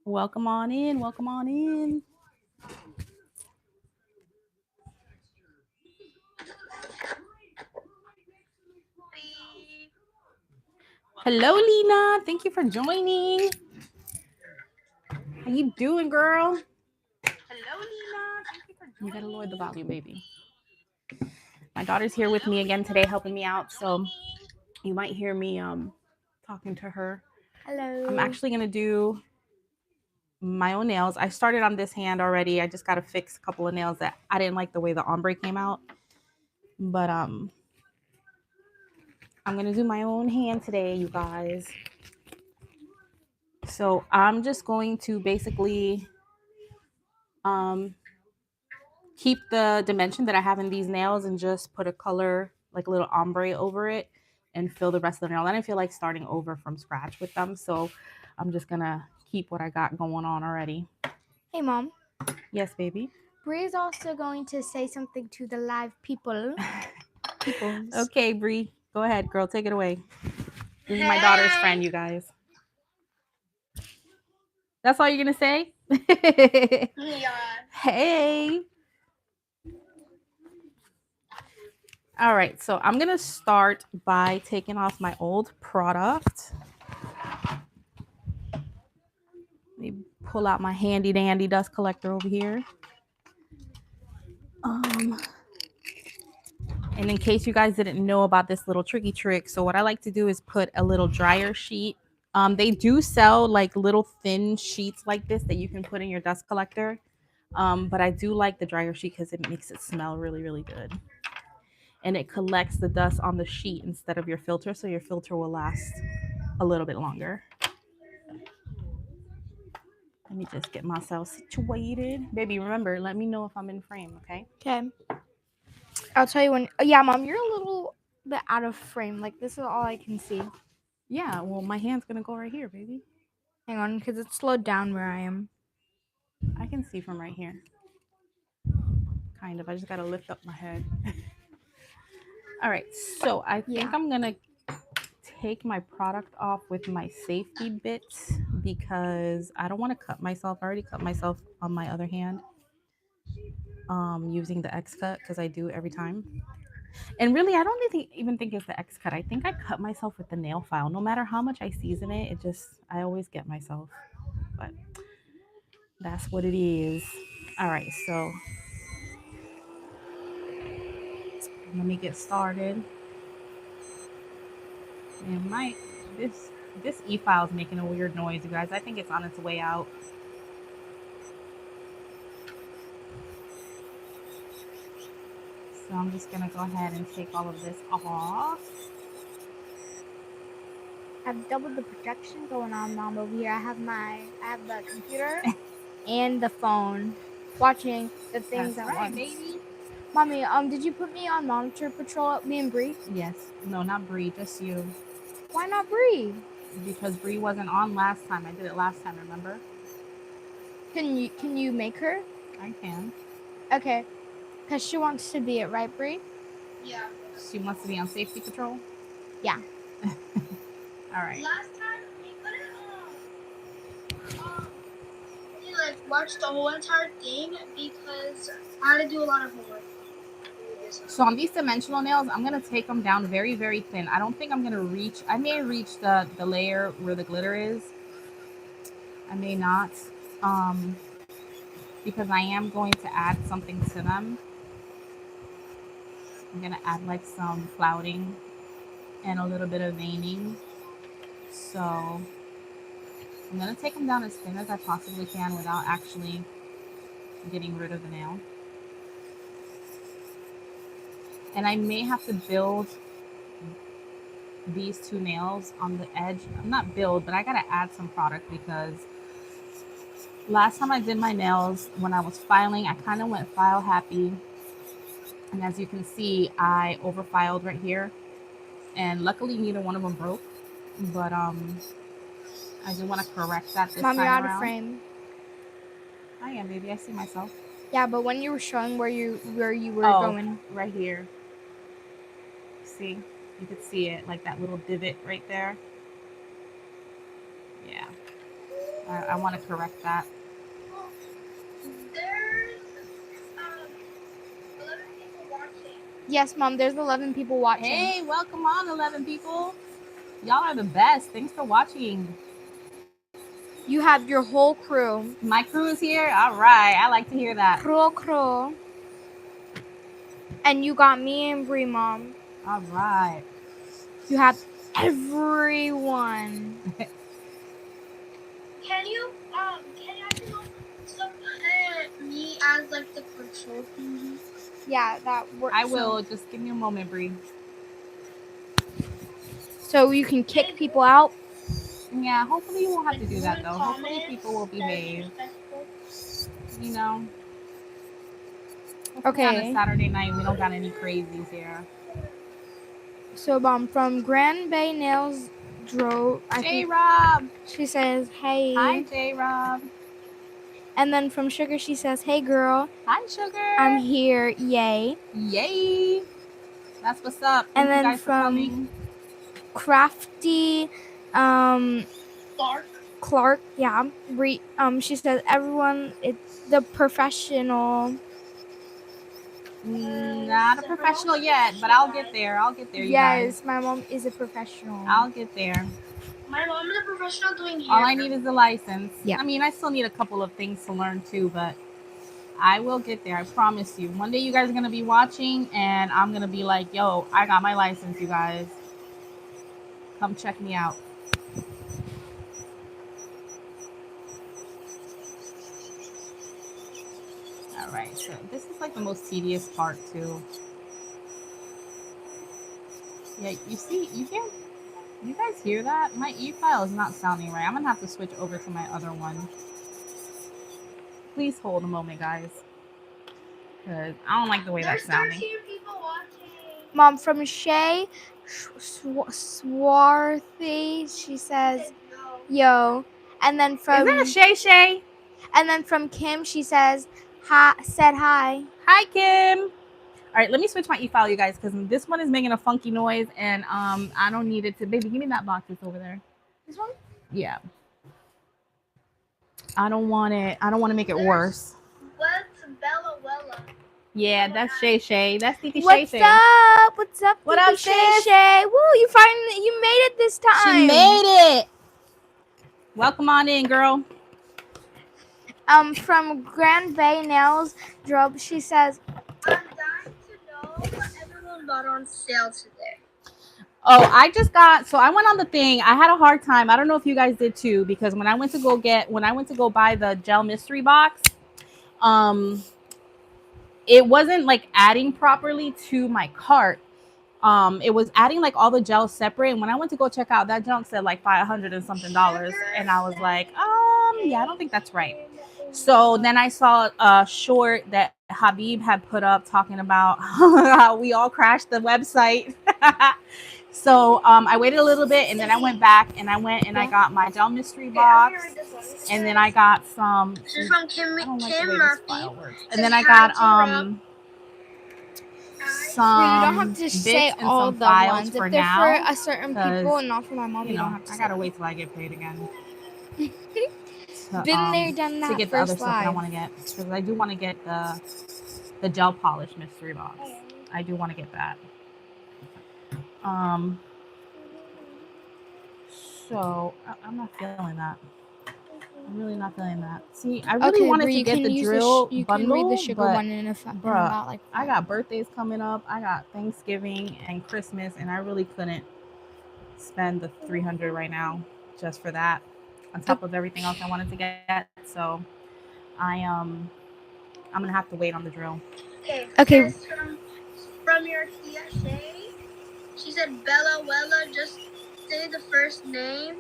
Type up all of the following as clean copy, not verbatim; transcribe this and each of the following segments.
Welcome on in. Welcome on in. Hello, Lena. Thank you for joining. How you doing, girl? Hello, Lena. Thank you for joining. You gotta lower the volume, baby. My daughter's here with me again today, helping me out. So you might hear me talking to her. Hello. I'm actually gonna do my own nails. I started on this hand already. I just gotta fix a couple of nails that I didn't like the way the ombre came out. But I'm gonna do my own hand today, you guys. So I'm just going to basically um, keep the dimension that I have in these nails and just put a color, like a little ombre over it and fill the rest of the nail. I didn't feel like starting over from scratch with them. So I'm just gonna keep what I got going on already. Hey, Mom. Yes, baby. Bree is also going to say something to the live people. Okay, Bree. Go ahead, girl. Take it away. This is my daughter's friend, you guys. That's all you're gonna say? Yeah. Hey. All right, so I'm gonna start by taking off my old product. Let me pull out my handy dandy dust collector over here. And in case you guys didn't know about this little tricky trick, so what I like to do is put a little dryer sheet. They do sell like little thin sheets like this that you can put in your dust collector. But I do like the dryer sheet because it makes it smell really, really good. And it collects the dust on the sheet instead of your filter, so your filter will last a little bit longer. Let me just get myself situated. Baby, remember, let me know if I'm in frame, okay? Okay. I'll tell you when. Yeah, Mom, you're a little bit out of frame. Like, this is all I can see. Yeah, well, my hand's gonna go right here, baby. Hang on, because it's slowed down where I am. I can see from right here. Kind of. I just gotta lift up my head. All right, so I think I'm gonna take my product off with my safety bits because I don't want to cut myself. I already cut myself on my other hand using the X cut because I do every time. And really, I don't even think it's the X cut. I think I cut myself with the nail file. No matter how much I season it, I always get myself. But that's what it is. All right, so let me get started. And this e-file is making a weird noise, you guys. I think it's on its way out. So I'm just gonna go ahead and take all of this off. I've doubled the projection going on, Mom, over here. I have the computer and the phone watching the things That's at right, once. baby. Mommy, did you put me on monitor patrol, me and Bree? Yes. No, not Bree, just you. Why not Bree? Because Bree wasn't on last time. I did it last time, remember? Can you make her? I can. Okay. Because she wants to be it, right, Bree? Yeah. She wants to be on safety patrol? Yeah. All right. Last time we couldn't we like watch the whole entire thing because I had to do a lot of homework. So on these dimensional nails, I'm gonna take them down very, very thin. I don't think I'm gonna reach. I may reach the layer where the glitter is. I may not, um, because I am going to add something to them. I'm gonna add like some flouting and a little bit of veining. So I'm gonna take them down as thin as I possibly can without actually getting rid of the nail. And I may have to build these two nails on the edge. I'm not build, but I gotta add some product because last time I did my nails when I was filing, I kind of went file happy. And as you can see, I overfiled right here. And luckily neither one of them broke. But I do want to correct that this Mom, time you're out around. of frame. I am, baby. I see myself. Yeah, but when you were showing where you were going. Right here. See? You could see it, like that little divot right there. Yeah. I want to correct that. There's 11 people watching. Yes, Mom, there's 11 people watching. Hey, welcome on, 11 people. Y'all are the best. Thanks for watching. You have your whole crew. My crew is here. All right. I like to hear that. Crew. And you got me and Bree, Mom. All right. You have everyone. Can you actually put me as like the control thingy? Yeah, that works. I will. Just give me a moment, Bree. So you can kick people out. Yeah, hopefully you won't have to do that, Like, though. Hopefully people will behave. You know? Hopefully on a Okay. Saturday night, we don't got any crazies here. So, Mom, from Grand Bay Nails drove. J-Rob. She says, "Hey." Hi, J-Rob. And then from Sugar, she says, "Hey, girl. Hi, Sugar. I'm here. Yay." Yay. That's what's up. And Thank you then guys for from coming. Crafty, Clark, yeah. She says, "Everyone, it's the professional." Not a professional yet, but I'll get there. I'll get there, you guys. Yes, my mom is a professional. I'll get there. My mom is a professional doing hair. All I need is a license. Yeah. I mean, I still need a couple of things to learn too, but I will get there. I promise you. One day you guys are going to be watching and I'm going to be like, yo, I got my license, you guys. Come check me out. All right. So this is like the most tedious part too. Yeah, you see, you guys hear that? My e-file is not sounding right. I'm going to have to switch over to my other one. Please hold a moment, guys. Because I don't like the way that's sounding. 13 people watching. Mom, from Shay Swarthy, she says, "Yo." And then Is from that Shay Shay? and then from Kim, she says, "Hi." Said hi. Hi, Kim. All right, let me switch my e-file, you guys, because this one is making a funky noise, and I don't need it to. Baby, give me that box that's over there. This one? Yeah. I don't want it. I don't want to make it worse. What's Bella Wella? Yeah, that's Shay Shay. That's Titi Shay What's Shay. up? What's up? What Titi up, Shay sis? Shay? Woo! You made it this time. She made it. Welcome on in, girl. From Grand Bay Nails Drop, she says, I'm dying to know what everyone bought on sale today. Oh, I went on the thing. I had a hard time. I don't know if you guys did too, because when I went to go buy the gel mystery box, it wasn't like adding properly to my cart. It was adding like all the gels separate. And when I went to go check out, that junk said like $500 and something. And I was like, yeah, I don't think that's right. So then I saw a short that Habib had put up talking about how we all crashed the website. So I waited a little bit and then I went back and I got my gel mystery box. And then I got some. This is from Kim Murphy. And then I got "Well, some. you don't have to bits say and all some the files ones. for If they're now, for a certain people and not for my mom, you you know, don't have to. I say gotta them. wait till I get paid again. Been there, done that. To get the other first stuff that I live. want to get, because I do want to get the gel polish mystery box. I do want to get that. So I'm not feeling that. I'm really not feeling that. See, I really wanted Bree, to you get can the use drill you bundle, can read the sugar but one in bruh, about like I got birthdays coming up. I got Thanksgiving and Christmas, and I really couldn't spend the $300 right now just for that, on top of everything else I wanted to get. So I'm gonna have to wait on the drill. Okay. This from your Tia Shay. She said Bella Wella, just say the first name.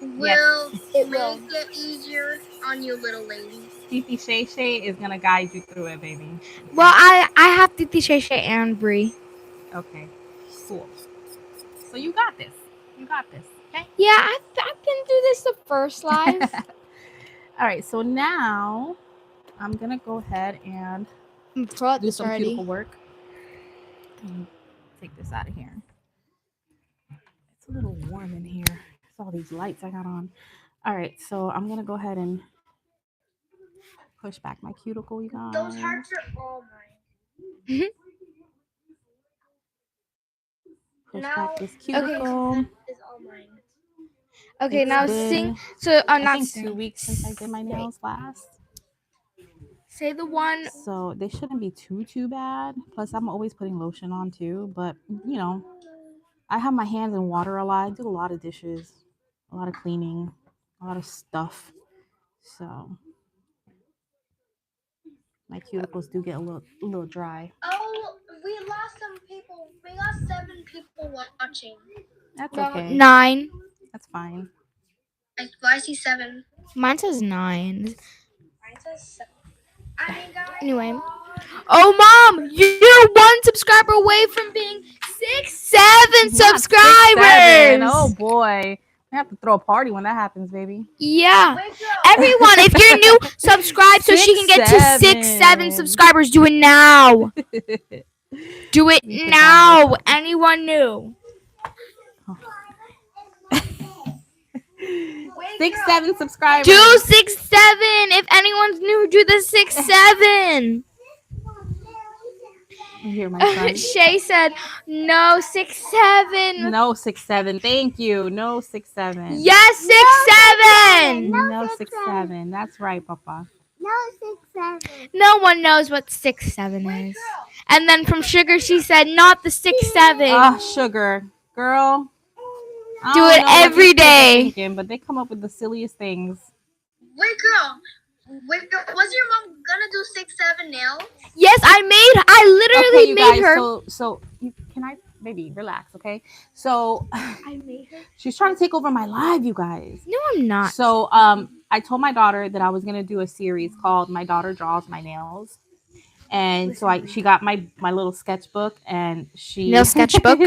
Will It make will. it easier on you, little lady. Titi Shay Shay is gonna guide you through it, baby. Well, I have Titi Shay Shay and Bree. Okay, cool. So you got this. You got this. Okay. Yeah, I can do this the first live. All right. So now I'm gonna go ahead and do some cuticle work. Take this out of here. It's a little warm in here. It's all these lights I got on. All right, so I'm gonna go ahead and push back my cuticle, you guys. Those hearts are all mine. Push Now, back this Okay. cuticle. is all mine. Okay, It's now been, sing. So I not think sing. 2 weeks since I did my nails last. Say the one. So they shouldn't be too bad. Plus, I'm always putting lotion on too. But you know, I have my hands in water a lot. I do a lot of dishes, a lot of cleaning, a lot of stuff. So my cuticles do get a little dry. Oh, we lost some people. We lost 7 people watching. That's No, okay. 9. That's fine. I see 7. Mine says 9. Mine says 7. I mean, guys. Anyway. Oh, Mom, you're 1 subscriber away from being 6, 7 Not 6, 7. subscribers. Oh boy, we have to throw a party when that happens, baby. Yeah. Wait, girl. Everyone, if you're new, subscribe so she can get to 6, 7 subscribers. Do it now. Do it You put now. down Anyone new? Wait, 6, girl. 7 subscribers. Do 6, 7. If anyone's new, do the 6, 7. You hear my son? Shay said, no, 6, 7. No 6, 7. Thank you. No 6, 7. Yes, 6, 7. No 6, 7. That's right, Papa. No, 6, 7. No one knows what 6, 7 Wait, is. girl. And then from Sugar, she said, not the 6, 7. Ah, sugar, girl. I Do don't it know what every these kids are day. thinking, but they come up with the silliest things. Wait, girl. Wait, girl. Was your mom gonna do 6, 7 nails? Yes, I literally you made guys. her. So can I, baby, relax, okay? So I made her. she's trying to take over my live, you guys. No, I'm not. So I told my daughter that I was gonna do a series called "My Daughter Draws My Nails," and so she got my little sketchbook and she Nail sketchbook?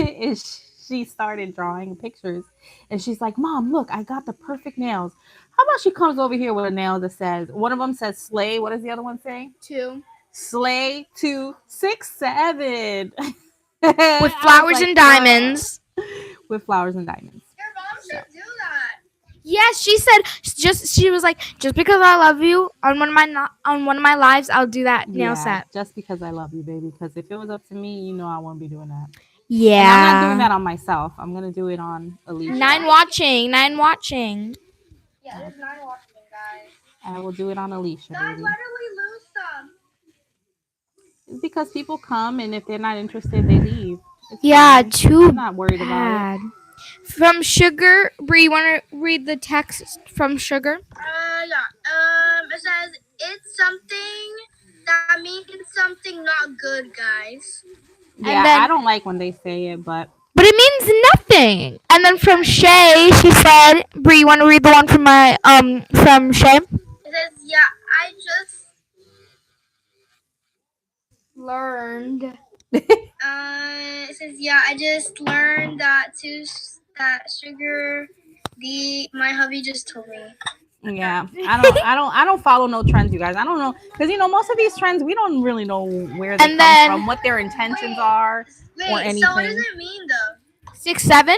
she started drawing pictures, and she's like, "Mom, look, I got the perfect nails. How about she comes over here with a nail that says, one of them says slay. What does the other one say? 2. Slay 2, 6, 7. With flowers and diamonds. With flowers and diamonds. Your mom should do that. Yes, she said. She was like, just because I love you on one of my lives, I'll do that nail set. Just because I love you, baby. Because if it was up to me, you know I wouldn't be doing that. Yeah. And I'm not doing that on myself. I'm gonna do it on Alicia. 9 watching. 9 watching. Yeah, there's 9 watching, guys. I will do it on Alicia, Guys, baby. why did we lose some? It's because people come, and if they're not interested, they leave. It's Yeah, fine. too I'm not worried about it. bad. From Sugar, Bree, you want to read the text from Sugar? Yeah. It says it's something that means something not good, guys. Yeah, then- I don't like when they say it, but But it means nothing. And then from Shay, she said, Bree, you want to read the one from from Shay? It says, yeah, I just Learned. it says, yeah, I just learned that sugar my hubby just told me. yeah, I don't follow no trends, you guys. I don't know, because most of these trends we don't really know where they And come then- from, what their intentions are. Wait, Or so what anything. does it mean though? 6, 7?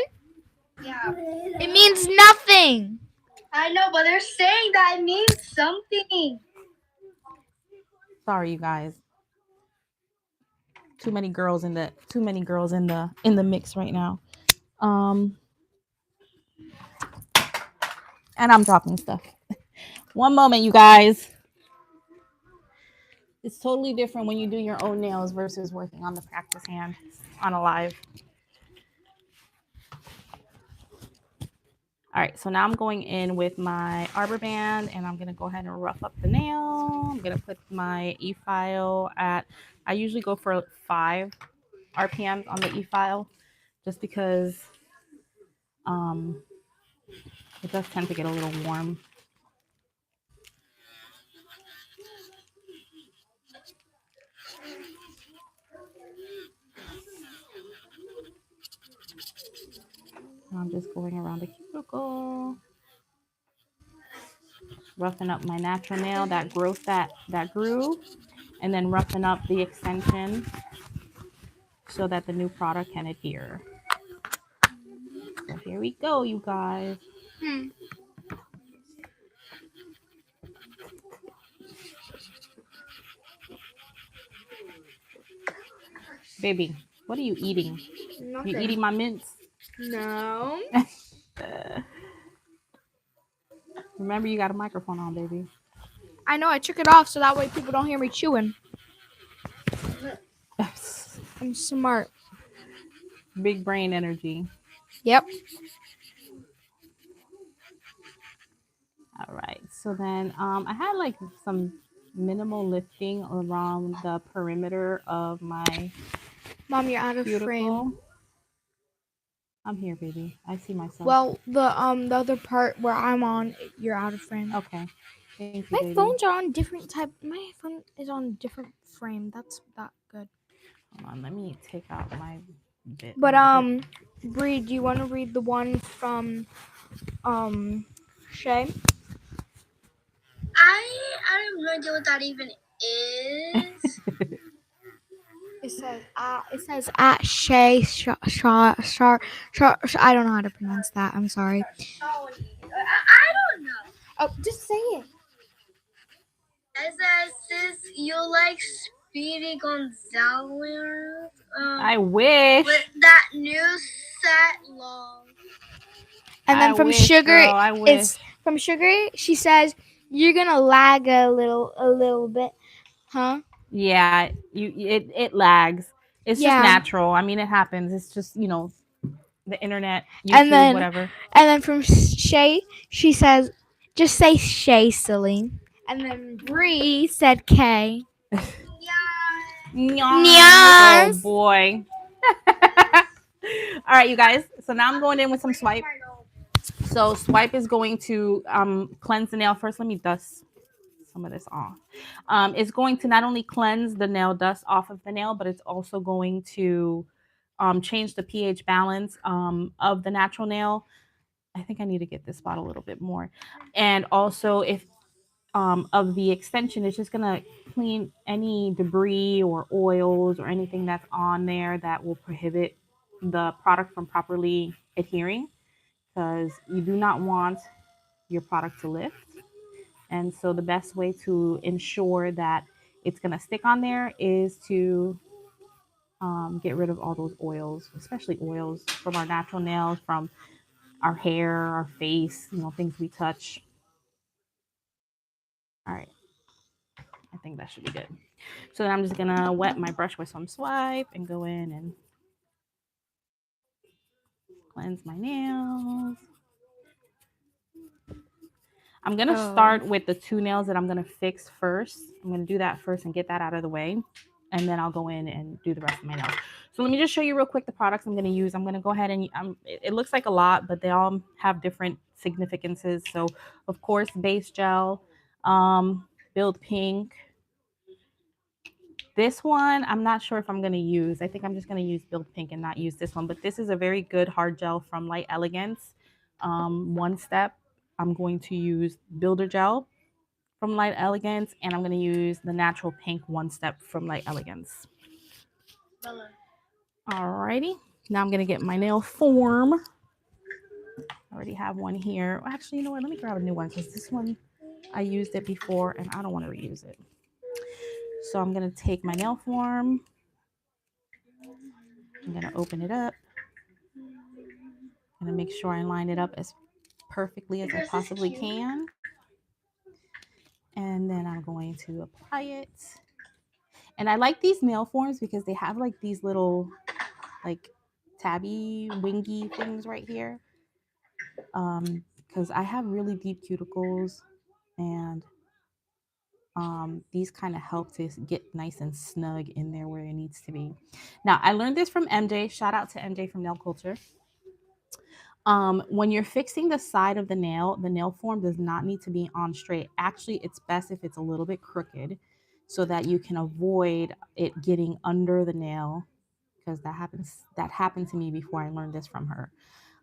Yeah. It means nothing. I know, but they're saying that it means something. Sorry, you guys. Too many girls in the mix right now. And I'm dropping stuff. One moment, you guys. It's totally different when you do your own nails versus working on the practice hand on a live. All right, so now I'm going in with my arbor band, and I'm gonna go ahead and rough up the nail. I'm gonna put my e-file at, I usually go for 5 RPMs on the e-file, just because it does tend to get a little warm. I'm just going around the cuticle, roughing up my natural nail, that growth that grew, and then roughing up the extension so that the new product can adhere. So here we go, you guys. Baby, what are you eating? Nothing. You eating my mints? No. Remember, you got a microphone on, baby. I know. I took it off so that way people don't hear me chewing. I'm smart. Big brain energy. Yep. All right. So then I had like some minimal lifting around the perimeter of my Mom, you're out of frame. cuticle. I'm here, baby. I see myself. Well, the other part where I'm on, you're out of frame. Okay. Thank you, My baby. phones are on different type. My phone is on different frame. That's that good. Hold on. Let me take out my bit. But Bree, do you want to read the one from Shay? I have no idea what that even is. It says at Shay I don't know how to pronounce that. I'm sorry. I don't know. Oh, just say it. It says you like Speedy Gonzalez. I wish. With that new set long. And then I from wish, Sugar, girl, I wish. it's from Sugar. She says you're gonna lag a little bit, huh? Yeah, it lags. It's Yeah. just natural. I mean, it happens. It's just the internet, YouTube, And then- whatever. And then from Shay, she says, just say Shay, silly. And then Bree said K. Yeah. Oh Yes. boy. All right, you guys. So now I'm going in with some swipe. So swipe is going to cleanse the nail first. Let me dust some of this off. It's going to not only cleanse the nail dust off of the nail, but it's also going to change the pH balance of the natural nail. I think I need to get this spot a little bit more. And also, if of the extension, it's just gonna clean any debris or oils or anything that's on there that will prohibit the product from properly adhering, because you do not want your product to lift. And so the best way to ensure that it's gonna stick on there is to get rid of all those oils, especially oils from our natural nails, from our hair, our face, things we touch. All right. I think that should be good. So then I'm just gonna wet my brush with some swipe and go in and cleanse my nails. I'm gonna start with the two nails that I'm gonna fix first. I'm gonna do that first and get that out of the way. And then I'll go in and do the rest of my nails. So let me just show you real quick the products I'm going to use. I'm going to go ahead and it looks like a lot, but they all have different significances. So of course, base gel, Build Pink. This one, I'm not sure if I'm going to use. I think I'm just going to use Build Pink and not use this one. But this is a very good hard gel from Light Elegance. One step, I'm going to use Builder Gel from Light Elegance. And I'm going to use the Natural Pink One Step from Light Elegance. Alrighty, now I'm gonna get my nail form. I already have one here. Actually, you know what? Let me grab a new one because this one I used it before and I don't want to reuse it. So I'm gonna take my nail form. I'm gonna open it up. I'm gonna make sure I line it up as perfectly as I possibly can. And then I'm going to apply it. And I like these nail forms because they have like these little like tabby wingy things right here, because I have really deep cuticles, and these kind of help to get nice and snug in there where it needs to be. Now I learned this from MJ. Shout out to MJ from Nail Culture. When you're fixing the side of the nail form does not need to be on straight. Actually, it's best if it's a little bit crooked so that you can avoid it getting under the nail, because that happened to me before I learned this from her.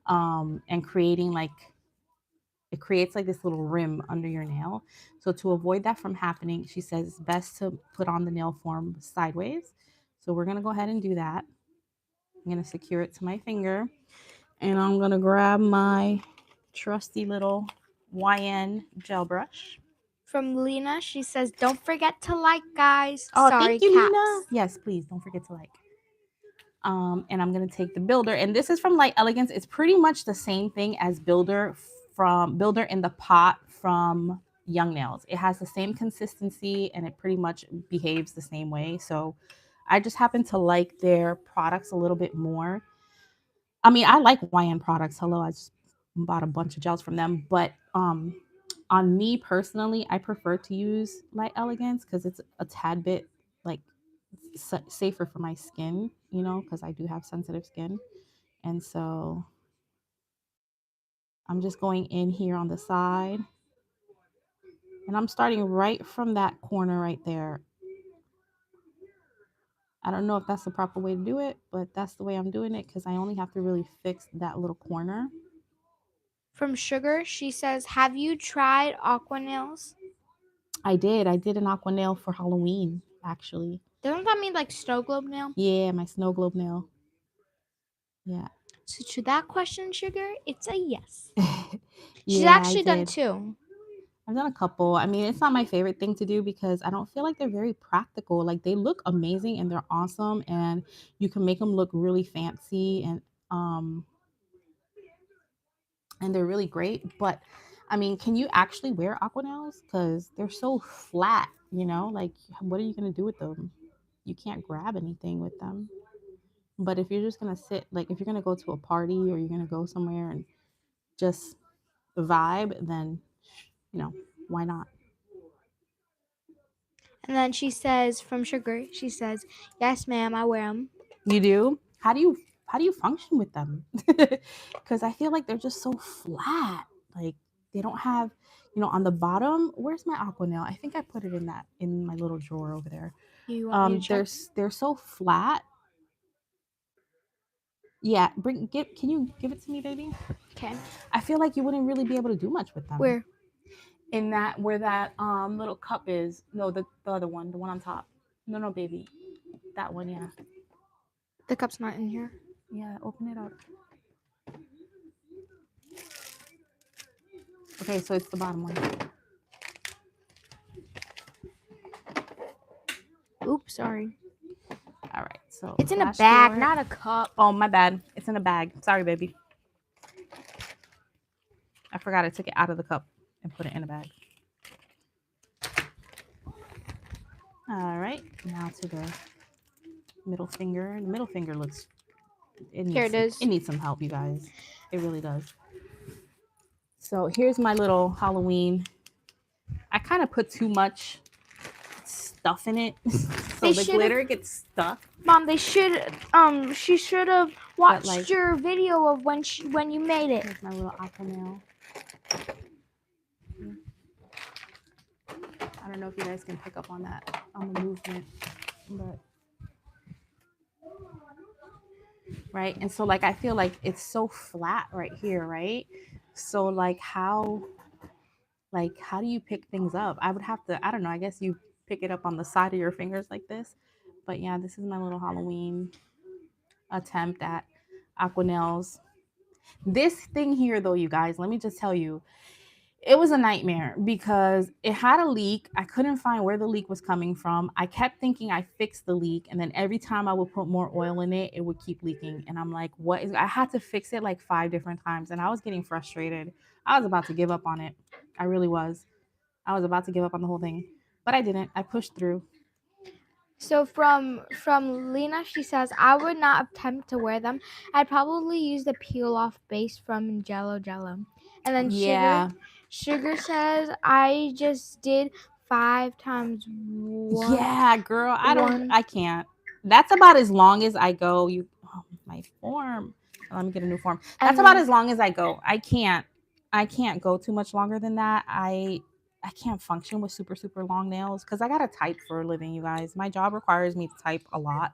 And it creates like this little rim under your nail. So to avoid that from happening, she says it's best to put on the nail form sideways. So we're going to go ahead and do that. I'm going to secure it to my finger, and I'm going to grab my trusty little YN gel brush. From Lena, she says, don't forget to like, guys. Oh, Sorry, thank you, cats. Lena. Yes, please don't forget to like. And I'm going to take the Builder. And this is from Light Elegance. It's pretty much the same thing as Builder in the Pot from Young Nails. It has the same consistency and it pretty much behaves the same way. So I just happen to like their products a little bit more. I mean, I like YN products. Hello, I just bought a bunch of gels from them. But on me personally, I prefer to use Light Elegance because it's a tad bit like safer for my skin, because I do have sensitive skin. And so I'm just going in here on the side. And I'm starting right from that corner right there. I don't know if that's the proper way to do it, but that's the way I'm doing it because I only have to really fix that little corner. From Sugar, she says, have you tried Aqua Nails? I did an aqua nail for Halloween, actually. Doesn't that mean like snow globe nail? Yeah, my snow globe nail. Yeah. So to that question, Sugar, it's a yes. She's Yeah, actually done 2. I've done a couple. I mean, it's not my favorite thing to do because I don't feel like they're very practical. Like they look amazing and they're awesome and you can make them look really fancy and they're really great. But I mean, can you actually wear aqua nails? Because they're so flat, like what are you going to do with them? You can't grab anything with them. But if you're just going to sit, like if you're going to go to a party or you're going to go somewhere and just vibe, then, why not? And then she says, from Sugar, she says, yes, ma'am, I wear them. You do? How do you function with them? Because I feel like they're just so flat. Like they don't have, on the bottom. Where's my aqua nail? I think I put it in my little drawer over there. You want me to check? They're so flat. Yeah, can you give it to me, baby? Okay. I feel like you wouldn't really be able to do much with them. Where? In that where that little cup is. No, the other one, the one on top. No, baby. That one, yeah. The cup's not in here. Yeah, open it up. Okay, so it's the bottom one. Oops, sorry. All right, so it's in a bag, not a cup. Oh, my bad. It's in a bag. Sorry, baby. I forgot I took it out of the cup and put it in a bag. All right, now to the middle finger. The middle finger looks. Here it is. It needs some help, you guys. It really does. So here's my little Halloween. I kind of put too much stuff in it, so the glitter gets stuck. Mom, they should. She should have watched your video of when you made it. Here's my little aqua nail. I don't know if you guys can pick up on that, on the movement, but right. And so like I feel like it's so flat right here, right? So like how do you pick things up? I would have to, I don't know, I guess you pick it up on the side of your fingers like this. But yeah, this is my little Halloween attempt at aqua nails. This thing here though, you guys, let me just tell you, it was a nightmare because it had a leak. I couldn't find where the leak was coming from. I kept thinking I fixed the leak, and then every time I would put more oil in it, it would keep leaking. And I'm like, I had to fix it like 5 different times, and I was getting frustrated. I was about to give up on it. I really was. I was about to give up on the whole thing, but I didn't. I pushed through. So from Lena, she says, I would not attempt to wear them. I'd probably use the peel off base from Jello. And then Sugar says, I just did 5 times 1. Yeah, girl, I can't. That's about as long as I go. My form. Let me get a new form. That's about as long as I go. I can't go too much longer than that. I can't function with super, super long nails because I got to type for a living, you guys. My job requires me to type a lot.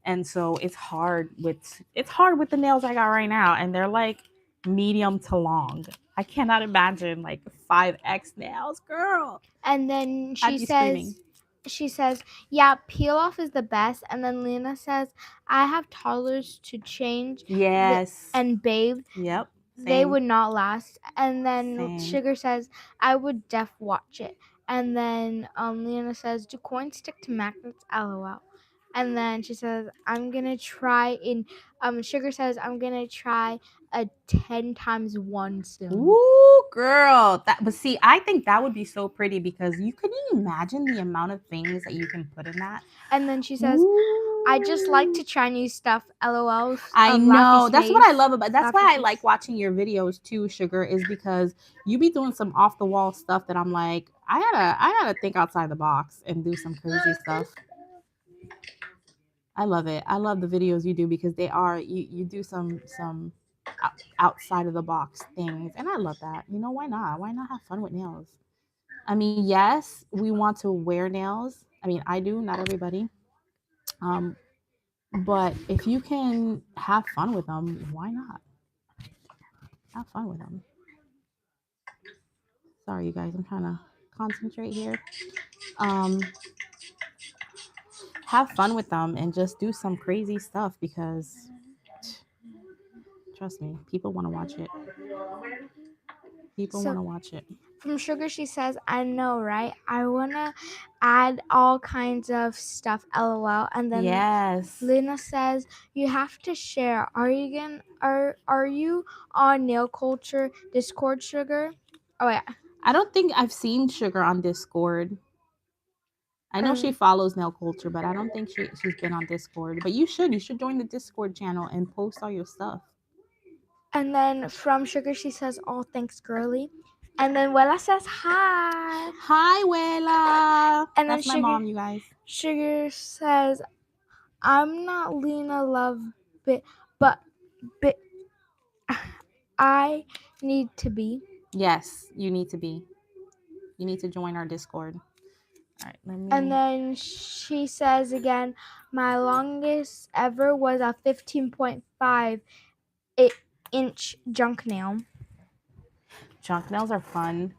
And so it's hard with the nails I got right now. And they're like medium to long. I cannot imagine like 5X nails, girl. And then she says, yeah, peel off is the best. And then Lena says, I have toddlers to change. Yes. And bathe. Yep. Same. They would not last. And then Sugar says, I would watch it. And then Lena says, do coins stick to magnets? LOL. And then she says, I'm gonna try in Sugar says I'm gonna try a 10 times 1 soon. Ooh, girl. But see, I think that would be so pretty because you couldn't imagine the amount of things that you can put in that. And then she says, I just like to try new stuff. LOL. I know. That's what I love about. That's why I Laughy like face. watching your videos too, Sugar, is because you be doing some off the wall stuff that I'm like, I gotta think outside the box and do some crazy stuff. I love it. I love the videos you do because they are you do some outside of the box things, and I love that. You know, why not? Why not have fun with nails? I mean, yes, we want to wear nails. I mean, I do, not everybody. But if you can have fun with them, why not? Have fun with them. Sorry, you guys, I'm trying to concentrate here. Have fun with them and just do some crazy stuff because trust me, people want to watch it. People want to watch it. From Sugar, she says, I know, right? I want to add all kinds of stuff, LOL. And then Yes. Lena says, you have to share. Are you on Nail Culture Discord, Sugar? Oh, yeah. I don't think I've seen Sugar on Discord. I know she follows Nail Culture, but I don't think she's been on Discord. But you should join the Discord channel and post all your stuff. And then from Sugar, she says, oh, thanks, girly. And then Wella says, hi. Hi, Wella. And then that's my mom, you guys. Sugar says, I'm not Lena Love, but I need to be. Yes, you need to be. You need to join our Discord. All right, let me. And then she says again, my longest ever was a 15.5 inch junk nail. Junk nails are fun.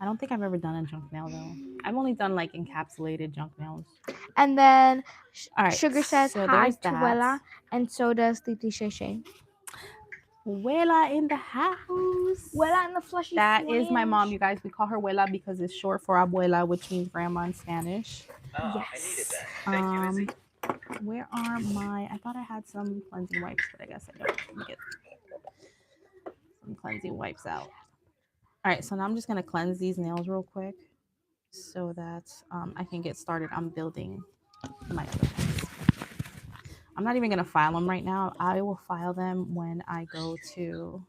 I don't think I've ever done a junk nail though. I've only done like encapsulated junk nails. And then all right, Sugar says so hi to Wella, and so does Titi Shay Shay. Wella in the house. Wella in the fleshy. That is my mom, you guys. We call her Wella because it's short for abuela, which means grandma in Spanish. Yes. Thank you, Izzy. Where are my? I thought I had some cleansing wipes, but I guess I don't. Let me get some cleansing wipes out. All right, so now I'm just gonna cleanse these nails real quick so that I can get started on building my other ones. I'm not even gonna file them right now. I will file them when I go to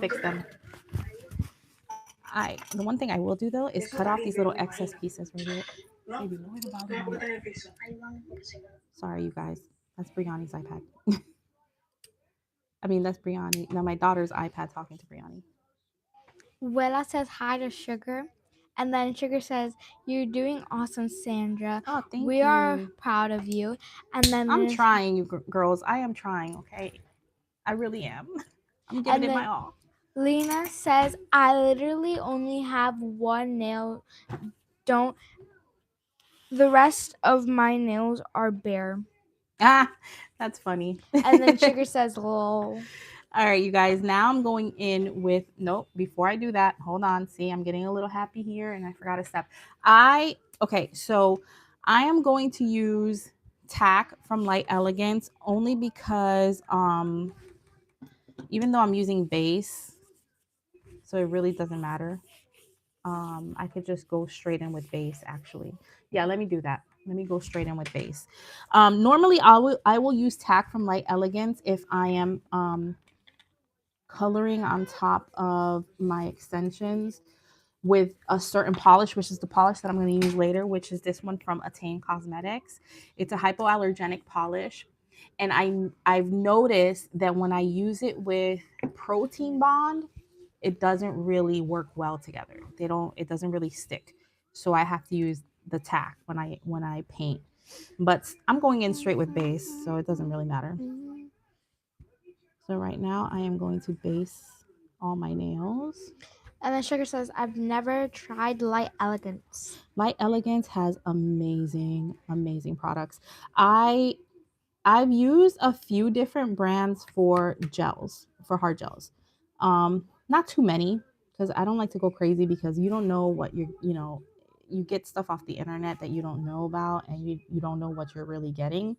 fix them. The one thing I will do though is cut off these little excess pieces right here. Maybe lower the volume on it. Sorry, you guys. That's Brianni's iPad. I mean, that's Brianni. No, my daughter's iPad talking to Brianni. Wella says hi to Sugar. And then Sugar says, you're doing awesome, Sandra. Oh, thank you. We are proud of you. And then I'm trying, you girls. I am trying, okay? I really am. I'm giving it my all. Lena says, I literally only have one nail. The rest of my nails are bare. Ah, that's funny. And then Sugar says, lol. All right, you guys, now I'm going in with, nope, before I do that, hold on. See, I'm getting a little happy here and I forgot a step. Okay, so I am going to use tack from Light Elegance only because even though I'm using base, so it really doesn't matter. I could just go straight in with base actually. Yeah, let me do that. Let me go straight in with base. Normally I will use tack from Light Elegance if I am coloring on top of my extensions with a certain polish, which is the polish that I'm going to use later, which is this one from Attain Cosmetics. It's a hypoallergenic polish. And I've noticed that when I use it with Protein Bond, it doesn't really work well together. It doesn't really stick. So I have to use the tack when I paint. But I'm going in straight with base, so it doesn't really matter. So right now I am going to base all my nails. And then Sugar says, I've never tried Light Elegance. Light Elegance has amazing, amazing products. I've used a few different brands for gels, for hard gels. Not too many, because I don't like to go crazy because you don't know what you get stuff off the internet that you don't know about, and you don't know what you're really getting.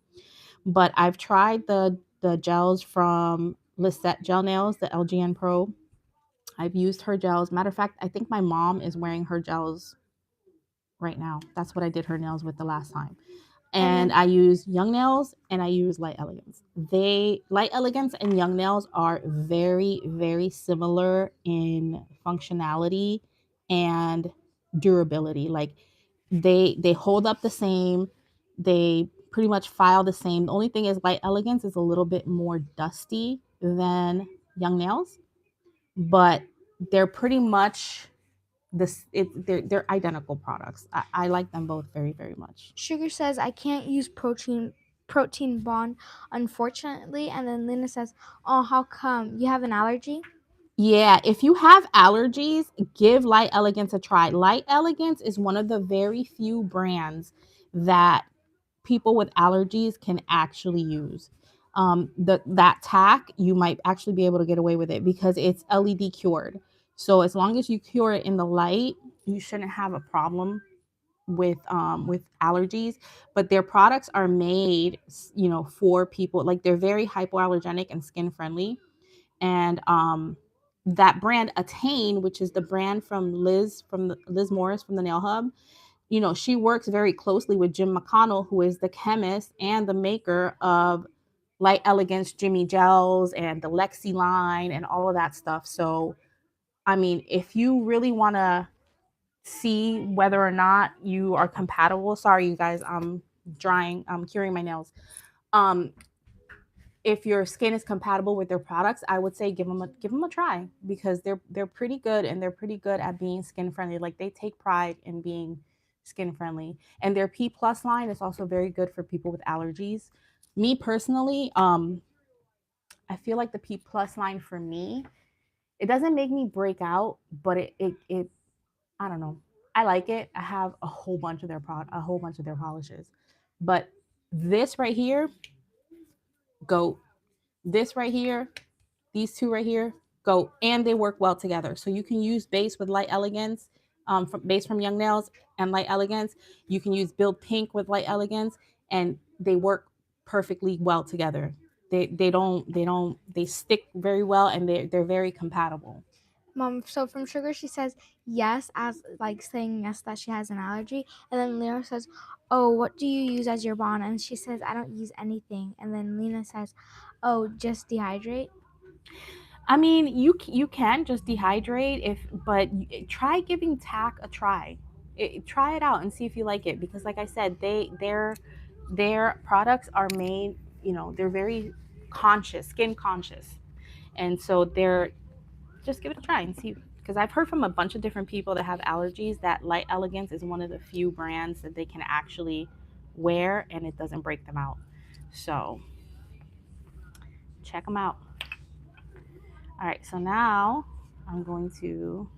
But I've tried the gels from Lisette Gel Nails, the LGN Pro. I've used her gels. Matter of fact, I think my mom is wearing her gels right now. That's what I did her nails with the last time. And I use Young Nails and I use Light Elegance. Light Elegance and Young Nails are very, very similar in functionality and durability. Like they hold up the same. They pretty much file the same. The only thing is Light Elegance is a little bit more dusty than Young Nails, but they're pretty much they're identical products. I like them both very, very much. Sugar says, I can't use protein bond, unfortunately. And then Lena says, oh, how come? You have an allergy? Yeah, if you have allergies, give Light Elegance a try. Light Elegance is one of the very few brands that people with allergies can actually use. That tack, you might actually be able to get away with it because it's LED cured. So as long as you cure it in the light, you shouldn't have a problem with allergies. But their products are made, for people, like they're very hypoallergenic and skin friendly. And that brand Attain, which is the brand from Liz Morris from the Nail Hub, she works very closely with Jim McConnell, who is the chemist and the maker of Light Elegance Jimmy Gels and the Lexi line and all of that stuff. So, I mean, if you really want to see whether or not you are compatible, sorry, you guys, I'm curing my nails. If your skin is compatible with their products, I would say give them a try because they're pretty good, and they're pretty good at being skin friendly. Like they take pride in being skin friendly, and their P Plus line is also very good for people with allergies. Me personally, I feel like the P Plus line for me, it doesn't make me break out, but it I don't know. I like it. I have a whole bunch of their polishes, but this right here, go. This right here, these two right here, go, and they work well together. So you can use base with Light Elegance, base from Young Nails and Light Elegance. You can use Build Pink with Light Elegance, and they work perfectly well together. They stick very well, and they're very compatible. Mom, so from Sugar, she says yes, as like saying yes that she has an allergy. And then Lena says, oh, what do you use as your bond? And she says, I don't use anything. And then Lena says, oh, just dehydrate. I mean, you can just dehydrate but try giving tack a try. Try it out and see if you like it, because like I said, their products are made, they're very skin conscious, and so they're just give it a try and see. Because I've heard from a bunch of different people that have allergies that Light Elegance is one of the few brands that they can actually wear and it doesn't break them out. So check them out. All right, so now I'm going to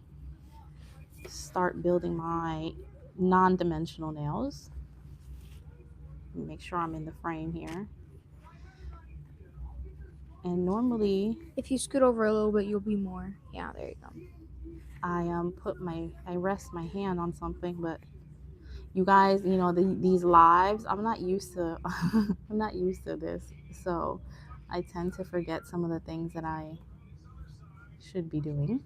start building my non-dimensional nails. Make sure I'm in the frame here. And normally, if you scoot over a little bit, you'll be more. Yeah, there you go. I rest my hand on something, but you guys, these lives, I'm not used to I'm not used to this, so I tend to forget some of the things that I should be doing.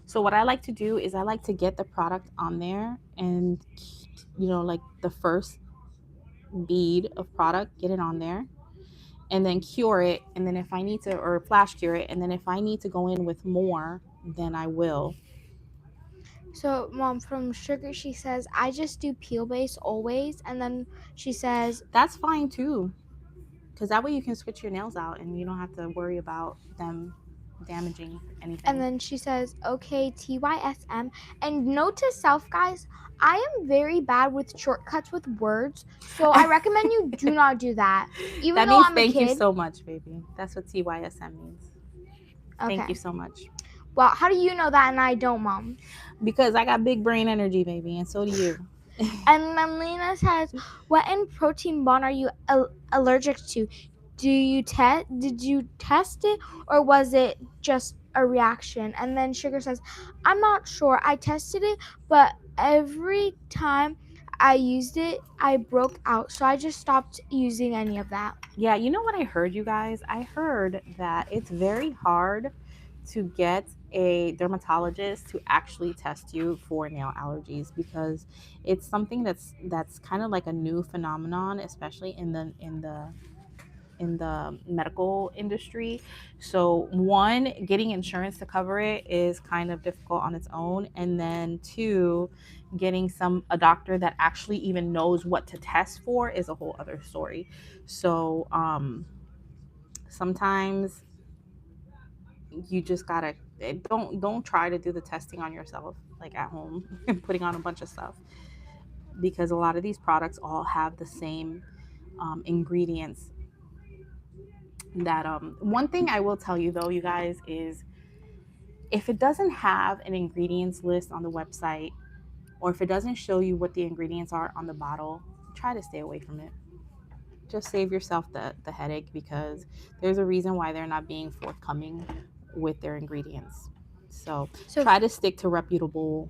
So what I like to do is I like to get the product on there and like the first bead of product, get it on there, and then cure it, and then if I need to, or flash cure it, and then if I need to go in with more, then I will. So, Mom, from Sugar, she says, I just do peel base always. And then she says, that's fine too, because that way you can switch your nails out and you don't have to worry about them damaging anything. And then she says, okay, TYSM. And note to self, guys, I am very bad with shortcuts with words, so I recommend you do not do that. Even that though means I'm a kid. Thank you so much, baby. That's what TYSM means. Okay. Thank you so much. Well, how do you know that and I don't, Mom? Because I got big brain energy, baby, and so do you. And then Lena says, what in protein bond are you allergic to? did you test it, or was it just a reaction? And then Sugar says, I'm not sure. I tested it, but every time I used it, I broke out. So I just stopped using any of that. Yeah, you know what I heard, you guys? I heard that it's very hard to get a dermatologist to actually test you for nail allergies, because it's something that's kind of like a new phenomenon, especially in the medical industry. So one, getting insurance to cover it is kind of difficult on its own, and then two, getting a doctor that actually even knows what to test for is a whole other story. So sometimes you just gotta, don't try to do the testing on yourself, like at home and putting on a bunch of stuff, because a lot of these products all have the same ingredients. That one thing I will tell you though, you guys, is if it doesn't have an ingredients list on the website, or if it doesn't show you what the ingredients are on the bottle, try to stay away from it. Just save yourself the headache, because there's a reason why they're not being forthcoming with their ingredients. So try to stick to reputable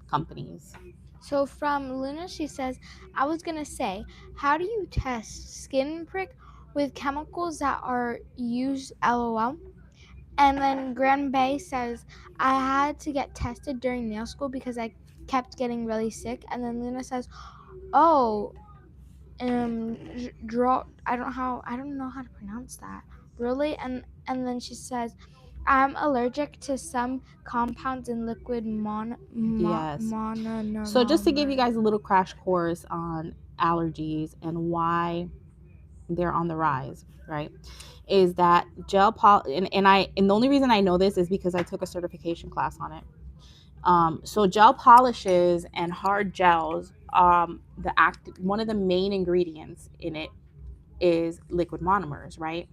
companies. So from Luna, she says, I was going to say, how do you test skin prick with chemicals that are used, LOL? And then Grand Bay says, I had to get tested during nail school because I kept getting really sick. And then Luna says, oh, I don't know how to pronounce that. Really? And then she says, I'm allergic to some compounds in liquid Yes. So just to give you guys a little crash course on allergies and why they're on the rise, right? Is that and the only reason I know this is because I took a certification class on it. So gel polishes and hard gels, one of the main ingredients in it is liquid monomers, right?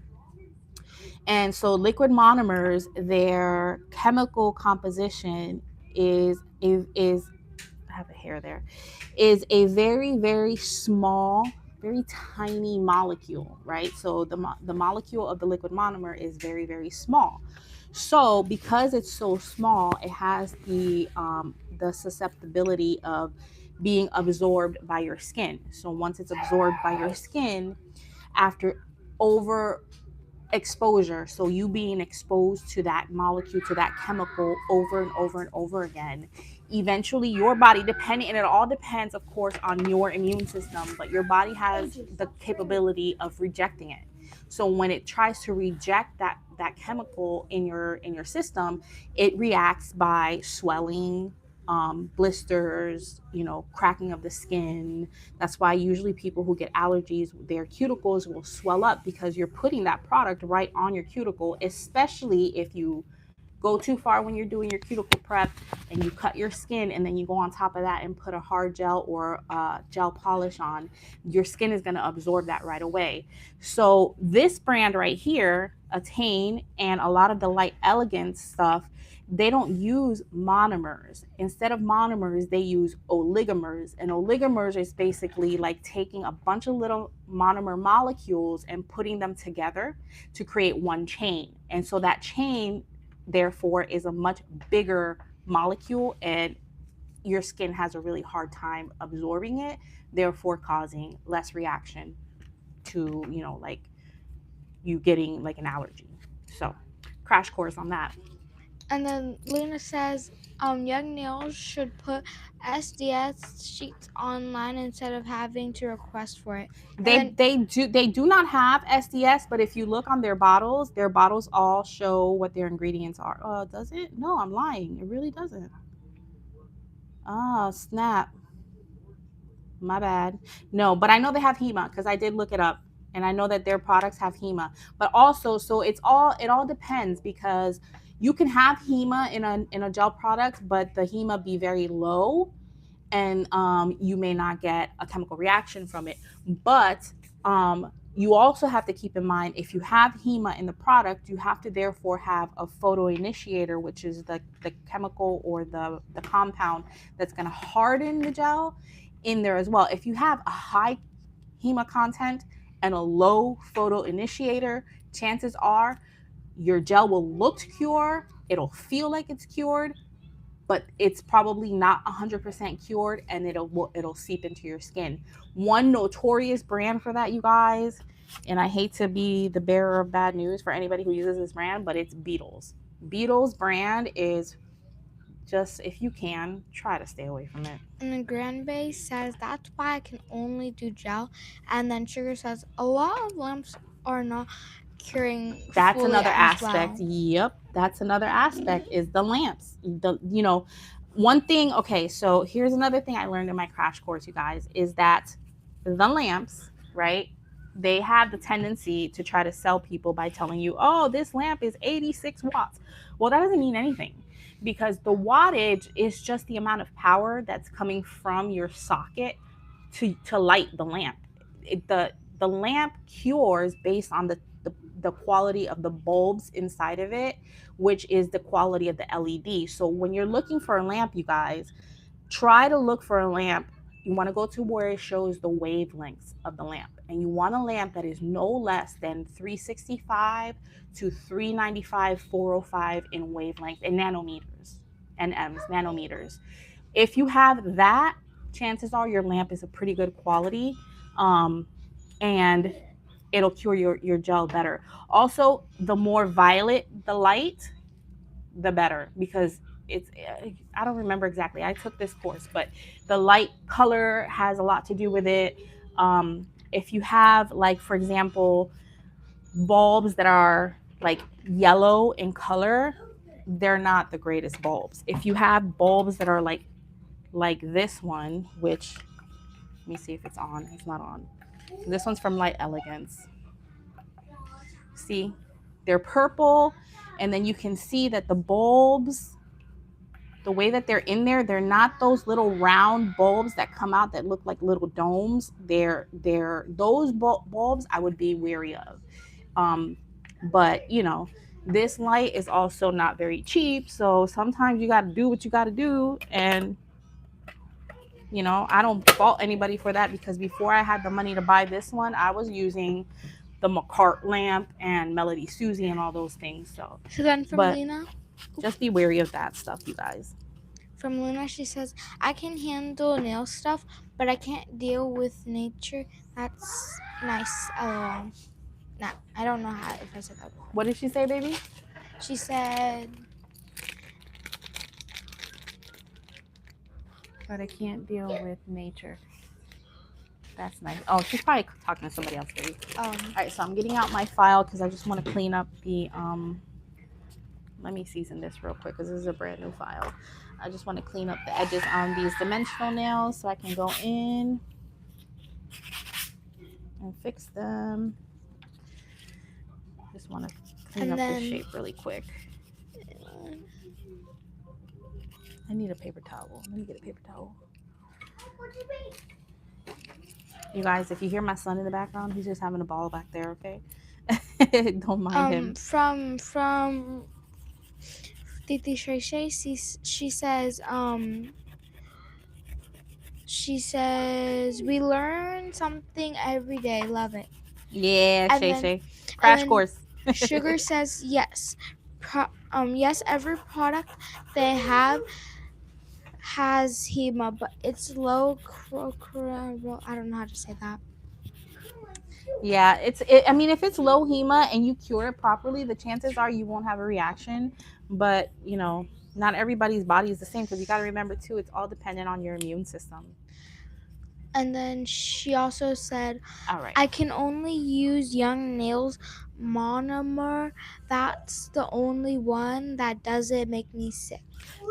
And so liquid monomers, their chemical composition is I have a hair there, is a very, very small, very tiny molecule, right? So the molecule of the liquid monomer is very, very small. So because it's so small, it has the susceptibility of being absorbed by your skin. So once it's absorbed by your skin, after over exposure, so you being exposed to that molecule, to that chemical over and over and over again, eventually your body, depending, and it all depends of course on your immune system, but your body has the capability of rejecting it. So when it tries to reject that chemical in your system, it reacts by swelling, blisters, cracking of the skin. That's why usually people who get allergies, their cuticles will swell up, because you're putting that product right on your cuticle, especially if you go too far when you're doing your cuticle prep and you cut your skin and then you go on top of that and put a hard gel or gel polish on. Your skin is going to absorb that right away. So this brand right here, Attain, and a lot of the Light Elegance stuff, they don't use monomers. Instead of monomers, they use oligomers. And oligomers is basically like taking a bunch of little monomer molecules and putting them together to create one chain. And so that chain, therefore, is a much bigger molecule, and your skin has a really hard time absorbing it, therefore causing less reaction to, like you getting like an allergy. So crash course on that. And then Luna says, young nails should put SDS sheets online instead of having to request for it. They do not have SDS, but if you look on their bottles all show what their ingredients are. Oh, does it? No, I'm lying. It really doesn't. Oh, snap. My bad. No, but I know they have HEMA because I did look it up, and I know that their products have HEMA. But also, so it all depends, because you can have HEMA in a gel product, but the HEMA be very low, and you may not get a chemical reaction from it. But you also have to keep in mind, if you have HEMA in the product, you have to therefore have a photoinitiator, which is the chemical or the compound that's going to harden the gel in there as well. If you have a high HEMA content and a low photo initiator, chances are your gel will look cured, it'll feel like it's cured, but it's probably not 100% cured, and it'll seep into your skin. One notorious brand for that, you guys, and I hate to be the bearer of bad news for anybody who uses this brand, but it's Beetles. Beetles brand is just, if you can, try to stay away from it. And then Grand Bay says that's why I can only do gel. And then Sugar says a lot of lamps are not curing. That's fully another as aspect. well. Yep, that's another aspect is the lamps. One thing. Okay, so here's another thing I learned in my crash course, you guys, is that the lamps, right? They have the tendency to try to sell people by telling you, "Oh, this lamp is 86 watts." Well, that doesn't mean anything, because the wattage is just the amount of power that's coming from your socket to light the lamp. The lamp cures based on the quality of the bulbs inside of it, which is the quality of the LED. So when you're looking for a lamp, you guys, try to look for a lamp. You want to go to where it shows the wavelengths of the lamp, and you want a lamp that is no less than 365 to 395, 405 in wavelength, in nanometers, NMs, nanometers. If you have that, chances are your lamp is a pretty good quality, and it'll cure your gel better. Also, the more violet the light, the better, because it's, I don't remember exactly, I took this course, but the light color has a lot to do with it. If you have, like, for example, bulbs that are like yellow in color, they're not the greatest bulbs. If you have bulbs that are like this one, which, let me see if it's on. It's not on. This one's from Light Elegance. See, they're purple, and then you can see that the bulbs, the way that they're in there, they're not those little round bulbs that come out that look like little domes. They're those bulbs I would be wary of. But this light is also not very cheap, so sometimes you got to do what you got to do. And I don't fault anybody for that, because before I had the money to buy this one, I was using the McCart lamp and Melody Susie and all those things. So then from Lena, just be wary of that stuff, you guys. From Luna, she says, I can handle nail stuff, but I can't deal with nature. That's nice. LOL. Nah, I don't know how, if I said that. What did she say, baby? She said, but I can't deal with nature. That's nice. Oh, she's probably talking to somebody else, baby. All right, so I'm getting out my file because I just want to clean up the, let me season this real quick because this is a brand new file. I just want to clean up the edges on these dimensional nails so I can go in and fix them. Just want to clean up this shape really quick. I need a paper towel. Let me get a paper towel. You guys, if you hear my son in the background, he's just having a ball back there, okay? Don't mind him. From Titi Shay, she says we learn something every day. Love it. Yeah, Shay. Crash course. Sugar says yes. Yes, every product they have has HEMA, but it's low. I don't know how to say that. Yeah, I mean, if it's low HEMA and you cure it properly, the chances are you won't have a reaction. But not everybody's body is the same, because you got to remember too, it's all dependent on your immune system. And then she also said, all right, I can only use Young Nails monomer. That's the only one that doesn't make me sick.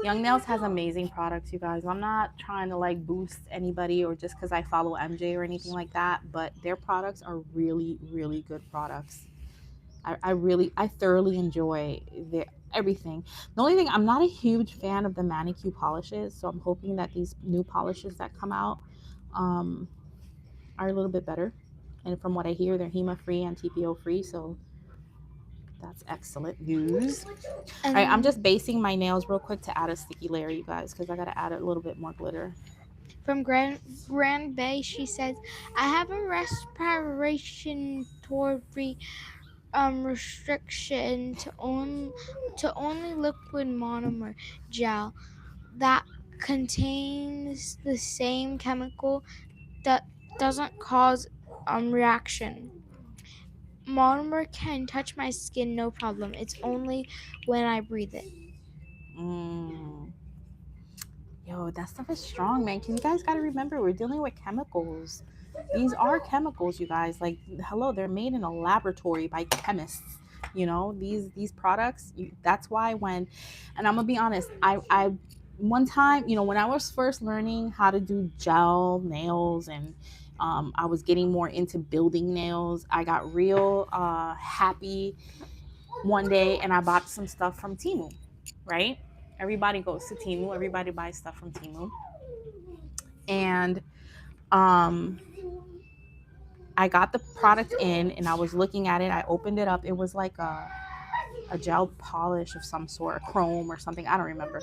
Young Nails has amazing products, you guys. I'm not trying to like boost anybody or just because I follow MJ or anything like that, but their products are really, really good products. I thoroughly enjoy everything. The only thing, I'm not a huge fan of the manicure polishes, so I'm hoping that these new polishes that come out are a little bit better. And from what I hear, they're HEMA free and TPO free, so that's excellent news. All right, I'm just basing my nails real quick to add a sticky layer, you guys, because I got to add a little bit more glitter. From Grand Bay, she says, I have a respiratory restriction to only liquid monomer gel that contains the same chemical that doesn't cause reaction. Monomer can touch my skin no problem. It's only when I breathe it. Mm. Yo, that stuff is strong, man. Cause you guys gotta remember, we're dealing with chemicals. These are chemicals, you guys. Like, hello, they're made in a laboratory by chemists. You know, these products. That's why when, and I'm gonna be honest, I one time, you know, when I was first learning how to do gel nails and I was getting more into building nails, I got real happy one day and I bought some stuff from Temu, right? Everybody goes to Temu, everybody buys stuff from Temu. And um I got the product in and I was looking at it. I opened it up. It was like a gel polish of some sort, chrome or something. I don't remember.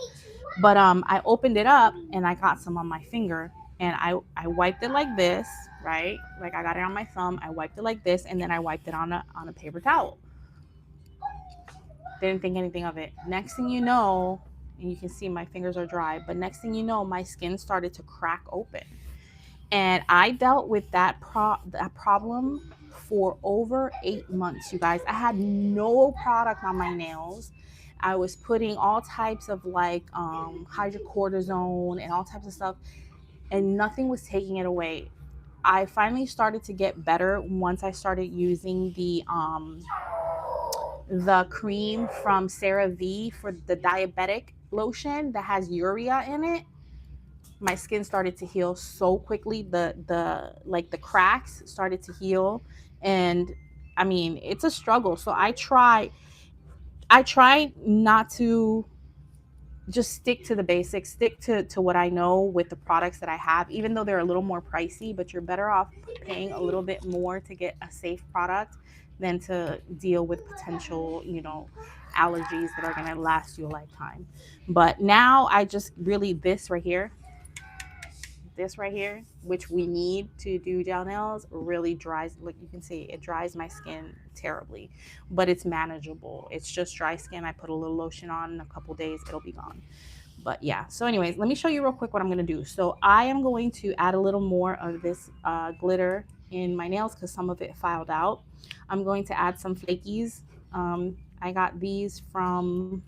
But I opened it up and I got some on my finger and I wiped it like this, right? Like I got it on my thumb. I wiped it like this and then I wiped it on a paper towel. Didn't think anything of it. Next thing you know, and you can see my fingers are dry, but next thing you know, my skin started to crack open. And I dealt with that problem for over 8 months, you guys. I had no product on my nails. I was putting all types of like hydrocortisone and all types of stuff, and nothing was taking it away. I finally started to get better once I started using the cream from CeraVe for the diabetic lotion that has urea in it. My skin started to heal so quickly. The cracks started to heal, and I mean it's a struggle. So I try not to just stick to the basics, stick to what I know with the products that I have, even though they're a little more pricey, but you're better off paying a little bit more to get a safe product than to deal with potential, allergies that are going to last you a lifetime. But now I just really, this right here, which we need to do gel nails, really dries. Like you can see, it dries my skin terribly, but it's manageable. It's just dry skin. I put a little lotion on, in a couple days it'll be gone. But yeah, so anyways, let me show you real quick what I'm going to do. So I am going to add a little more of this glitter in my nails because some of it filed out. I'm going to add some flakies. I got these from,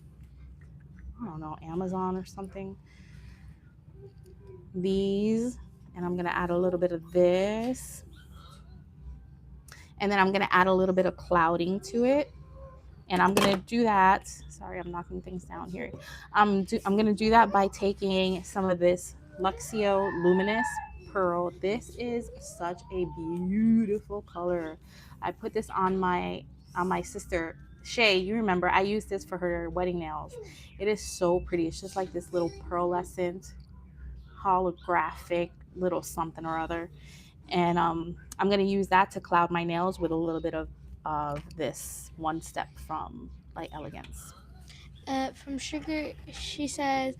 I don't know, Amazon or something. These, and I'm going to add a little bit of this, and then I'm going to add a little bit of clouding to it, and I'm going to do that. Sorry, I'm knocking things down here. I'm going to do that by taking some of this Luxio Luminous Pearl. This is such a beautiful color. I put this on my sister Shay. You remember I used this for her wedding nails. It is so pretty. It's just like this little pearlescent holographic little something or other, and I'm going to use that to cloud my nails with a little bit of this One Step from Light Elegance. From Sugar, she says,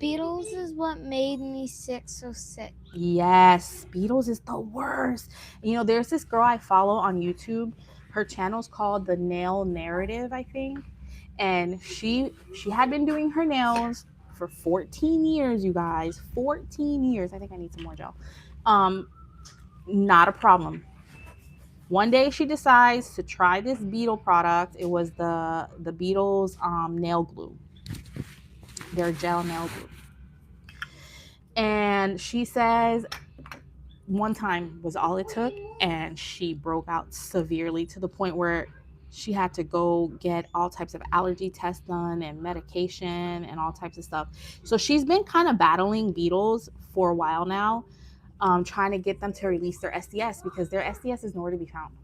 Beatles is what made me so sick. Yes, Beatles is the worst. There's this girl I follow on YouTube. Her channel's called The Nail Narrative, I think, and she had been doing her nails for 14 years, you guys. 14 years. I think I need some more gel. Not a problem. One day she decides to try this Beetle product. It was the Beatles nail glue. Their gel nail glue. And she says one time was all it took, and she broke out severely to the point where she had to go get all types of allergy tests done and medication and all types of stuff. So she's been kind of battling Beetles for a while now, trying to get them to release their SDS because their SDS is nowhere to be found.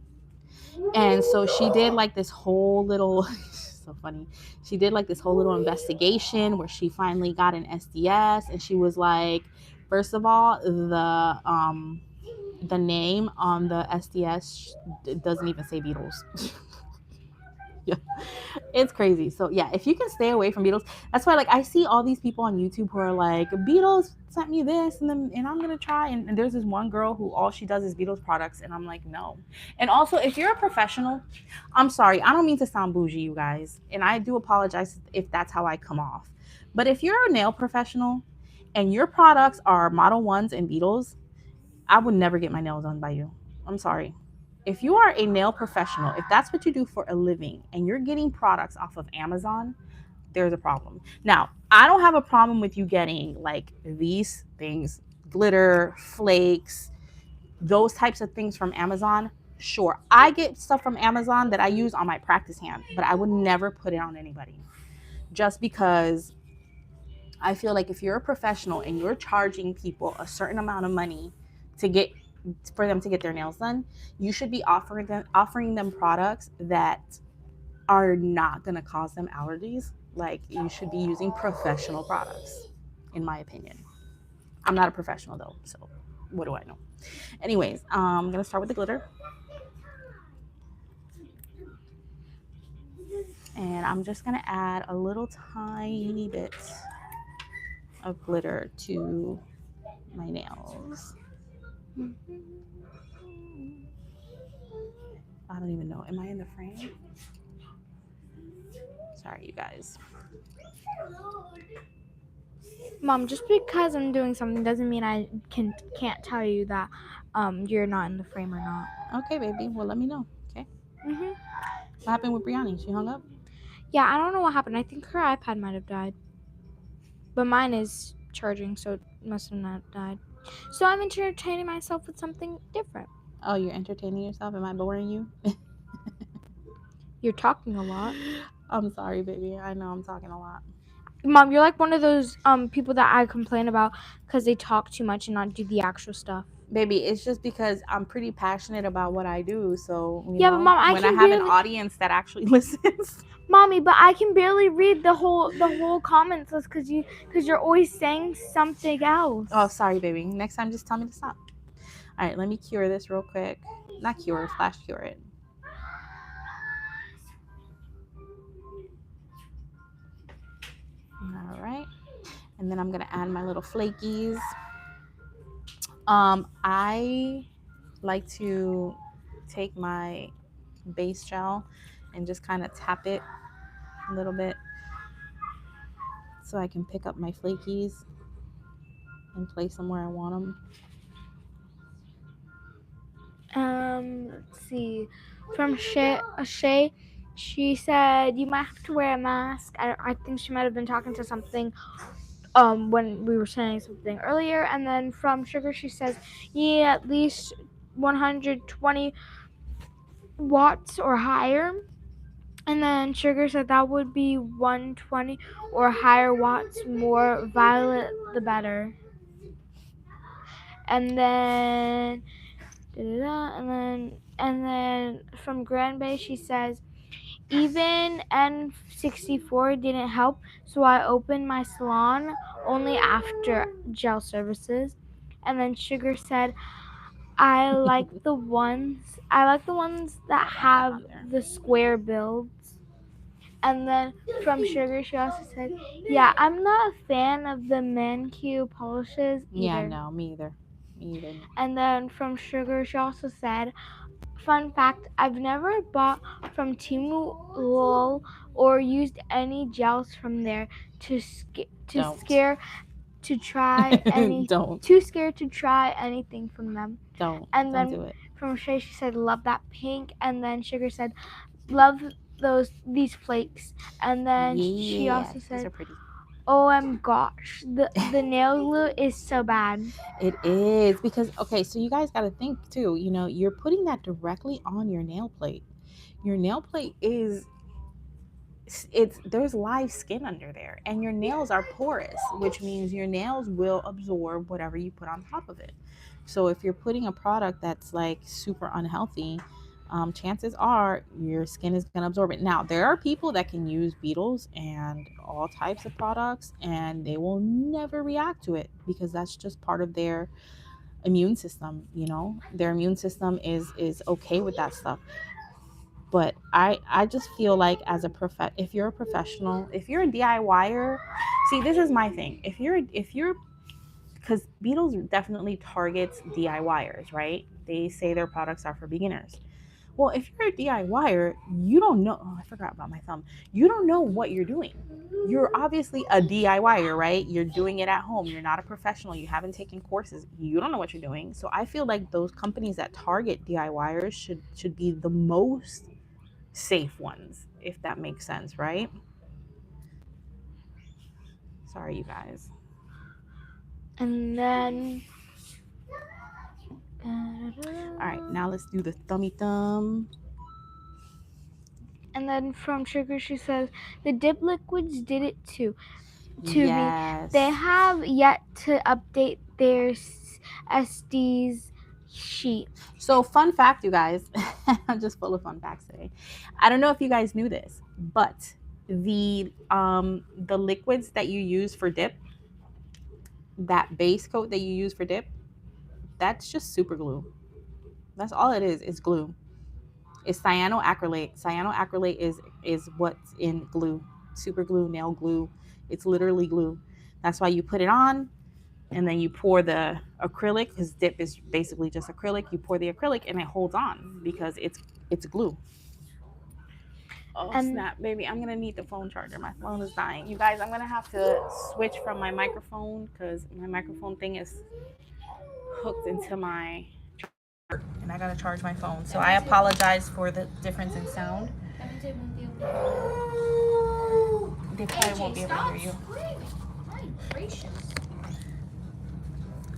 And so she did like this whole little so funny. She did like this whole little investigation where she finally got an SDS, and she was like, first of all, the name on the SDS doesn't even say Beatles. Yeah, it's crazy. So yeah, if you can stay away from beetles, that's why like I see all these people on YouTube who are like, beetles sent me this and I'm gonna try. And there's this one girl who all she does is beetles products, and I'm like, no. And also, if you're a professional, I'm sorry, I don't mean to sound bougie, you guys, and I do apologize if that's how I come off. But if you're a nail professional and your products are Model Ones and beetles, I would never get my nails done by you. I'm sorry. If you are a nail professional, if that's what you do for a living and you're getting products off of Amazon, there's a problem. Now, I don't have a problem with you getting like these things, glitter, flakes, those types of things from Amazon. Sure, I get stuff from Amazon that I use on my practice hand, but I would never put it on anybody just because I feel like if you're a professional and you're charging people a certain amount of money to get for them to get their nails done, you should be offering them products that are not going to cause them allergies. Like you should be using professional products, in my opinion. I'm not a professional though, so what do I know? Anyways, I'm gonna start with the glitter, and I'm just gonna add a little tiny bit of glitter to my nails. I don't even know. Am I in the frame? Sorry, you guys. Mom, just because I'm doing something doesn't mean I can't tell you that you're not in the frame or not. Okay, baby. Well, let me know. Okay. Mhm. What happened with Brianni? She hung up? Yeah, I don't know what happened. I think her iPad might have died, but mine is charging, so it must have not died. So I'm entertaining myself with something different. Oh, you're entertaining yourself? Am I boring you? You're talking a lot. I'm sorry, baby. I know I'm talking a lot. Mom, you're like one of those people that I complain about because they talk too much and not do the actual stuff. Baby, it's just because I'm pretty passionate about what I do. So, Yeah, but Mom, when I have an audience that actually listens. Mommy, but I can barely read the whole comments list because you're always saying something else. Oh, sorry, baby. Next time, just tell me to stop. All right, let me cure this real quick. Not cure, flash cure it. All right, and then I'm gonna add my little flakies. I like to take my base gel and just kind of tap it a little bit so I can pick up my flakies and place them where I want them. Let's see. From Shay, she said you might have to wear a mask. I think she might have been talking to something when we were saying something earlier. And then from Sugar, she says, yeah, at least 120 watts or higher. And then Sugar said that would be 120 or higher watts, more violet the better. And then and then from Grand Bay, she says, even N64 didn't help, so I opened my salon only after gel services. And then Sugar said, I like the ones that have the square builds. And then from Sugar, she also said, yeah, I'm not a fan of the manicure polishes either. Yeah, no, me either. And then from Sugar, she also said, fun fact, I've never bought from Temu LOL or used any gels from there too scared to try anything from them. And then do it. From Shay, she said, love that pink. And then Sugar said, love these flakes. And then she also said, oh gosh, the nail glue is so bad. It is because, okay, so you guys got to think too, you're putting that directly on your nail plate. Your nail plate there's live skin under there, and your nails are porous, which means your nails will absorb whatever you put on top of it. So if you're putting a product that's like super unhealthy, chances are your skin is going to absorb it. Now, there are people that can use beetles and all types of products and they will never react to it because that's just part of their immune system. Their immune system is okay with that stuff. But I just feel like as a if you're a professional, if you're a DIYer, see, this is my thing. If you're because Beetles definitely targets DIYers, right? They say their products are for beginners. Well, if you're a DIYer, you don't know. Oh, I forgot about my thumb. You don't know what you're doing. You're obviously a DIYer, right? You're doing it at home. You're not a professional. You haven't taken courses. You don't know what you're doing. So I feel like those companies that target DIYers should be the most safe ones, if that makes sense, right? Sorry, you guys. And then all right, now let's do the thummy thumb. And then from Sugar, she says the dip liquids did it too. Yes. They have yet to update their SD's sheet. So fun fact, you guys, I'm just full of fun facts today. I don't know if you guys knew this, but the liquids that you use for dip, that base coat that you use for dip, that's just super glue. That's all it is glue. It's cyanoacrylate. Cyanoacrylate is what's in glue. Super glue, nail glue. It's literally glue. That's why you put it on and then you pour the acrylic, because dip is basically just acrylic. You pour the acrylic and it holds on because it's glue. Oh, snap, baby. I'm going to need the phone charger. My phone is dying. You guys, I'm going to have to switch from my microphone because my microphone thing is hooked into my charger and I got to charge my phone. So I apologize for the difference in sound. They probably won't be able to hear you.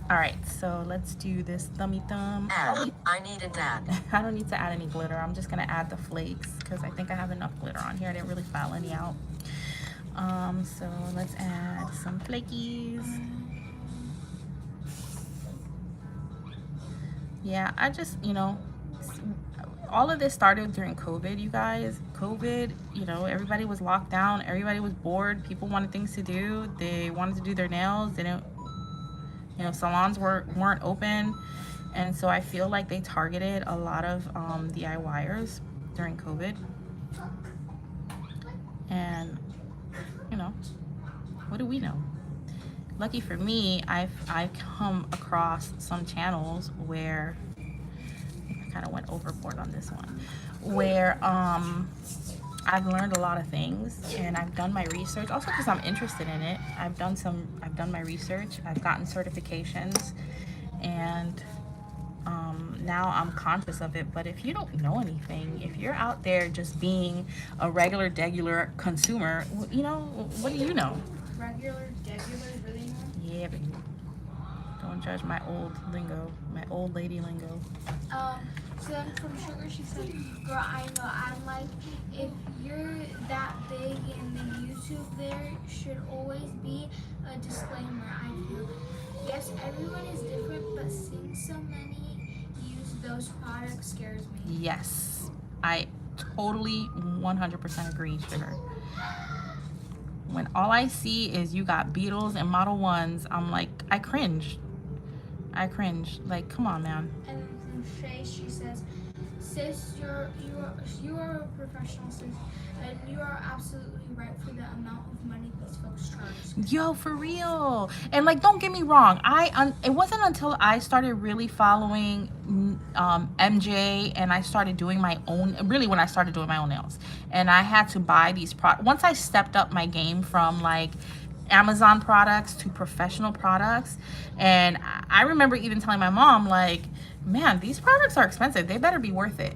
All right, so let's do this thummy thumb. I needed that. I don't need to add any glitter. I'm just gonna add the flakes because I think I have enough glitter on here. I didn't really file any out. So let's add some flakies. Yeah, I just, all of this started during COVID, you guys. COVID, everybody was locked down. Everybody was bored. People wanted things to do. They wanted to do their nails. They didn't, salons weren't open. And so I feel like they targeted a lot of DIYers during COVID. And, what do we know? Lucky for me, I've come across some channels where I kind of went overboard on this one, where I've learned a lot of things and I've done my research also because I'm interested in it. I've done my research. I've gotten certifications and now I'm conscious of it. But if you don't know anything, if you're out there just being a regular consumer, what do you know? Regular, really? Yeah, baby. Don't judge my old lingo, my old lady lingo. So then from Sugar, she said, girl, I know. I'm like, if you're that big in the YouTube, there should always be a disclaimer, I feel. Yes, everyone is different, but seeing so many use those products scares me. Yes, I totally 100% agree, Sugar. When all I see is you got Beetles and Model 1s, I'm like, I cringe. Like, come on, man. And then from Shay, she says, sis, you are a professional, sis, and you are absolutely right for the amount of money these folks charge. Yo, for real. And like, don't get me wrong. It wasn't until I started really following MJ and I started doing my own, really when I started doing my own nails. And I had to buy these products. Once I stepped up my game from like Amazon products to professional products. And I remember even telling my mom, like, man, these products are expensive. They better be worth it.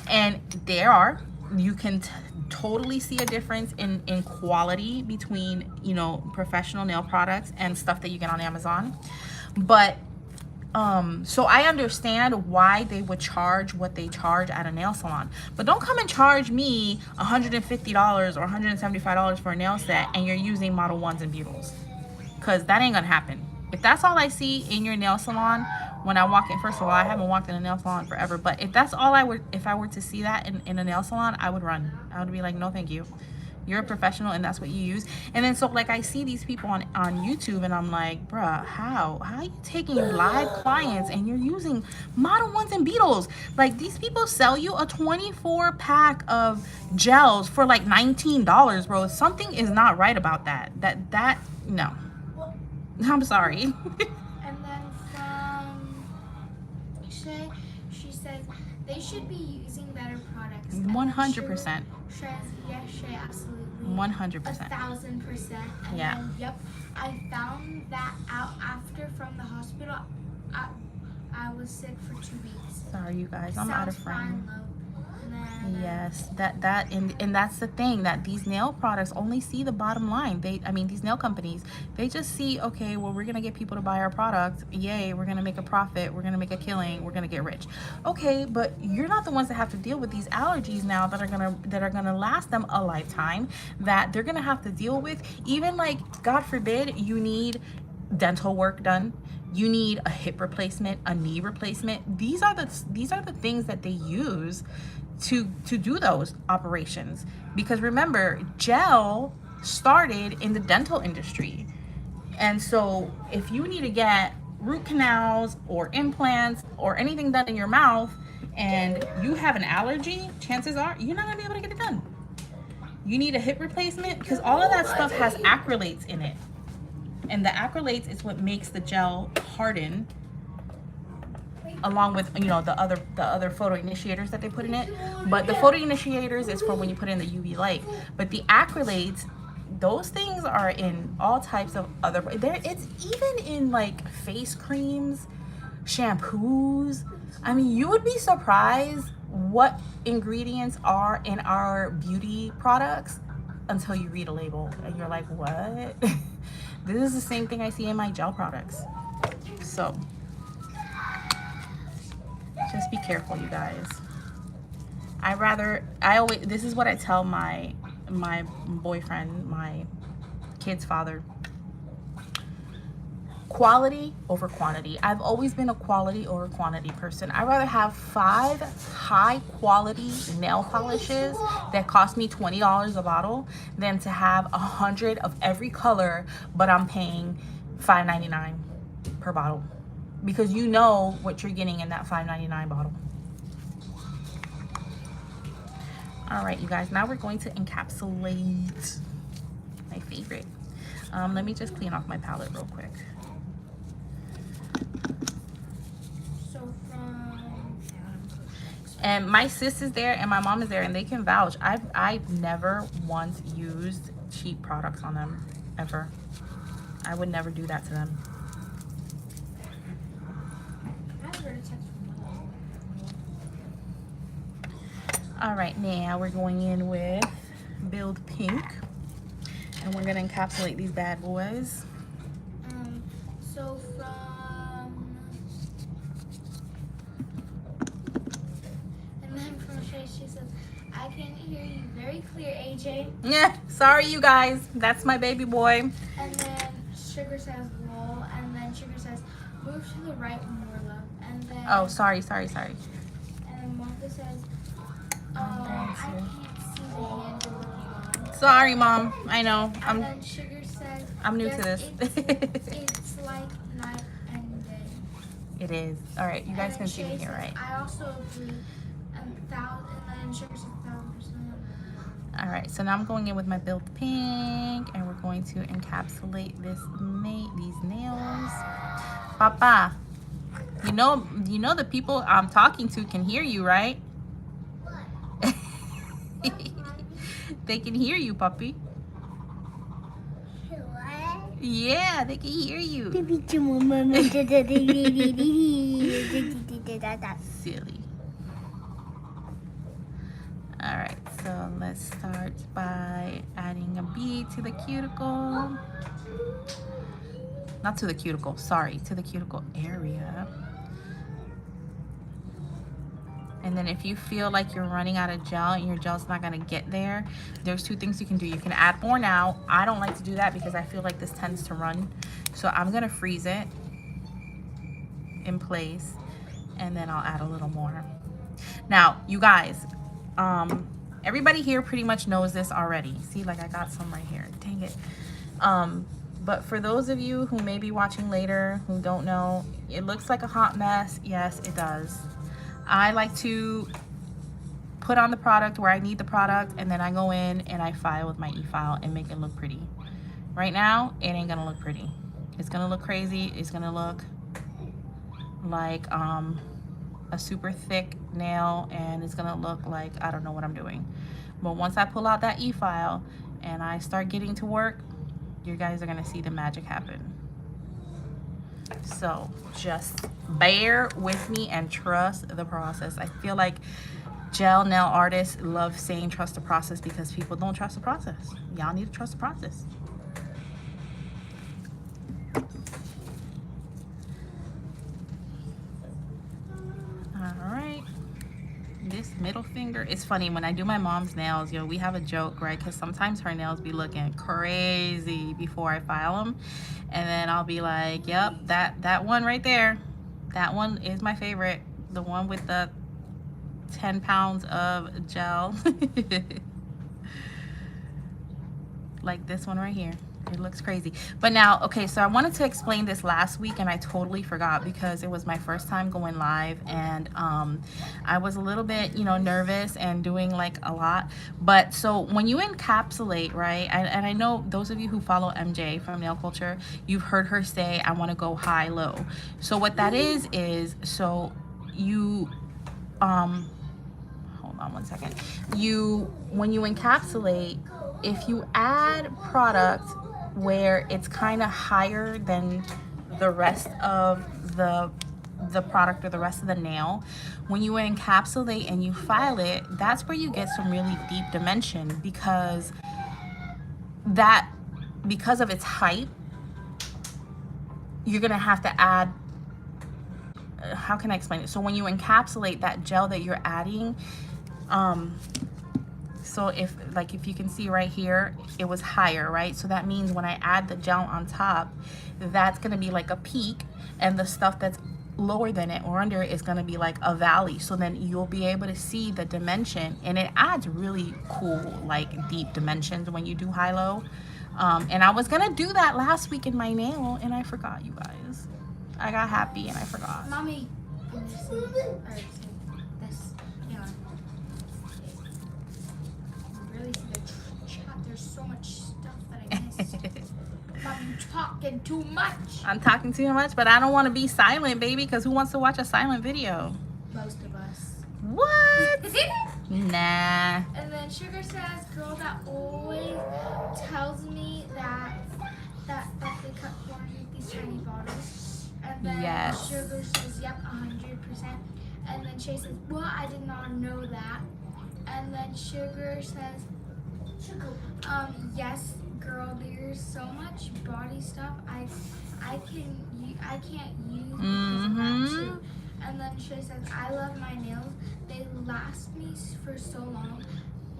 And they are. You can totally see a difference in quality between, professional nail products and stuff that you get on Amazon. But so I understand why they would charge what they charge at a nail salon, but don't come and charge me $150 or $175 for a nail set and you're using Model 1s and Beetles, because that ain't gonna happen. If that's all I see in your nail salon when I walk in, first of all, I haven't walked in a nail salon forever, but if that's all if I were to see that in a nail salon, I would run. I would be like, no, thank you. You're a professional and that's what you use. And then so like I see these people on YouTube and I'm like, bruh, how are you taking live clients and you're using Model 1s and Beetles? Like these people sell you a 24 pack of gels for like $19, bro. Something is not right about that. No. I'm sorry. And then from Shay, she says they should be using better products. 100%. Shay, yes, Shay, absolutely. 100%. 1,000%. And Yeah. then, yep, I found that out after from the hospital. I was sick for 2 weeks. Sorry, you guys. I'm out of Sounds frame. fine, love. And then, Yes, and that's the thing, that these nail products only see the bottom line. These nail companies, they just see, okay, well, we're gonna get people to buy our product. Yay, we're gonna make a profit. We're gonna make a killing. We're gonna get rich. Okay, but you're not the ones that have to deal with these allergies now that are gonna last them a lifetime. That they're gonna have to deal with. Even like, God forbid, you need dental work done. You need a hip replacement, a knee replacement. These are the things that they use to do those operations. Because remember, gel started in the dental industry. And so if you need to get root canals or implants or anything done in your mouth and you have an allergy, chances are you're not gonna be able to get it done. You need a hip replacement because all of that stuff has acrylates in it. And the acrylates is what makes the gel harden, along with, you know, the other photo initiators that they put in it. But the photo initiators is for when you put in the UV light. But the acrylates, those things are in all types of other, it's even in like face creams, shampoos. I mean, you would be surprised what ingredients are in our beauty products until you read a label and you're like, what? This is the same thing I see in my gel products. So just be careful, you guys. This is what I tell my boyfriend, my kid's father. Quality over quantity. I've always been a quality over quantity person. I'd rather have 5 high quality nail polishes that cost me $20 a bottle than to have 100 of every color, but I'm paying $5.99 per bottle. Because you know what you're getting in that $5.99 bottle. All right, you guys, now we're going to encapsulate my favorite. Let me just clean off my palette real quick. And my sis is there and my mom is there and they can vouch. I've never once used cheap products on them, ever. I would never do that to them. All right, now we're going in with Build Pink. And we're gonna encapsulate these bad boys. So from Shay, she says, I can hear you very clear, AJ. Yeah, sorry you guys. That's my baby boy. And then Sugar says, lol. And then Sugar says, move to the right more, love. And then Oh, sorry. And then Martha says, I can't see the hand you're looking on. Sorry, Mom. I know. And then Sugar says, I'm new yes, to this. It's like night and day. It is. All right, you guys And can see me Shay here, says, right? I also agree. And then Sugar says 1,000%. All right, so now I'm going in with my Build Pink, and we're going to encapsulate these nails. Papa, you know the people I'm talking to can hear you, right? They can hear you, puppy. Yeah, they can hear you. Silly. All right, so let's start by adding a bead to the cuticle. Not to the cuticle, sorry, to the cuticle area. And then if you feel like you're running out of gel and your gel's not gonna get there, there's 2 things you can do. You can add more now. I don't like to do that because I feel like this tends to run. So I'm gonna freeze it in place and then I'll add a little more. Now, you guys, Everybody here pretty much knows this already. See, like I got some right here. Dang it. But for those of you who may be watching later who don't know, it looks like a hot mess. Yes, it does. I like to put on the product where I need the product, and then I go in and I file with my e-file and make it look pretty. Right now, it ain't gonna look pretty. It's gonna look crazy. It's gonna look like a super thick nail, and it's gonna look like I don't know what I'm doing. But once I pull out that e-file and I start getting to work, you guys are gonna see the magic happen. So just bear with me and trust the process. I feel like gel nail artists love saying trust the process because people don't trust the process. Y'all need to trust the process. This middle finger, it's funny when I do my mom's nails, yo, we have a joke, right? Because sometimes her nails be looking crazy before I file them, and then I'll be like, yep, that one right there, that one is my favorite, the one with the 10 pounds of gel. Like this one right here. It looks crazy. But now, okay, so I wanted to explain this last week and I totally forgot because it was my first time going live, and I was a little bit, you know, nervous and doing like a lot. But so when you encapsulate, right, and I know those of you who follow MJ from Nail Culture, you've heard her say, I want to go high low. So what that is so you hold on one second. When you encapsulate, if you add product where it's kind of higher than the rest of the product or the rest of the nail, when you encapsulate and you file it, that's where you get some really deep dimension, because of its height, you're gonna have to add, how can I explain it? So when you encapsulate that gel that you're adding, so if you can see right here, it was higher, right? So that means when I add the gel on top, that's gonna be like a peak, and the stuff that's lower than it or under it is gonna be like a valley. So then you'll be able to see the dimension, and it adds really cool, like deep dimensions when you do high-low. And I was gonna do that last week in my nail, and I forgot, you guys. I got happy and I forgot. Mommy, there's so much stuff that I missed. Mom, you're talking too much. I'm talking too much, but I don't want to be silent, baby, because who wants to watch a silent video? Most of us. What? Nah. And then Sugar says, girl that always tells me that they cut corners with these tiny bottles. And then yes. Sugar says, yep, 100%. And then Shay says, well, I did not know that. And then Sugar says, yes, girl, there's so much body stuff I can't use because of that too. And then Shay says, I love my nails. They last me for so long.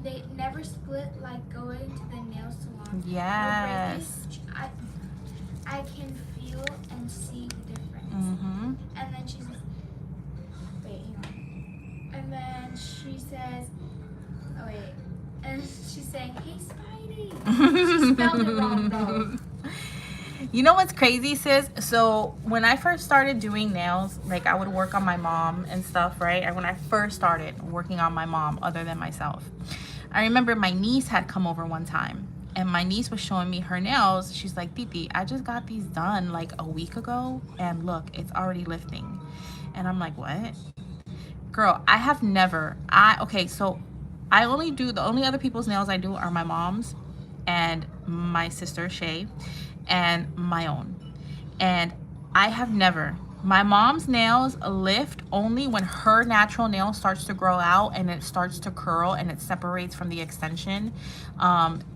They never split like going to the nail salon. Yes. No, I can feel and see the difference. And then she says, wait, hang on. And then she says, oh wait. And she's saying, hey, Spidey. She spelled it wrong, though. You know what's crazy, sis? So when I first started doing nails, like I would work on my mom and stuff, right? And when I first started working on my mom other than myself, I remember my niece had come over one time, and my niece was showing me her nails. She's like, Titi, I just got these done like a week ago, and look, it's already lifting. And I'm like, what? Girl, I have never, okay, so I only do, the only other people's nails I do are my mom's and my sister Shay and my own. And I have never, my mom's nails lift only when her natural nail starts to grow out and it starts to curl and it separates from the extension.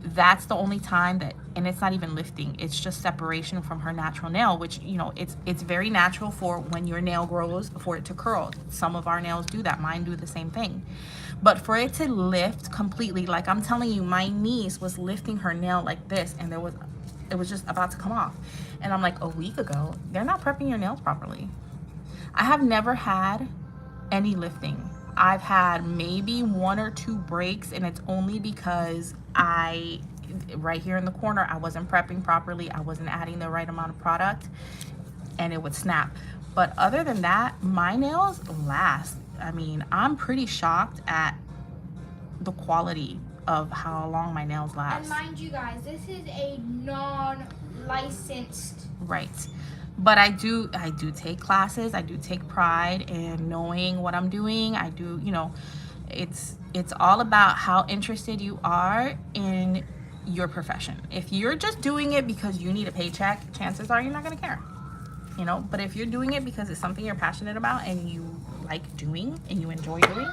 That's the only time that, and it's not even lifting, it's just separation from her natural nail, which, you know, it's very natural for when your nail grows for it to curl. Some of our nails do that, mine do the same thing. But for it to lift completely, like I'm telling you, my niece was lifting her nail like this, and it was just about to come off. And I'm like, a week ago, they're not prepping your nails properly. I have never had any lifting I've had maybe 1 or 2 breaks, and it's only because right here in the corner, I wasn't prepping properly. I wasn't adding the right amount of product, and it would snap. But other than that, my nails last. I mean, I'm pretty shocked at the quality of how long my nails last. And mind you guys, this is a non-licensed. Right. But I do take classes. I do take pride in knowing what I'm doing. I do, you know, it's all about how interested you are in your profession. If you're just doing it because you need a paycheck, chances are you're not going to care. You know, but if you're doing it because it's something you're passionate about and you like doing and you enjoy doing,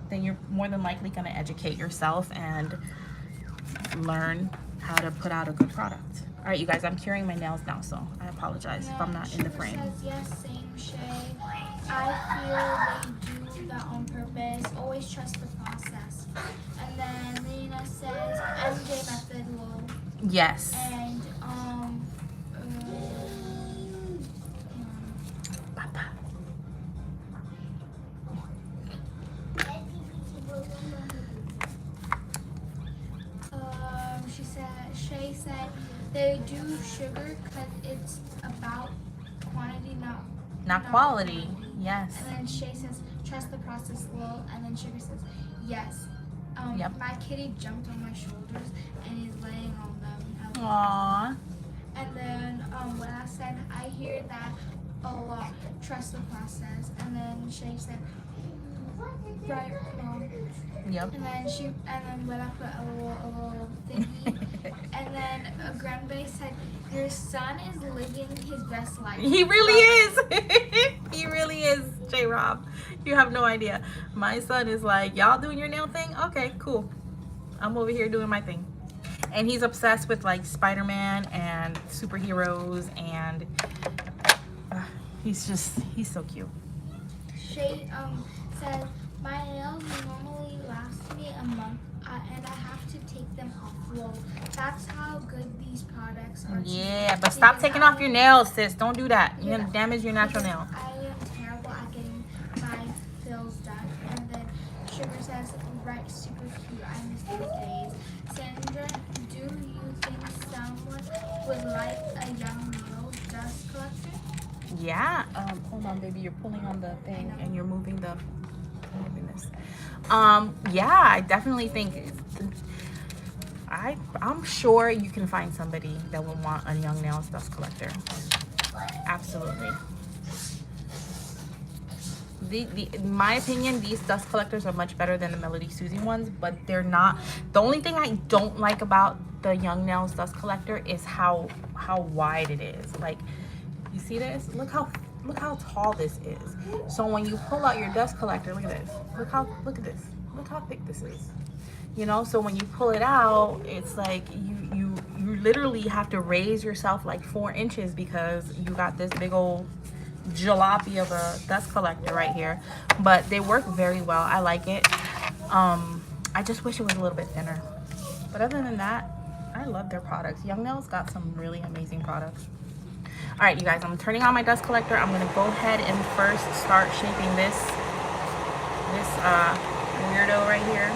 then you're more than likely going to educate yourself and learn how to put out a good product. All right, you guys, I'm curing my nails now, so I apologize if I'm not in the frame. Says, yes, same Shay. I feel they do that on purpose. Always trust the process. And then Lena says, MJ method, lol. Yes. And Shay said they do sugar because it's about quantity, not quality. Yes. And then Shay says, trust the process, lol. And then Sugar says, yes. Yep. My kitty jumped on my shoulders and is laying on them. Aww. And then what I said, I hear that a lot. Trust the process. And then Shay said, right, Mom. Yep. And then when I put a little thingy, and then Granby said, your son is living his best life. He really is. He really is, J-Rob. You have no idea. My son is like, y'all doing your nail thing? Okay, cool. I'm over here doing my thing. And he's obsessed with like Spider-Man and superheroes, and he's so cute. Shay said, my nails normally last me a month, and I have to take them off. Whoa, that's how good these products are. Yeah, but stop taking off your nails, sis. Don't do that. You're gonna damage your natural nail. I am terrible at getting my fills done. And then Sugar says, right, super cute. I miss those days. Sandra, do you think someone would like a young nail dust collector? Yeah. Hold on, baby. You're pulling on the thing and you're moving this. Yeah, I definitely think I'm sure you can find somebody that will want a young nails dust collector. Absolutely. In my opinion, these dust collectors are much better than the Melody Susie ones, but they're not. The only thing I don't like about the Young Nails dust collector is how wide it is. Like, you see this? Look how tall this is. So when you pull out your dust collector, look at this. Look at this. Look how thick this is. You know, so when you pull it out, it's like you literally have to raise yourself like 4 inches because you got this big old jalopy of a dust collector right here. But they work very well. I like it. I just wish it was a little bit thinner. But other than that, I love their products. Young Nails got some really amazing products. All right, you guys, I'm turning on my dust collector. I'm gonna go ahead and first start shaping this weirdo right here.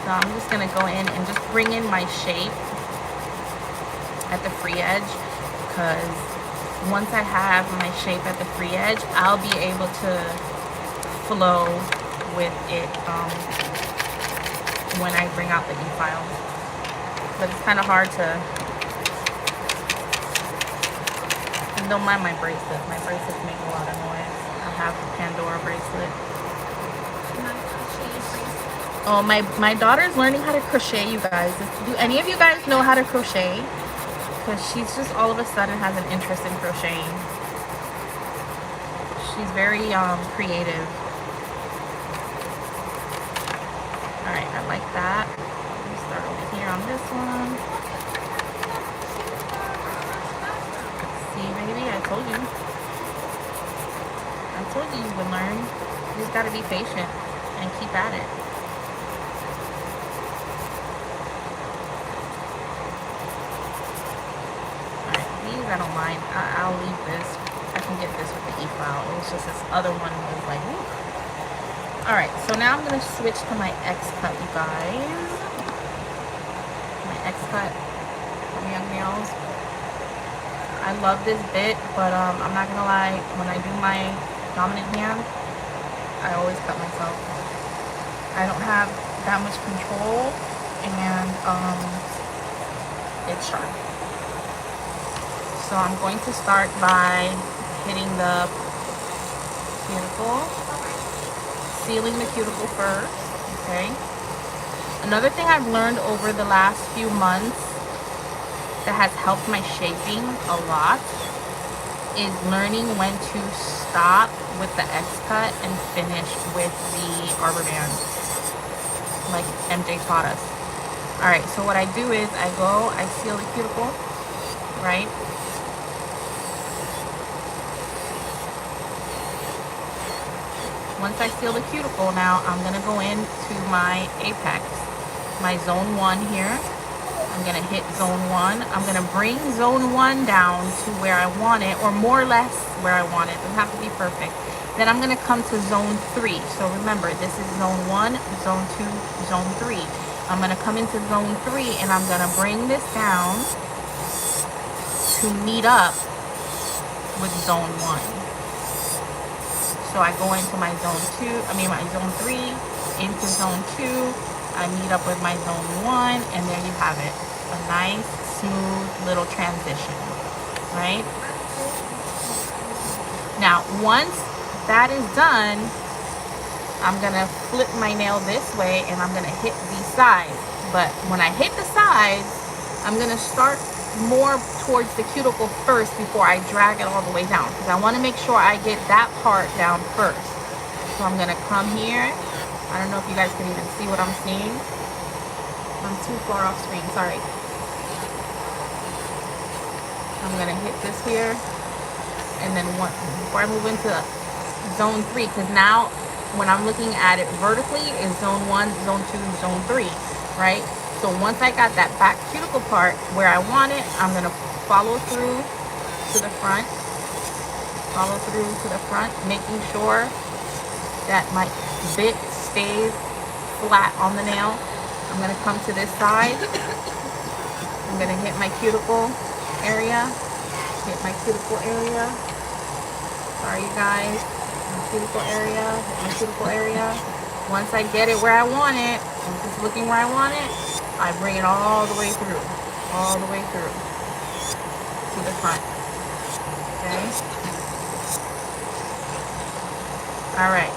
So I'm just gonna go in and just bring in my shape at the free edge, because once I have my shape at the free edge, I'll be able to flow with it when I bring out the e-files. But it's kind of hard to, and don't mind my bracelets. My bracelets make a lot of noise. I have the Pandora bracelet. Oh, my daughter's learning how to crochet, you guys. Do any of you guys know how to crochet? Because she's just all of a sudden has an interest in crocheting. She's very creative. Alright, I like that. Let me start over here on this one. See, baby, I told you. I told you would learn. You just gotta be patient and keep at it. I don't mind. I'll leave this. I can get this with the e-file. It was just this other one was like, woo. All right, so now I'm gonna switch to my X-Cut, you guys. My X-Cut young nails. I love this bit, but I'm not gonna lie, when I do my dominant hand, I always cut myself. I don't have that much control, and it's sharp. So I'm going to start by hitting the cuticle, sealing the cuticle first, okay? Another thing I've learned over the last few months that has helped my shaping a lot is learning when to stop with the X-cut and finish with the arbor band, like MJ taught us. All right, so what I do is I seal the cuticle, right? Once I seal the cuticle, now I'm gonna go into my apex, my zone 1 here. I'm gonna hit zone 1. I'm gonna bring zone 1 down to where I want it, or more or less where I want it. It doesn't have to be perfect. Then I'm gonna come to zone 3. So remember, this is zone 1, zone 2, zone 3. I'm gonna come into zone 3 and I'm gonna bring this down to meet up with zone 1. So I go into my zone 3, into zone 2. I meet up with my zone 1, and there you have it. A nice, smooth little transition, right? Now, once that is done, I'm gonna flip my nail this way, and I'm gonna hit these sides. But when I hit the sides, I'm gonna start more towards the cuticle first before I drag it all the way down, because I want to make sure I get that part down first. So I'm gonna come here. I don't know if you guys can even see what I'm seeing. I'm too far off screen, sorry. I'm gonna hit this here, and then before I move into zone 3, because now when I'm looking at it vertically is zone 1, zone 2, zone 3, right? So once I got that back cuticle part where I want it, I'm gonna follow through to the front, making sure that my bit stays flat on the nail. I'm gonna come to this side. I'm gonna hit my cuticle area. Sorry, you guys. My cuticle area. Once I get it where I want it, once it's looking where I want it, I bring it all the way through to the front. Okay. All right.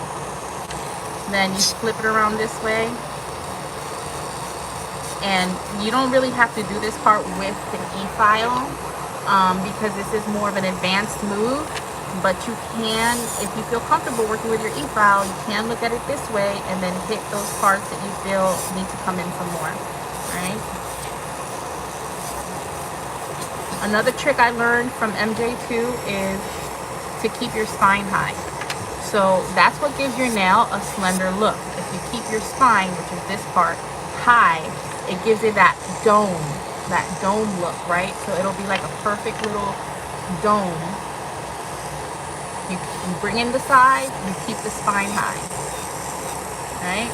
Then you flip it around this way, and you don't really have to do this part with the e-file because this is more of an advanced move, but you can, if you feel comfortable working with your e-file, you can look at it this way and then hit those parts that you feel need to come in some more, right? Another trick I learned from MJ2 is to keep your spine high. So that's what gives your nail a slender look. If you keep your spine, which is this part, high, it gives it that dome look, right? So it'll be like a perfect little dome. You bring in the side, you keep the spine high, right?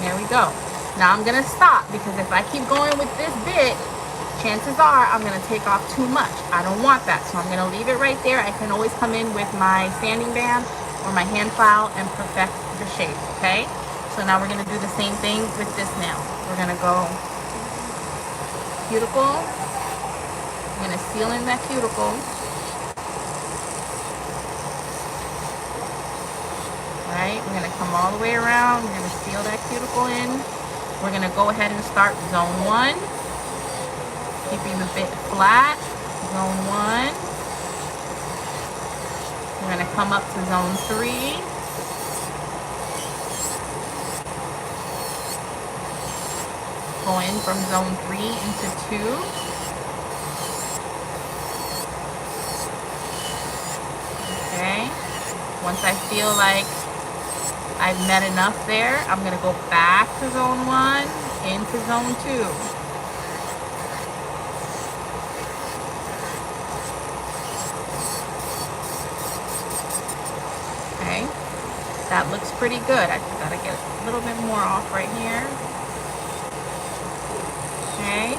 There we go. Now I'm gonna stop, because if I keep going with this bit, chances are I'm gonna take off too much. I don't want that, so I'm gonna leave it right there. I can always come in with my sanding band or my hand file and perfect the shape, okay? So now we're gonna do the same thing with this nail. We're gonna go cuticle. I'm gonna seal in that cuticle. Right, we're gonna come all the way around. We're gonna seal that cuticle in. We're gonna go ahead and start zone 1. Keeping the bit flat, zone 1. We're gonna come up to zone 3. Go in from zone 3 into 2. Okay. Once I feel like I've met enough there, I'm gonna go back to zone 1, into zone 2. That looks pretty good. I just gotta get a little bit more off right here. Okay.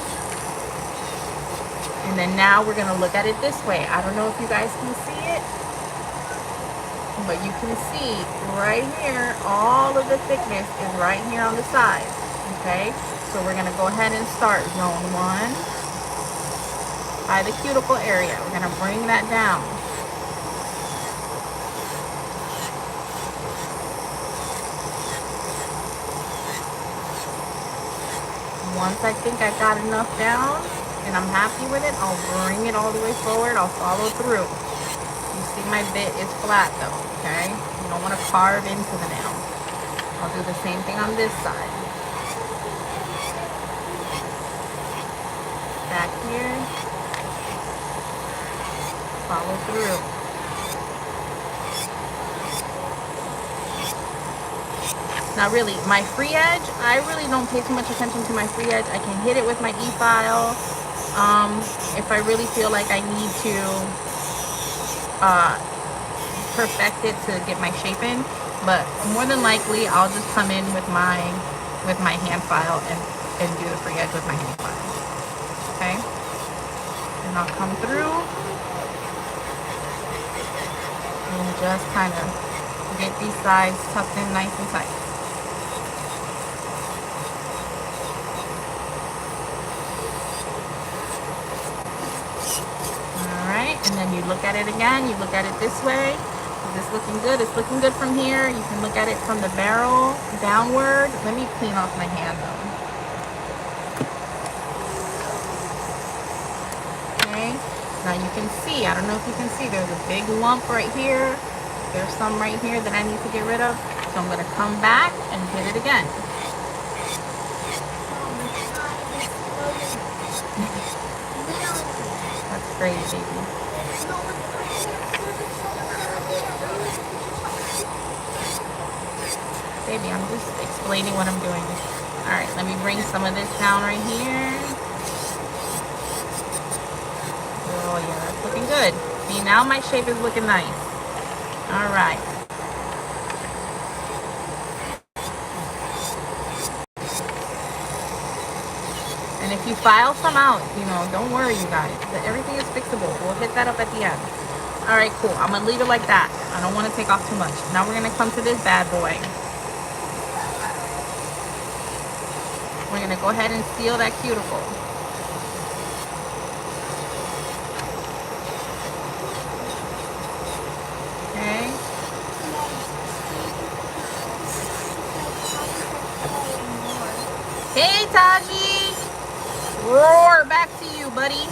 And then now we're gonna look at it this way. I don't know if you guys can see it, but you can see right here, all of the thickness is right here on the side. Okay, so we're gonna go ahead and start zone 1 by the cuticle area. We're gonna bring that down. Once I think I got enough down and I'm happy with it, I'll bring it all the way forward. I'll follow through. You see my bit is flat though, okay? You don't want to carve into the nail. I'll do the same thing on this side. Back here. Follow through. Now really, my free edge, I really don't pay too much attention to my free edge. I can hit it with my e-file if I really feel like I need to perfect it to get my shape in. But more than likely, I'll just come in with my hand file and do the free edge with my hand file. Okay? And I'll come through and just kind of get these sides tucked in nice and tight. And then you look at it again, you look at it this way. Is this looking good? It's looking good from here. You can look at it from the barrel downward. Let me clean off my hand though. Okay, now you can see, I don't know if you can see, there's a big lump right here. There's some right here that I need to get rid of. So I'm gonna come back and hit it again. That's great, baby. Baby, I'm just explaining what I'm doing. All right, let me bring some of this down right here. Oh yeah, that's looking good. See, now my shape is looking nice. All right. And if you file some out, you know, don't worry, you guys. Everything is fixable. We'll hit that up at the end. All right, cool. I'm gonna leave it like that. I don't want to take off too much. Now we're gonna come to this bad boy. We're gonna go ahead and seal that cuticle. Okay. Hey, Taji! Roar, back to you, buddy.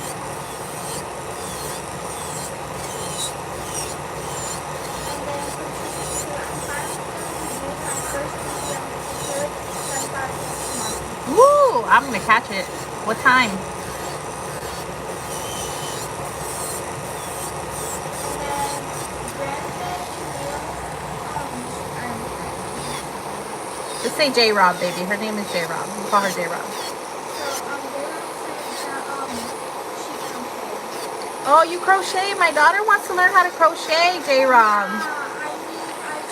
Woo! I'm gonna catch it. What time? Just say J-Rob, baby. Her name is J-Rob. We call her J-Rob. Oh, you crochet? My daughter wants to learn how to crochet, J-Rob.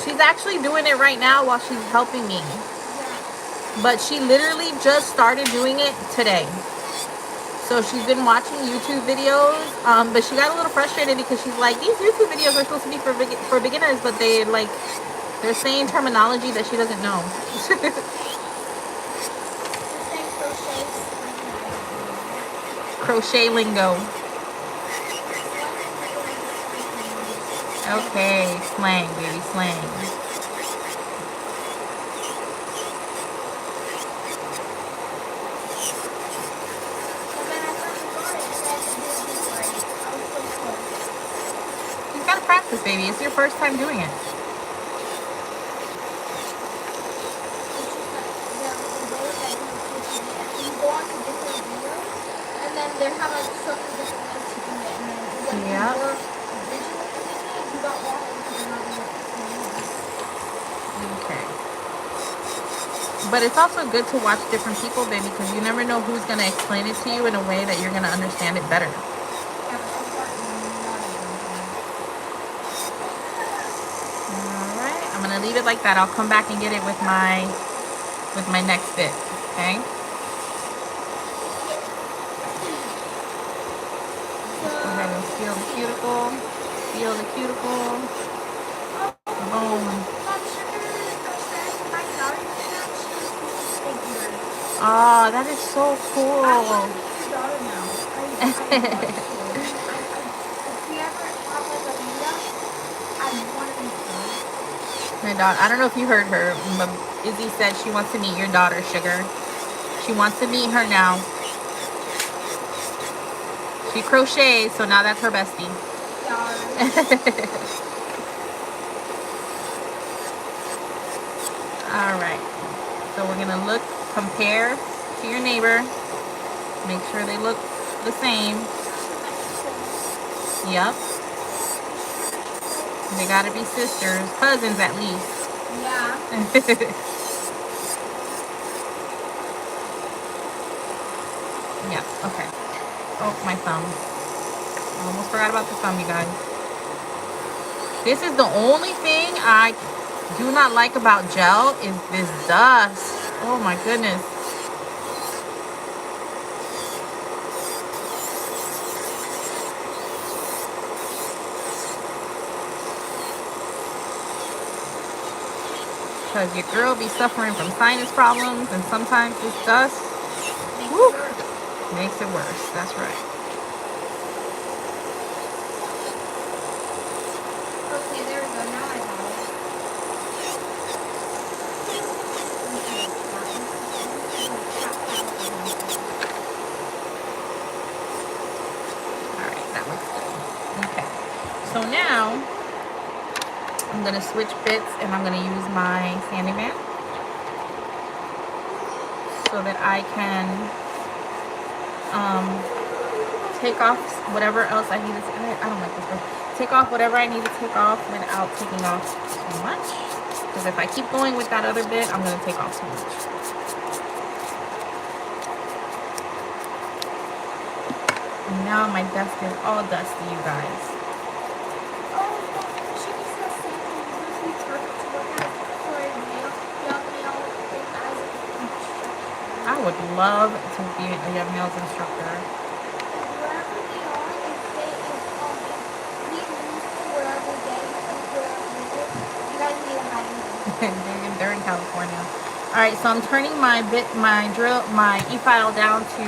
She's actually doing it right now while she's helping me. But she literally just started doing it today. So she's been watching YouTube videos, but she got a little frustrated because she's like, these YouTube videos are supposed to be for beginners, but they're saying terminology that she doesn't know. Crochet lingo. Okay, slang, baby, slang. You gotta practice, baby. It's your first time doing it. Yeah. Okay. But it's also good to watch different people, baby, because you never know who's going to explain it to you in a way that you're going to understand it better. Alright, I'm going to gonna leave it like that. I'll come back and get it with my next bit. Okay. Let's go ahead and seal the cuticle. Seal the cuticle. Boom. Oh, that is so cool. My daughter, I don't know if you heard her, but Izzy said she wants to meet your daughter, Sugar. She wants to meet her now. She crochets, so now that's her bestie. All right. So we're gonna look, compare to your neighbor. Make sure they look the same. Yep. They gotta be sisters, cousins at least. Yeah. Yeah, okay. Oh, my thumb. I almost forgot about the thumb, you guys. This is the only thing I do not like about gel is this dust. Oh my goodness. Because your girl be suffering from sinus problems, and sometimes this dust makes it worse. That's right. Okay, there we go. Now I got it. Alright, that looks good. Okay. So now I'm gonna switch bits and I'm gonna use my sanding band so that I can take off whatever else I need to. I don't like this word. Take off whatever I need to take off without taking off too much. Because if I keep going with that other bit, I'm gonna take off too much. And now my desk is all dusty, you guys. I would love to be a nails instructor. They're in California. All right, so I'm turning my e-file down to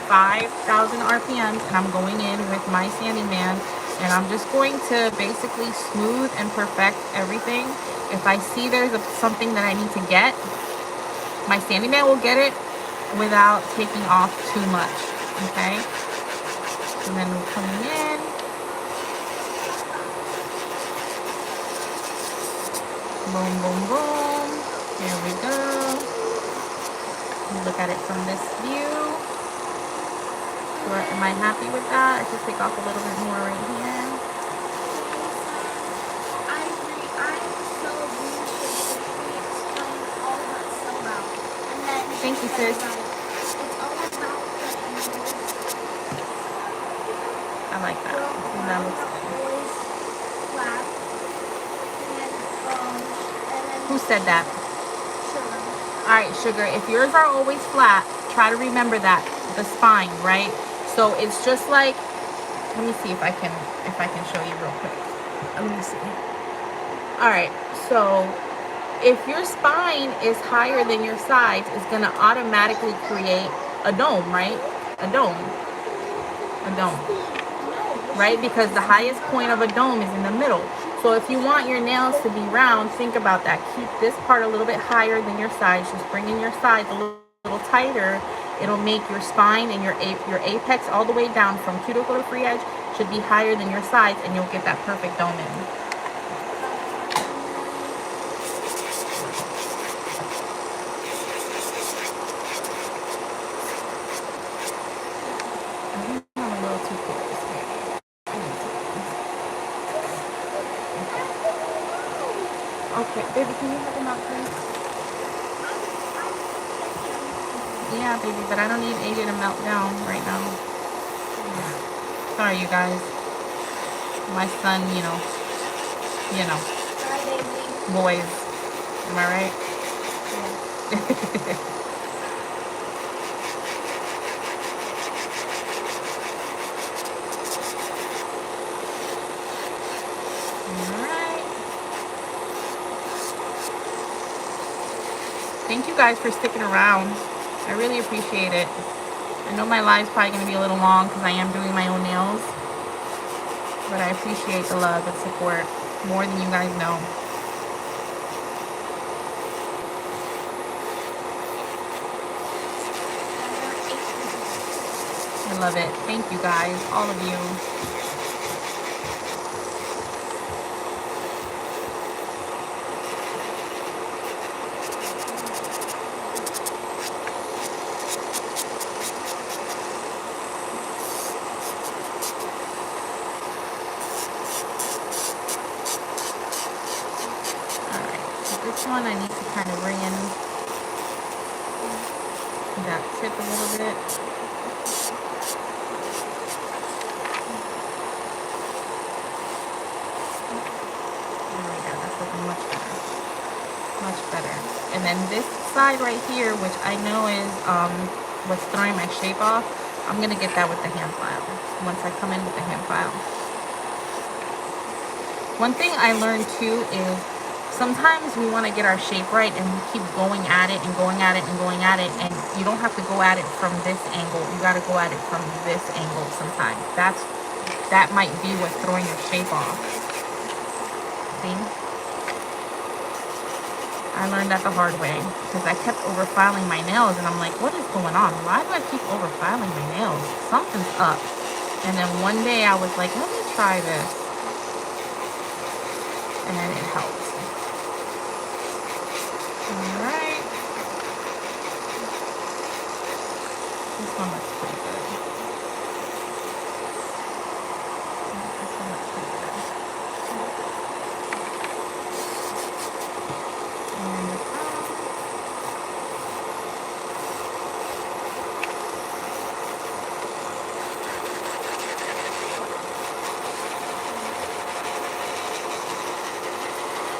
5,000 RPMs, and I'm going in with my sanding band, and I'm just going to basically smooth and perfect everything. If I see there's something that I need to get, my sanding band will get it without taking off too much. Okay, and then we're coming in. Boom, boom, boom. There we go. Look at it from this view. So am I happy with that? I should take off a little bit more right here. Thank you, sis. I like that. That looks good. Who said that? Alright, Sugar, if yours are always flat, try to remember that. The spine, right? So it's just like, let me see if I can show you real quick. Let me see. Alright, so if your spine is higher than your sides, it's gonna automatically create a dome, right? A dome. Right? Because the highest point of a dome is in the middle. So if you want your nails to be round, think about that. Keep this part a little bit higher than your sides. Just bring in your sides a little tighter. It'll make your spine and your apex all the way down from cuticle to free edge should be higher than your sides, and you'll get that perfect dome in. Okay, baby, can you help him out, please? Yeah, baby, but I don't need AJ to melt down right now. Sorry, you guys. My son, you know, boys. Am I right? Alright. Thank you guys for sticking around. I really appreciate it. I know my live's probably going to be a little long because I am doing my own nails. But I appreciate the love and support more than you guys know. I love it. Thank you guys, all of you. This one I need to kind of bring in that tip a little bit. There we go, that's looking much better. Much better. And then this side right here, which I know is what's throwing my shape off, I'm gonna get that with the hand file once I come in with the hand file. One thing I learned too is sometimes we want to get our shape right and we keep going at it and going at it and going at it, and you don't have to go at it from this angle. You got to go at it from this angle sometimes. That might be what's throwing your shape off. See? I learned that the hard way because I kept overfiling my nails and I'm like, what is going on? Why do I keep overfiling my nails? Something's up. And then one day I was like, let me try this. And then it helps. Alright. This one looks pretty good. This one looks pretty good. And the crown.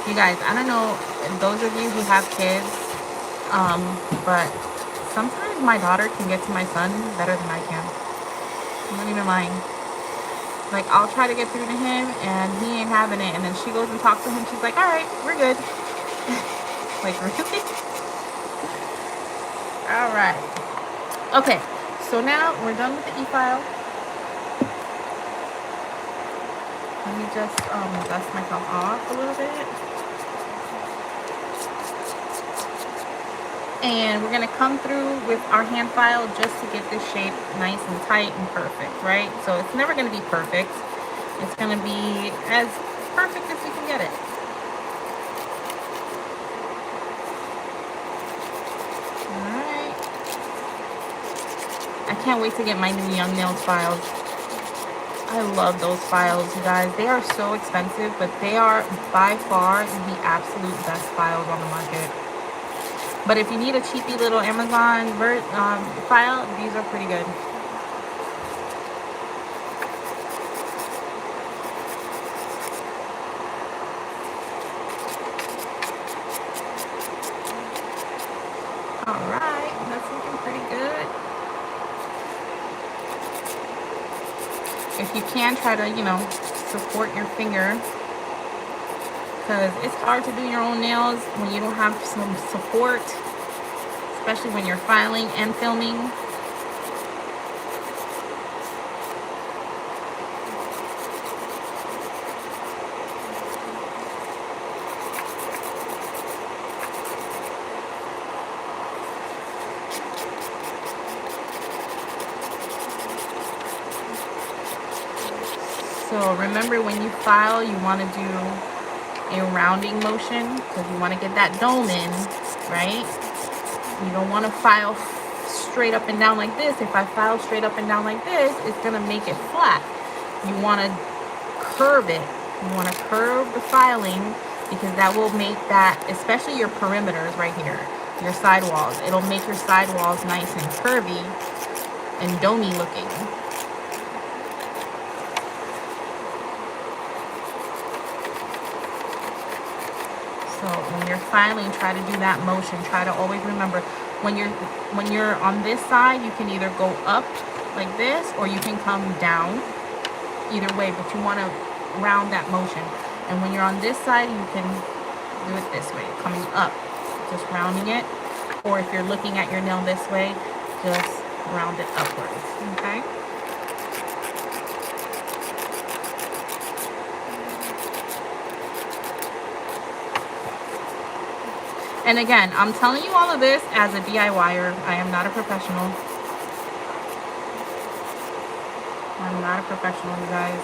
You guys, I don't know, those of you who have kids, but sometimes my daughter can get to my son better than I can. I'm not even lying. Like, I'll try to get through to him, and he ain't having it, and then she goes and talks to him, she's like, alright, we're good. Like, really? Alright. Okay, so now we're done with the e-file. Let me just dust myself off a little bit. And we're gonna come through with our hand file just to get this shape nice and tight and perfect, right? So it's never gonna be perfect. It's gonna be as perfect as we can get it. All right. I can't wait to get my new Young Nails files. I love those files, you guys. They are so expensive, but they are by far the absolute best files on the market. But if you need a cheapy little Amazon file, these are pretty good. All right, that's looking pretty good. If you can, try to, support your finger, because it's hard to do your own nails when you don't have some support, especially when you're filing and filming. So remember, when you file, you want to do a rounding motion because you want to get that dome in, right? You don't want to file straight up and down like this. If I file straight up and down like this, it's going to make it flat. You want to curve it. You want to curve the filing because that will make that, especially your perimeters right here, your sidewalls. It'll make your sidewalls nice and curvy and domey looking. So So when you're filing, try to do that motion. Try to always remember when you're on this side, you can either go up like this or you can come down. Either way, but you want to round that motion. And when you're on this side, you can do it this way, coming up, just rounding it. Or if you're looking at your nail this way, just round it upwards, okay? And again, I'm telling you all of this as a DIYer. I am not a professional. I'm not a professional, you guys.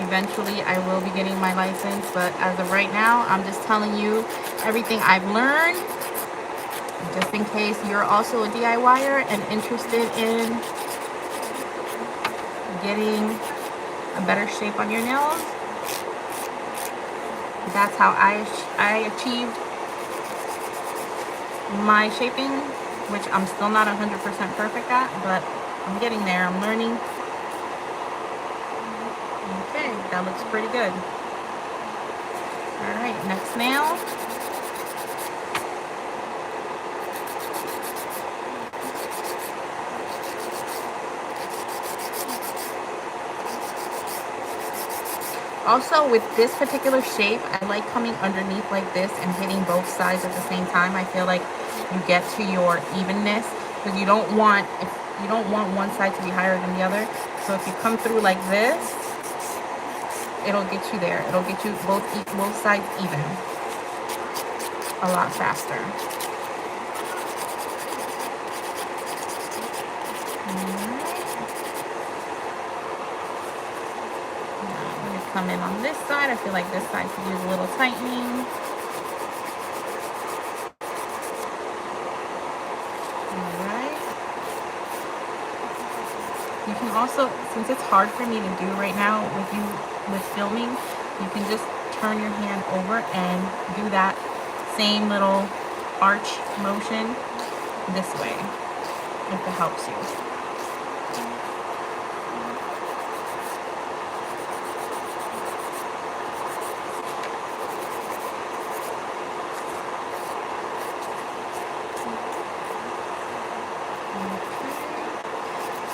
Eventually, I will be getting my license, but as of right now, I'm just telling you everything I've learned, just in case you're also a DIYer and interested in getting a better shape on your nails. That's how I achieved my shaping, which I'm still not 100% perfect at, but I'm getting there. I'm learning. Okay, that looks pretty good. All right, next nail. Also, with this particular shape, I like coming underneath like this and hitting both sides at the same time. I feel like you get to your evenness, because you don't want one side to be higher than the other. So if you come through like this, it'll get you there. It'll get you both sides even a lot faster. Come in on this side. I feel like this side could use a little tightening. Alright. You can also, since it's hard for me to do right now with filming, you can just turn your hand over and do that same little arch motion this way, if it helps you.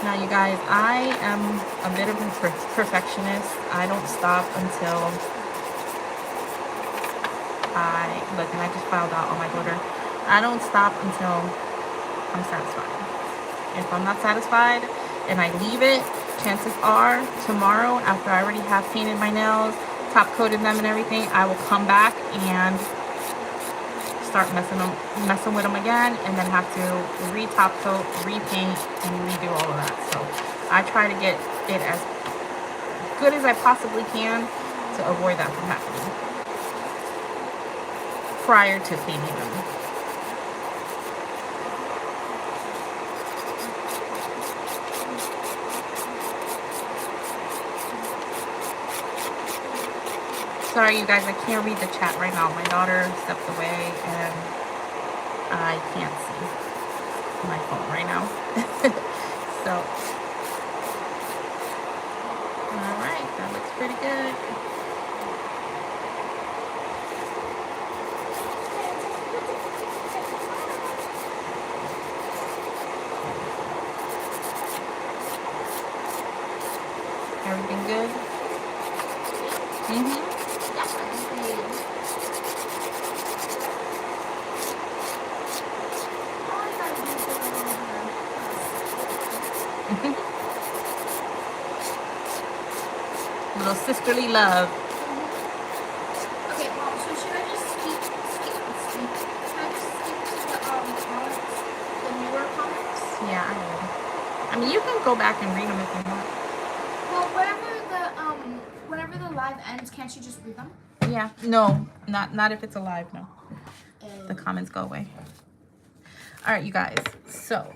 Now, you guys, I am a bit of a perfectionist. I don't stop until look, and I just filed out all my glitter. I don't stop until I'm satisfied. If I'm not satisfied and I leave it, chances are tomorrow, after I already have painted my nails, top coated them and everything, I will come back and start messing with them again, and then have to re-top coat, repaint, and redo all of that. So I try to get it as good as I possibly can to avoid that from happening prior to painting them. Sorry, you guys, I can't read the chat right now. My daughter stepped away and I can't see my phone right now. So, all right, that looks pretty good. Everything good? Mm-hmm. Little sisterly love. Okay, Mom, so should I just skip to the comments, the newer comments? Yeah, I would. I mean, you can go back and read them if you want. Well, whenever the live ends, can't you just read them? Yeah, no, not if it's alive, no. The comments go away. All right, you guys, so.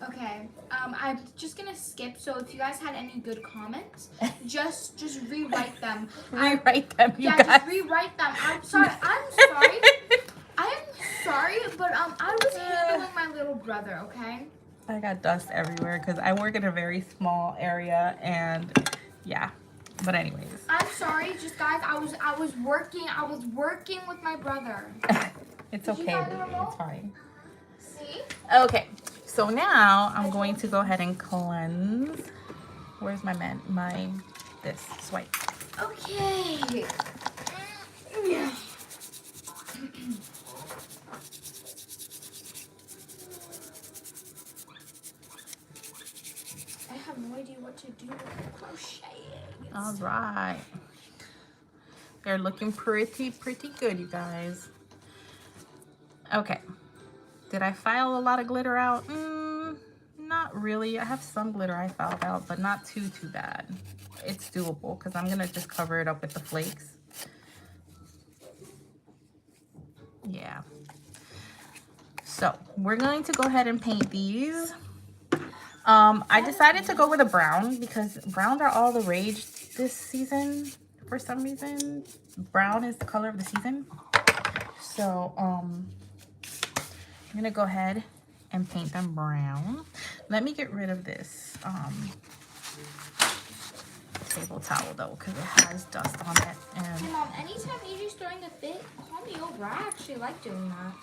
Okay, I'm just gonna skip, so if you guys had any good comments, just rewrite them. Rewrite them, you Yeah, guys. just rewrite them. I'm sorry, but I was handling my little brother, okay? I got dust everywhere because I work in a very small area, and yeah, But anyways. I'm sorry, just guys, I was working with my brother. It's Did you okay, find the baby. remote? It's fine. See? Okay, so now I'm going to go ahead and cleanse. Where's my this swipe? Okay. I have no idea what to do with crocheting. All right. They're looking pretty good, you guys. Okay. Did I file a lot of glitter out? Not really. I have some glitter I filed out, but not too bad. It's doable because I'm going to just cover it up with the flakes. Yeah. So we're going to go ahead and paint these. I decided to go with a brown because browns are all the rage this season. For some reason, brown is the color of the season. So, I'm going to go ahead and paint them brown. Let me get rid of this table towel though, because it has dust on it. And Hey Mom, anytime EJ's throwing a fit, call me over. I actually like doing that.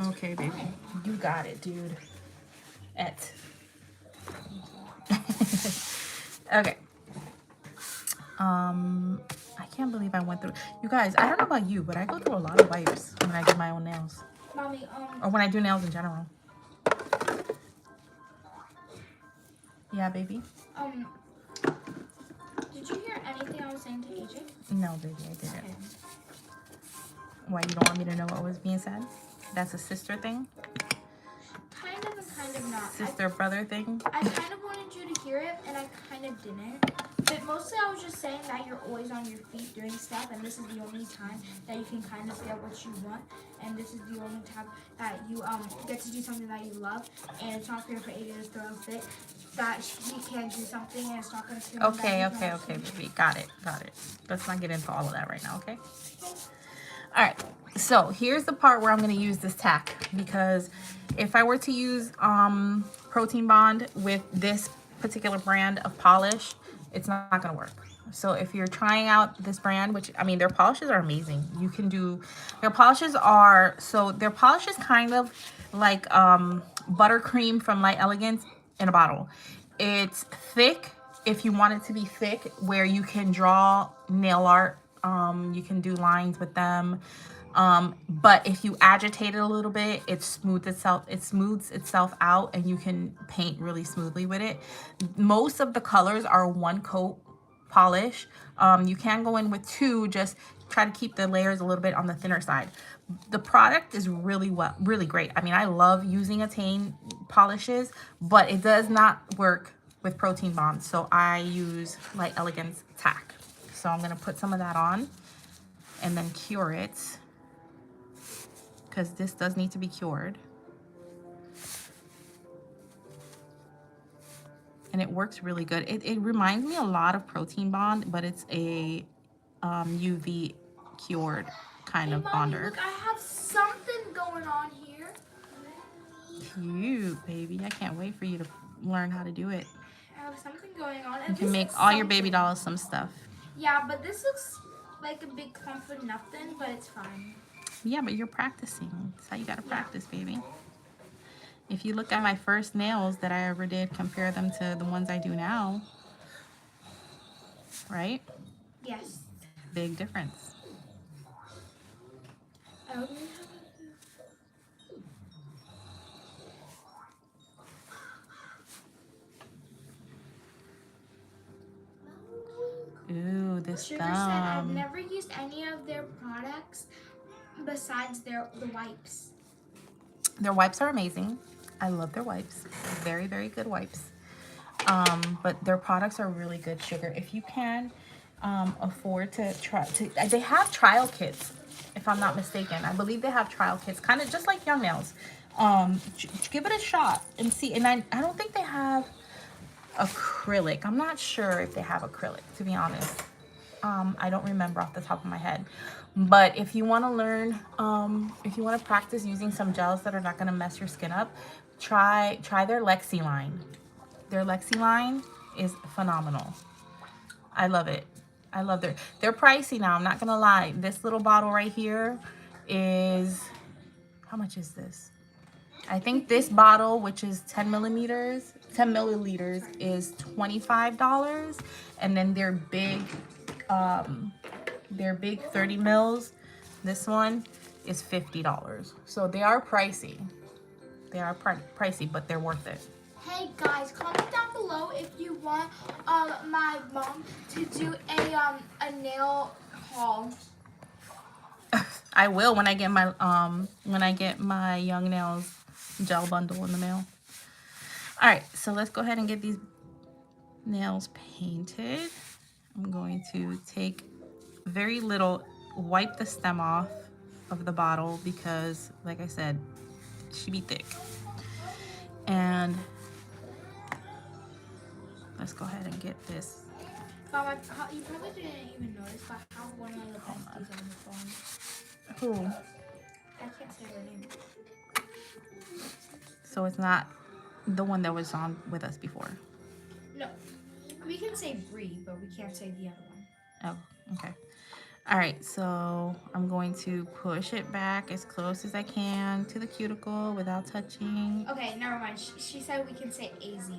okay, baby. You got it, dude. Okay. I can't believe I went through. You guys, I don't know about you, but I go through a lot of wipes when I do my own nails. Mommy, or when I do nails in general. Yeah, baby. Did you hear anything I was saying to AJ? No, baby, I didn't. Okay. Why, you don't want me to know what was being said? That's a sister thing? Kind of and kind of not. Sister-brother thing? I kind of wanted you to hear it, and I kind of didn't. But mostly I was just saying that you're always on your feet doing stuff, and this is the only time that you can kind of get what you want, and this is the only time that you get to do something that you love, and it's not fair for AJ to throw a fit that he can't do something, and it's not going to Okay, baby. Got it. Let's not get into all of that right now, okay? All right, so here's the part where I'm going to use this tack, because if I were to use Protein Bond with this particular brand of polish, it's not going to work. So if you're trying out this brand, which, I mean, their polishes are amazing. You can do, their polishes kind of like buttercream from Light Elegance in a bottle. It's thick if you want it to be thick, where you can draw nail art. You can do lines with them. But if you agitate it a little bit, it smooths itself out, and you can paint really smoothly with it. Most of the colors are one coat polish. You can go in with two, just try to keep the layers a little bit on the thinner side. The product is really great. I mean, I love using Attain polishes, but it does not work with Protein Bond. So I use Light Elegance tack. So I'm going to put some of that on and then cure it, because this does need to be cured. And it works really good. It reminds me a lot of Protein Bond, but it's a UV cured kind of bonder. Look, I have something going on here. Cute, baby. I can't wait for you to learn how to do it. I have something going on. You can make all your baby dolls some stuff. Yeah, but this looks like a big clump of nothing, but it's fine. Yeah, but you're practicing. That's how you gotta practice, baby. If you look at my first nails that I ever did, compare them to the ones I do now, right? Yes. Big difference. Ooh, this Sugar said I've never used any of their products besides the wipes. Their wipes are amazing. I love their wipes. Very, very good wipes. But their products are really good, Sugar. If you can afford to they have trial kits, if I'm not mistaken. I believe they have trial kits, kind of just like Young Nails. Give it a shot and see. And I don't think they have acrylic. I'm not sure if they have acrylic, to be honest. I don't remember off the top of my head. But if you want to learn, if you want to practice using some gels that are not going to mess your skin up, try their Lexi line. Their Lexi line is phenomenal. I love it. I love they're pricey now. I'm not gonna lie. This little bottle right here is, how much is this? I think this bottle, which is 10 milliliters, is $25, and then their big 30 mils, this one is $50. So they are pricey. They are pricey, but they're worth it. Hey guys, comment down below if you want my mom to do a nail haul. I will when I get my Young Nails gel bundle in the mail. All right, so let's go ahead and get these nails painted. I'm going to take very little, wipe the stem off of the bottle because, like I said, she be thick. And let's go ahead and get this. Mom, you probably didn't even notice, but I have one of the besties on the phone. Who? I can't say her name. So it's not the one that was on with us before. No, we can say Bree, but we can't say the other one. Oh, okay. All right, so I'm going to push it back as close as I can to the cuticle without touching. Okay, never mind. She said we can say AZ.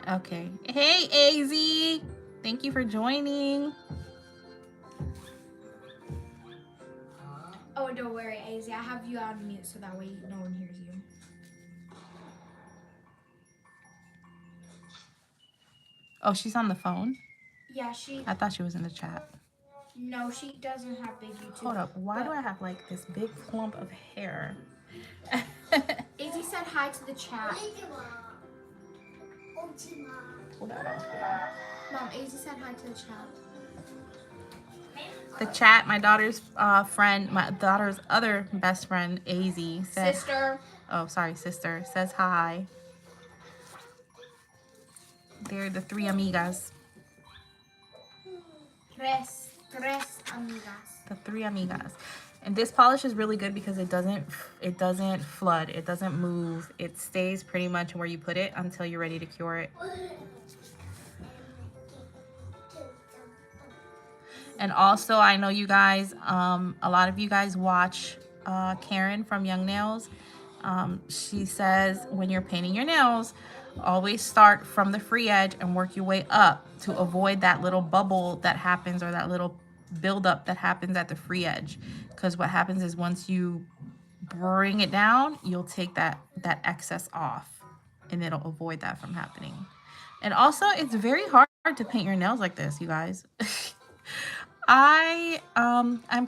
Okay. Hey, AZ. Thank you for joining. Oh, don't worry, AZ. I have you on mute so that way no one hears you. Oh, she's on the phone? Yeah, she... I thought she was in the chat. No, she doesn't have big YouTube. Hold up. Why do I have like this big clump of hair? Izzy said hi to the chat. Hold on. Mom, Izzy said hi to the chat. The chat, my daughter's friend, my daughter's other best friend, AZ, said... Sister. Oh, sorry, sister. Says hi. They're the three amigas. Tres amigas. The three amigas. And this polish is really good because it doesn't flood, it doesn't move. It stays pretty much where you put it until you're ready to cure it. And also, I know you guys, a lot of you guys watch Karen from Young Nails. She says when you're painting your nails, always start from the free edge and work your way up to avoid that little bubble that happens or that little buildup that happens at the free edge. Because what happens is once you bring it down, you'll take that excess off and it'll avoid that from happening. And also, it's very hard to paint your nails like this, you guys. I'm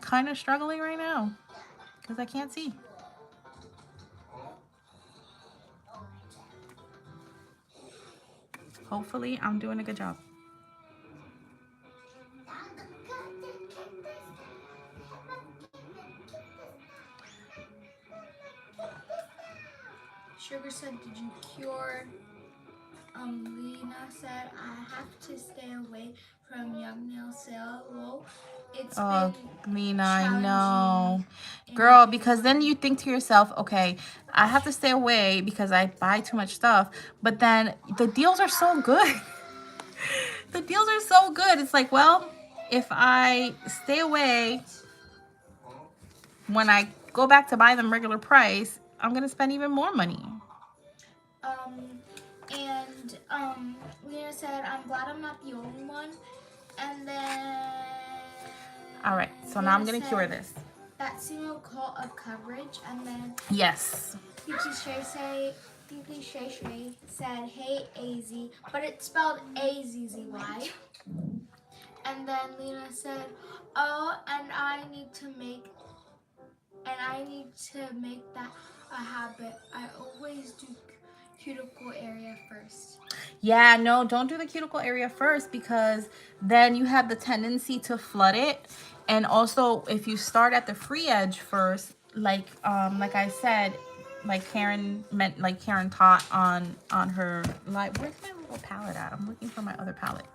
kind of struggling right now because I can't see. Hopefully, I'm doing a good job. Sugar said, did you cure? Lena said, I have to stay away from Young Nail sale. Well, it's been Lena, I know. Girl, because then you think to yourself, okay, I have to stay away because I buy too much stuff. But then the deals are so good. The deals are so good. It's like, well, if I stay away, when I go back to buy them regular price, I'm going to spend even more money. Lena said, I'm glad I'm not the only one. And then... All right, so now I'm going to cure this. That single coat of coverage, and then... Yes. Thinky Shay Shay said, hey, AZ, but it's spelled A-Z-Z-Y. And then Lena said, oh, and I need to make that a habit. I always do cuticle area first. Yeah, no, don't do the cuticle area first because then you have the tendency to flood it. And also, if you start at the free edge first, like I said, like Karen taught on her live. Where's my little palette at? I'm looking for my other palette.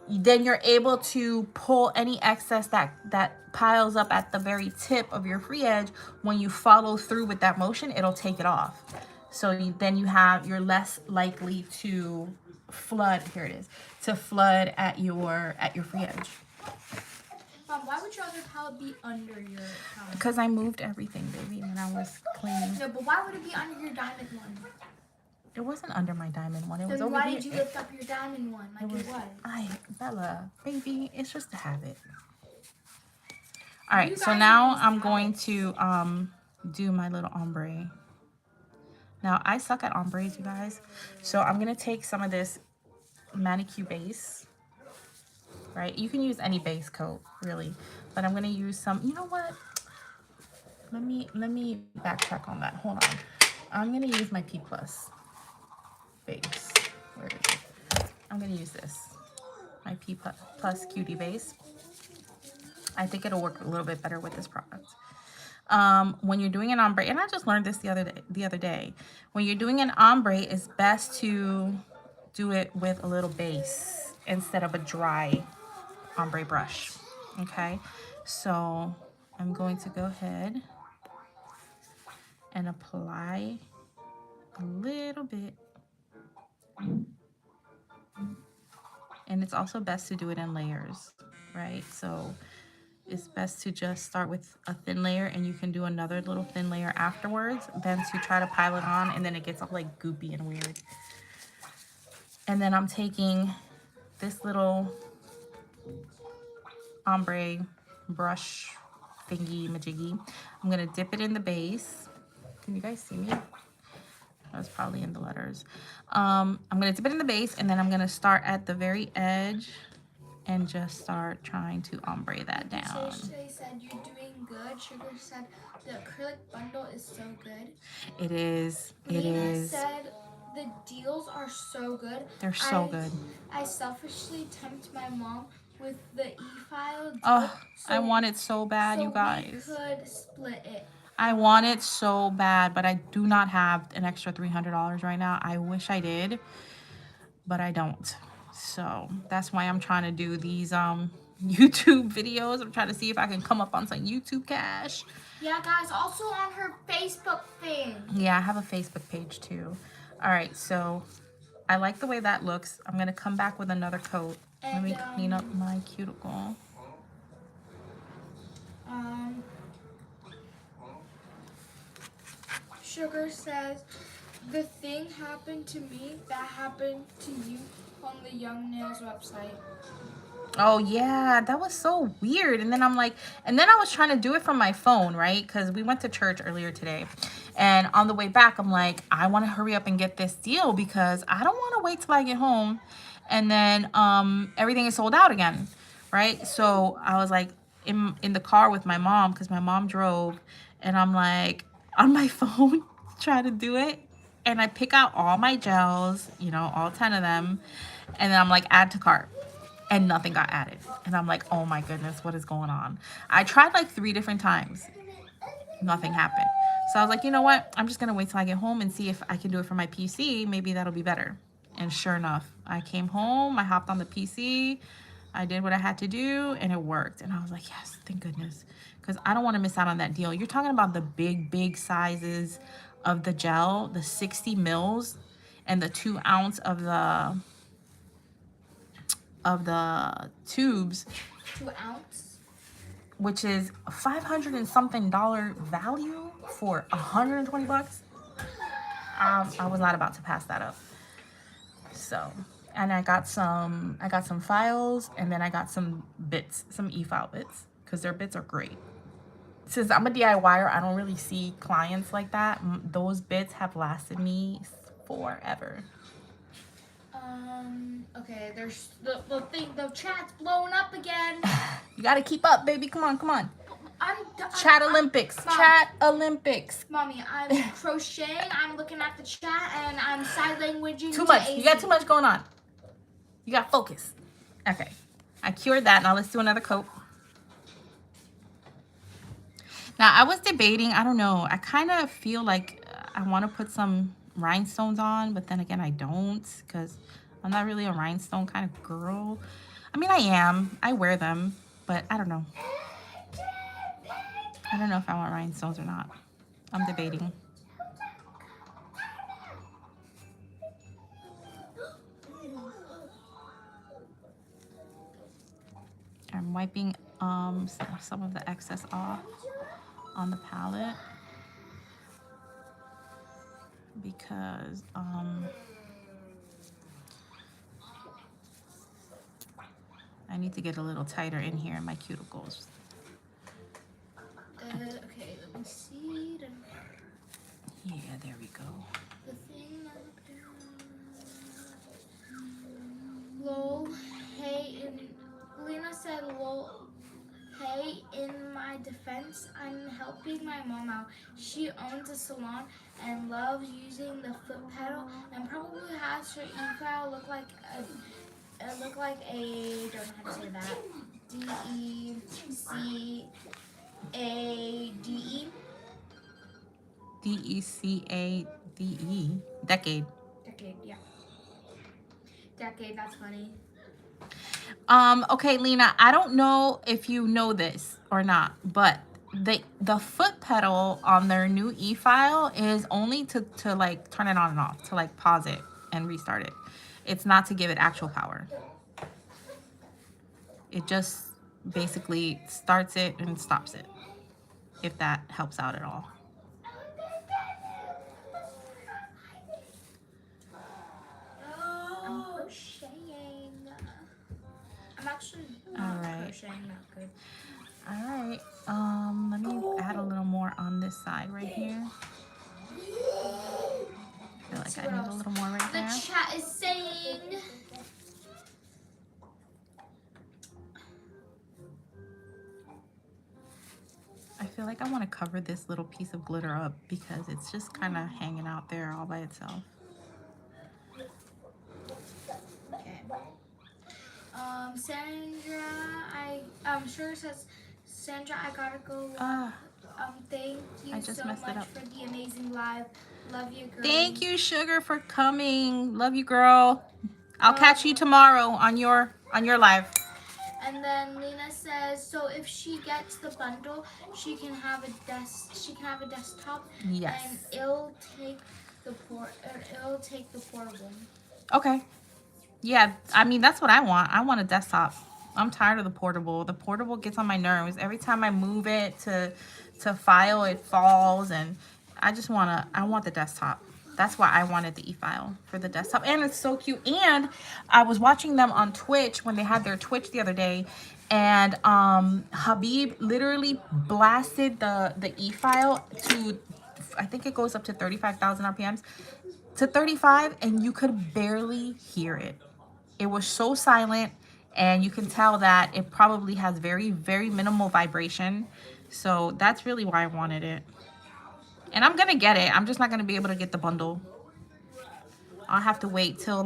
Then you're able to pull any excess that piles up at the very tip of your free edge. When you follow through with that motion, it'll take it off. So you're less likely to flood, here it is, to flood at your free edge. Why would your other palette be under your palette? Because I moved everything, baby, when I was cleaning. No, but why would it be under your diamond one? It wasn't under my diamond one. It was Then over why here. did you lift up your diamond one like it was? Bella, baby, it's just a habit. All right, You so guys now use I'm going habits. to do my little ombre. Now I suck at ombres, you guys. So I'm gonna take some of this manicure base. Right, you can use any base coat really, but I'm gonna use some. You know what? Let me backtrack on that. Hold on. I'm gonna use my P Plus base. Where is it? I'm gonna use this, my P Plus Cutie base. I think it'll work a little bit better with this product. When you're doing an ombre, and I just learned this the other day. When you're doing an ombre, it's best to do it with a little base instead of a dry ombre brush. Okay, so I'm going to go ahead and apply a little bit, and it's also best to do it in layers, right? So it's best to just start with a thin layer, and you can do another little thin layer afterwards than to try to pile it on and then it gets all like goopy and weird. And then I'm taking this little ombre brush thingy majiggy. I'm gonna dip it in the base. Can you guys see me? That's probably in the letters. I'm gonna dip it in the base, and then I'm gonna start at the very edge and just start trying to ombre that down. So Shay said you're doing good. Sugar said the acrylic bundle is so good. It is. It Lena is. said the deals are so good. They're so good. I selfishly tempt my mom with the e-file deal. Oh, I want it so bad, so you guys. we could split it. I want it so bad, but I do not have an extra $300 right now. I wish I did, but I don't. So that's why I'm trying to do these YouTube videos. I'm trying to see if I can come up on some YouTube cash. Yeah, guys, also on her Facebook thing. Yeah, I have a Facebook page too. All right, so I like the way that looks. I'm gonna come back with another coat. Let me clean up my cuticle. Sugar says, the thing happened to me that happened to you on the Young Nails website. Oh yeah, that was so weird. And then I'm like, and then I was trying to do it from my phone, right? Because we went to church earlier today. And on the way back, I'm like, I want to hurry up and get this deal because I don't want to wait till I get home and then everything is sold out again, right? So I was like in the car with my mom because my mom drove, and I'm like on my phone trying to do it. And I pick out all my gels, you know, all 10 of them. And then I'm like, add to cart. And nothing got added. And I'm like, oh my goodness, what is going on? I tried like 3 different times. Nothing happened. So I was like, you know what? I'm just going to wait till I get home and see if I can do it from my PC. Maybe that'll be better. And sure enough, I came home. I hopped on the PC. I did what I had to do, and it worked. And I was like, yes, thank goodness. Because I don't want to miss out on that deal. You're talking about the big sizes of the gel, the 60 mils, and the 2 ounce of the tubes, 2 ounce, which is $500 and something value for $120. I was not about to pass that up. So, and I got some files, and then I got some bits, some e-file bits, because their bits are great. Since I'm a DIYer, I don't really see clients like that. Those bits have lasted me forever. Okay, there's the chat's blowing up again. You gotta keep up, baby. Come on. Chat Olympics. Mom, Chat Olympics. Mommy, I'm crocheting, I'm looking at the chat, and I'm side languaging. Too much. You got too much going on. You got focus. Okay. I cured that. Now let's do another coat. Now I was debating, I don't know. I kind of feel like I want to put some rhinestones on, but then again I don't, because I'm not really a rhinestone kind of girl. I mean, I am. I wear them, but I don't know. I don't know if I want rhinestones or not. I'm debating. I'm wiping some of the excess off on the palette because I need to get a little tighter in here in my cuticles. Okay, let me see. Yeah, there we go. The thing lol, hey, Lena said, lol, hey, in my defense, I'm helping my mom out. She owns a salon and loves using the foot pedal and probably has her e-file look like a, don't know how to say that, D-E-C-A-D-E. D-E-C-A-D-E. Decade. Decade, yeah. Decade, that's funny. Okay, Lena, I don't know if you know this or not, but the foot pedal on their new e-file is only to like turn it on and off, to like pause it and restart it. It's not to give it actual power. It just basically starts it and stops it, if that helps out at all. I'm crocheting. I'm actually crocheting that good. All right. Let me add a little more on this side right here. I feel like I need a little more right there. The chat is saying. I feel like I want to cover this little piece of glitter up because it's just kind of hanging out there all by itself. Okay. Sandra, Sugar says, Sandra, I gotta go. Thank you so much for the amazing live. Love you, girl. Thank you, Sugar, for coming. Love you, girl. I'll catch you tomorrow on your live. And then Lena says, so if she gets the bundle, she can have a desktop. Yes. And it'll take the portable. Okay. Yeah, I mean, that's what I want. I want a desktop. I'm tired of the portable. The portable gets on my nerves. Every time I move it to file, it falls, and I want the desktop. That's why I wanted the e-file, for the desktop. And it's so cute. And I was watching them on Twitch when they had their Twitch the other day, and Habib literally blasted the e-file to, I think it goes up to 35,000 RPMs, to 35, and you could barely hear it. It was so silent, and you can tell that it probably has very, very minimal vibration. So that's really why I wanted it. And I'm gonna get it. I'm just not gonna be able to get the bundle. I'll have to wait till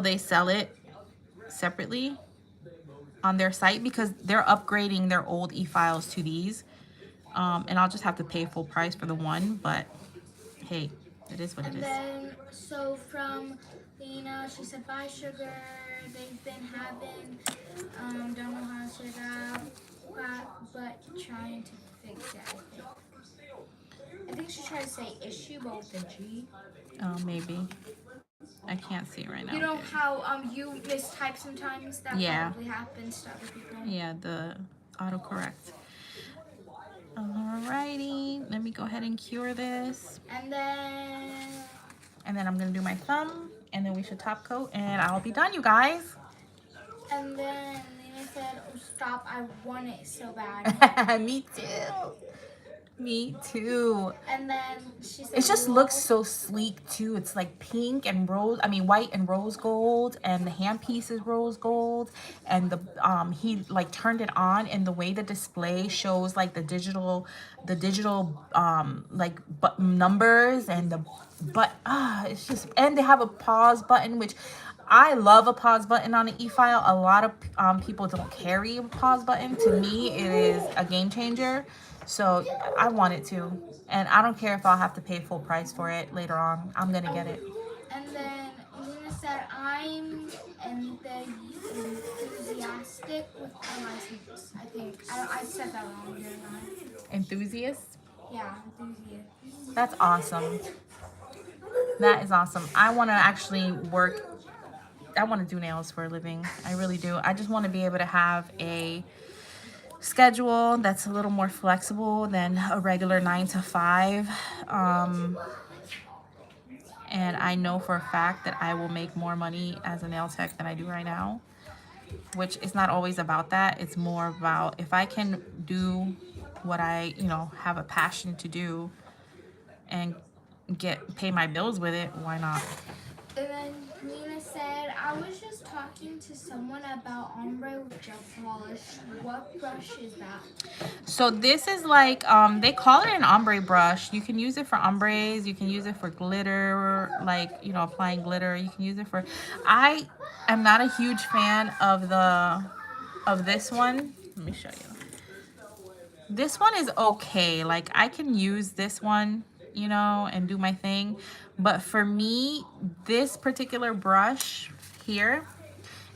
they sell it separately on their site, because they're upgrading their old e-files to these. And I'll just have to pay full price for the one, but hey, it is what it is. And then, so from Lena, she said, bye, Sugar. They've been having, don't know how to say that, but trying to fix it, I think she tried to say issue, but with a G. Oh, maybe. I can't see right now. You know how you mistype sometimes? That probably happens to other people. Yeah, the autocorrect. Alrighty, let me go ahead and cure this. And then I'm gonna do my thumb, and then we should top coat, and I'll be done, you guys. And then Lena said, oh, stop, I want it so bad. Me too. Me too. And then she said, it just looks so sleek too. It's like pink and white and rose gold, and the handpiece is rose gold, and the he like turned it on, and the way the display shows like the digital like numbers, and it's just, and they have a pause button, which I love a pause button on an e-file. A lot of people don't carry a pause button. To me, it is a game changer. So I want it to, and I don't care if I'll have to pay full price for it later on. I'm gonna get it. And then Lena said, I'm enthusiastic with my license. I think I said that wrong, didn't I? Enthusiast? Yeah, enthusiast. That's awesome. That is awesome. I want to actually work want to do nails for a living. I really do. I just want to be able to have a schedule that's a little more flexible than a regular 9 to 5. And I know for a fact that I will make more money as a nail tech than I do right now, which is not always about that. It's more about if I can do what I, have a passion to do and pay my bills with it, why not? And then Lena said, I was just talking to someone about ombre with gel polish. What brush is that? So this is like, they call it an ombre brush. You can use it for ombres. You can use it for glitter, like, applying glitter. You can use it for, I am not a huge fan of this one. Let me show you. This one is okay. Like, I can use this one, and do my thing. But for me, this particular brush here,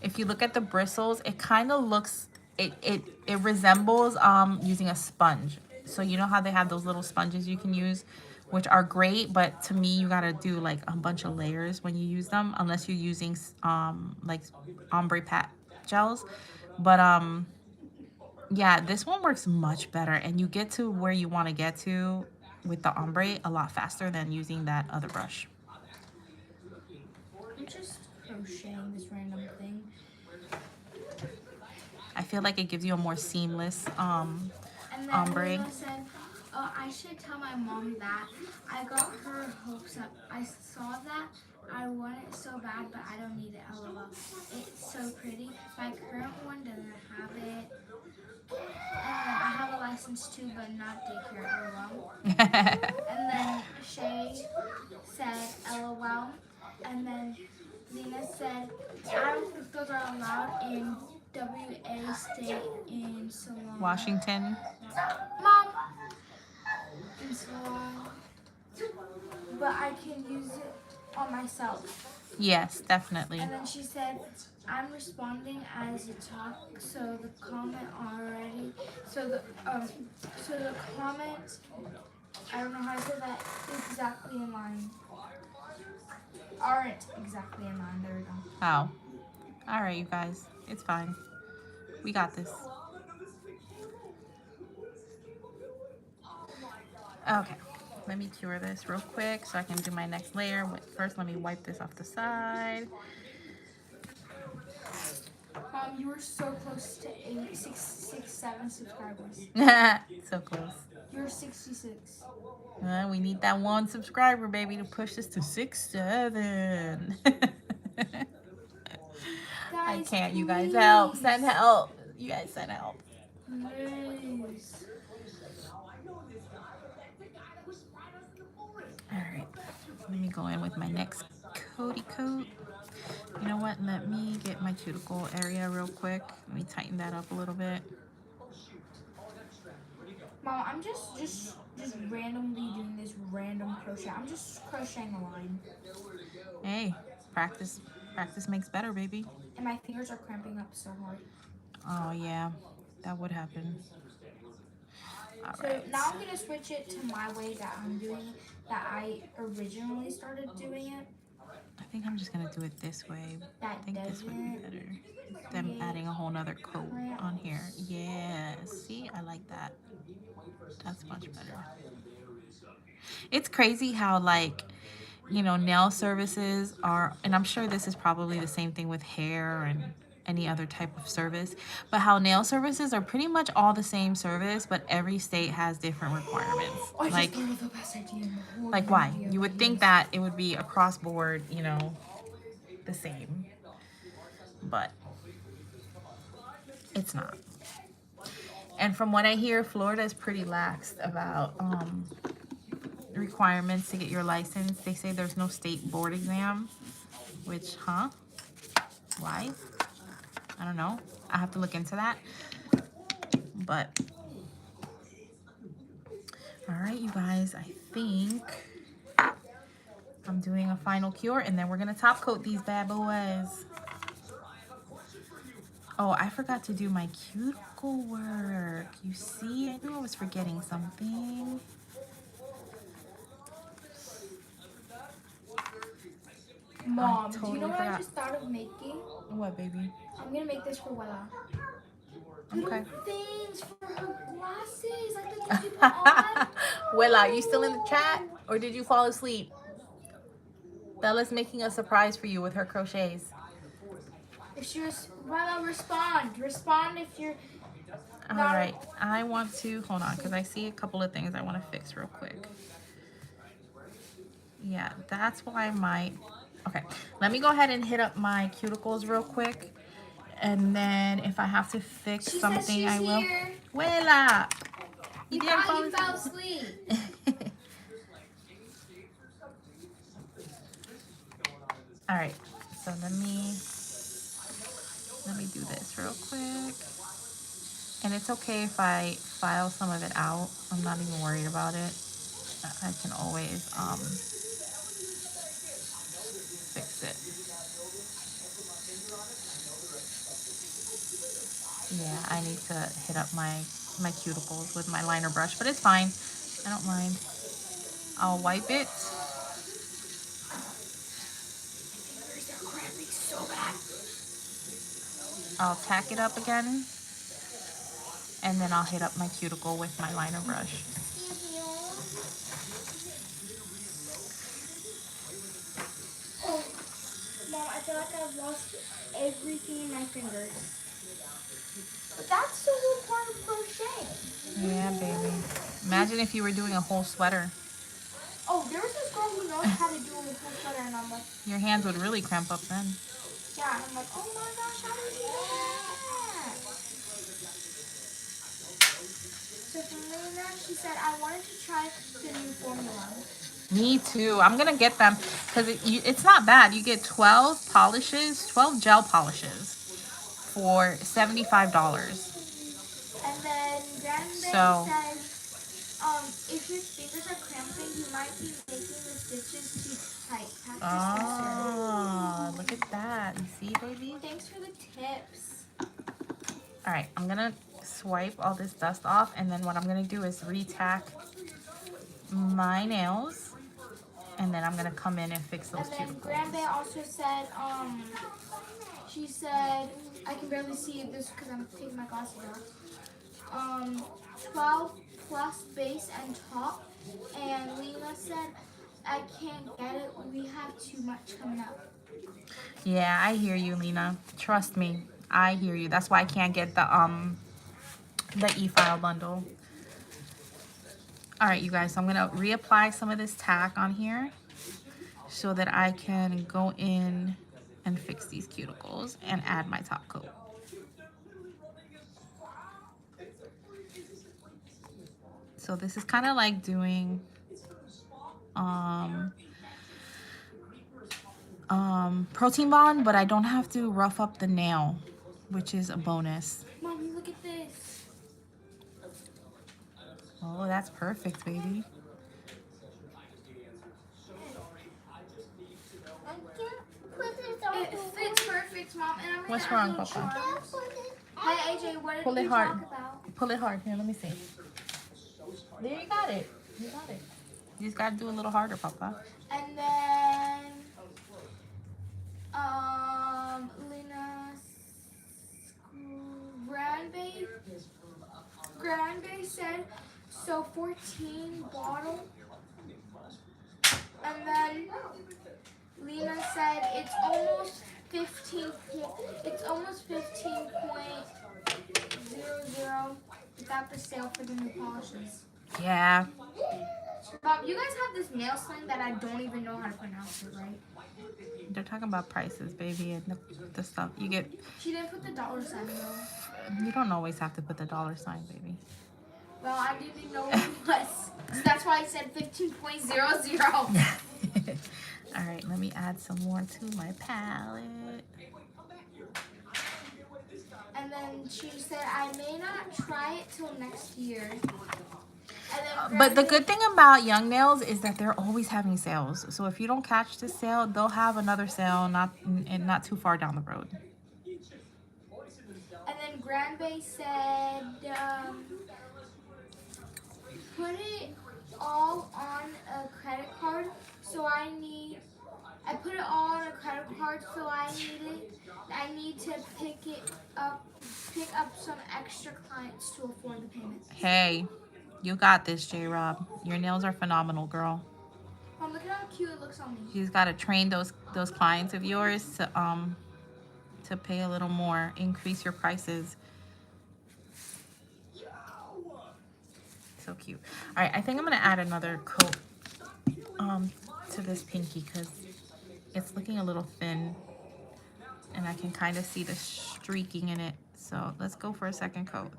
if you look at the bristles, it kind of looks, it resembles using a sponge. So you know how they have those little sponges you can use, which are great, but to me, you gotta do like a bunch of layers when you use them, unless you're using like ombre pat gels. But yeah, this one works much better, and you get to where you want to get to with the ombre a lot faster than using that other brush. I'm just crocheting this random thing. I feel like it gives you a more seamless And then ombre. Lena said, oh, I should tell my mom that. I got her hopes up. I saw that. I want it so bad, but I don't need it. LOL. It's so pretty. My current one doesn't have it. I have a license too, but not daycare. LOL. And then Shay said, LOL. And then Lena said, I don't think those are allowed in WA state in Salon. Washington. Mom! In Salon. But I can use it on myself. Yes, definitely. And then she said, I'm responding as you talk, so the comment already, so the comment, I don't know how to say that, exactly in line. Aren't exactly in line, there we go. Oh. All right, you guys. It's fine. We got this. Okay. Let me cure this real quick so I can do my next layer. First, let me wipe this off the side. Mom, you were so close to 7 subscribers. So close. You're 66. We need that 1 subscriber, baby, to push this to 6, 7. I can't. You guys help. Send help. You guys send help. Please. All right. Let me go in with my next coaty coat. You know what? Let me get my cuticle area real quick. Let me tighten that up a little bit. Mom, I'm just randomly doing this random crochet. I'm just crocheting a line. Hey, practice makes better, baby. And my fingers are cramping up so hard. Oh yeah, that would happen. All So right. now I'm gonna switch it to my way that I'm doing it, that I originally started doing it. I think I'm just gonna do it this way. I think this would be better than adding a whole nother coat on here. Yeah, see, I like that. That's much better. It's crazy how, like, nail services are, and I'm sure this is probably the same thing with hair and any other type of service, but how nail services are pretty much all the same service, but every state has different requirements. Like why? You would think that it would be across board, the same, but it's not. And from what I hear, Florida is pretty lax about requirements to get your license. They say there's no state board exam, which, why? I don't know. I have to look into that. But all right, you guys, I think I'm doing a final cure, and then we're gonna top coat these bad boys. Oh, I forgot to do my cuticle work. You see, I knew I was forgetting something. Mom, do you totally know what I forgot. just thought of making? What, baby? I'm gonna make this for Wella. Okay. Little things for her glasses, like the things you put on. Willa, you still in the chat? Or did you fall asleep? Bella's making a surprise for you with her crochets. If she was, Wella, respond. Respond if you're. All right. I want to, hold on, because I see a couple of things I want to fix real quick. Yeah, that's why I might. Okay, let me go ahead and hit up my cuticles real quick. And then if I have to fix She something, says she's I will. here. Willa! We didn't thought fall you fell asleep. All right, so let me do this real quick. And it's okay if I file some of it out. I'm not even worried about it. I can always fix it. Yeah, I need to hit up my cuticles with my liner brush, but it's fine. I don't mind. I'll wipe it. They're cramping so bad. I'll tack it up again. And then I'll hit up my cuticle with my liner brush. Oh, Mom, I feel like I've lost everything in my fingers. But that's the whole part of crochet. Yeah, baby. Imagine if you were doing a whole sweater. Oh, there was this girl who knows how to do a whole sweater, and I'm like, Your hands would really cramp up then. yeah, and I'm like, oh my gosh, how did you do that? So from Lena, she said, I wanted to try the new formula. Me too. I'm going to get them because it's not bad. You get 12 polishes, 12 gel polishes for $75. And then Grandma So, says, if your fingers are cramping, you might be making the stitches too tight. Practice oh, look at that. You see, baby? Thanks for the tips. All right, I'm going to swipe all this dust off, and then what I'm going to do is retack my nails, and then I'm going to come in and fix those And then cuticles. Grandma also said, she said, I can barely see this because I'm taking my glasses off. 12 plus base and top. And Lena said, I can't get it. We have too much coming up. Yeah, I hear you, Lena. Trust me, I hear you. That's why I can't get the e-file bundle. All right, you guys, so I'm gonna reapply some of this tack on here so that I can go in and fix these cuticles and add my top coat. So this is kind of like doing protein bond, but I don't have to rough up the nail, which is a bonus. Mommy, look at this. Oh, that's perfect, baby. It fits perfect, Mom. And I'm What's wrong, Papa? Hey, AJ, what did Pull it we hard. talk about? Pull it hard. Here, let me see. There, you got it. You got it. You just got to do a little harder, Papa. And then, Lena's Grande said, so 14 bottle. And then Lena said it's almost 15.00 without the sale for the new polishes. Yeah. Bob, you guys have this nail sling that I don't even know how to pronounce it right. They're talking about prices, baby, and the stuff you get. She didn't put the dollar sign though. You don't always have to put the dollar sign, baby. Well, I didn't know what it was. So that's why I said 15.00. All right, let me add some more to my palette. And then she said, I may not try it till next year. And then But the good thing about Young Nails is that they're always having sales. So if you don't catch the sale, they'll have another sale not too far down the road. And then Grandbay said, put it all on a credit card. So I put put it all on a credit card, so I need to pick up some extra clients to afford the payment. Hey, you got this, J-Rob. Your nails are phenomenal, girl. Mom, look at how cute it looks on me. You just gotta train those clients of yours to pay a little more, increase your prices. So cute. All right, I think I'm gonna add another coat to this pinky because it's looking a little thin, and I can kind of see the streaking in it. So let's go for a second coat.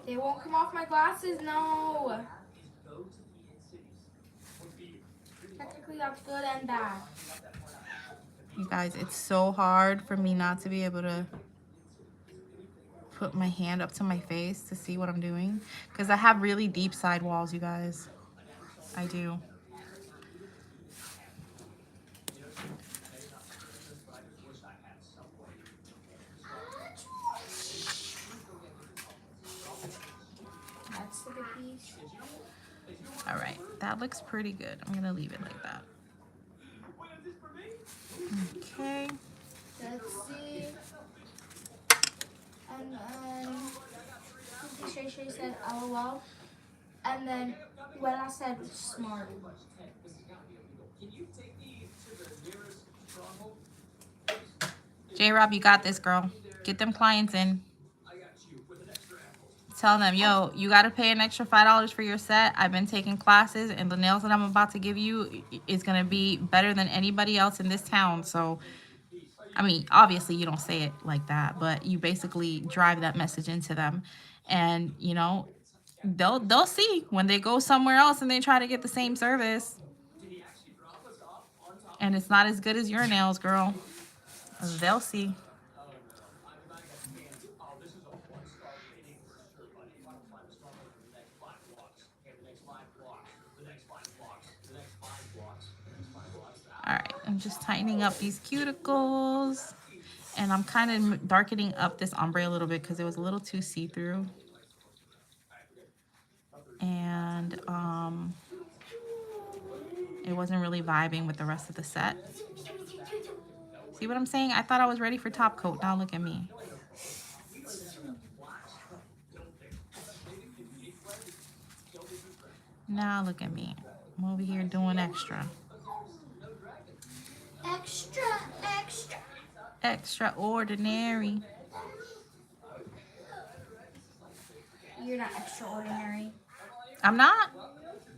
They won't come off my glasses, no. Technically, that's good and bad. You guys, it's so hard for me not to be able to put my hand up to my face to see what I'm doing because I have really deep side walls, you guys. I do. That's the good piece. All right, that looks pretty good. I'm gonna leave it like that. Okay. Let's see. And then Shay Shay said LOL. And then Wella said smart. J-Rob, you got this, girl. Get them clients in. Tell them, yo, you got to pay an extra $5 for your set. I've been taking classes, and the nails that I'm about to give you is going to be better than anybody else in this town. So, I mean, obviously you don't say it like that, but you basically drive that message into them. And, you know, they'll see when they go somewhere else and they try to get the same service. And it's not as good as your nails, girl. They'll see. All right, I'm just tightening up these cuticles, and I'm kind of darkening up this ombre a little bit because it was a little too see-through. And it wasn't really vibing with the rest of the set. See what I'm saying? I thought I was ready for top coat. Now look at me. Now look at me. I'm over here doing extra. Extra. Extraordinary. You're not extraordinary. I'm not?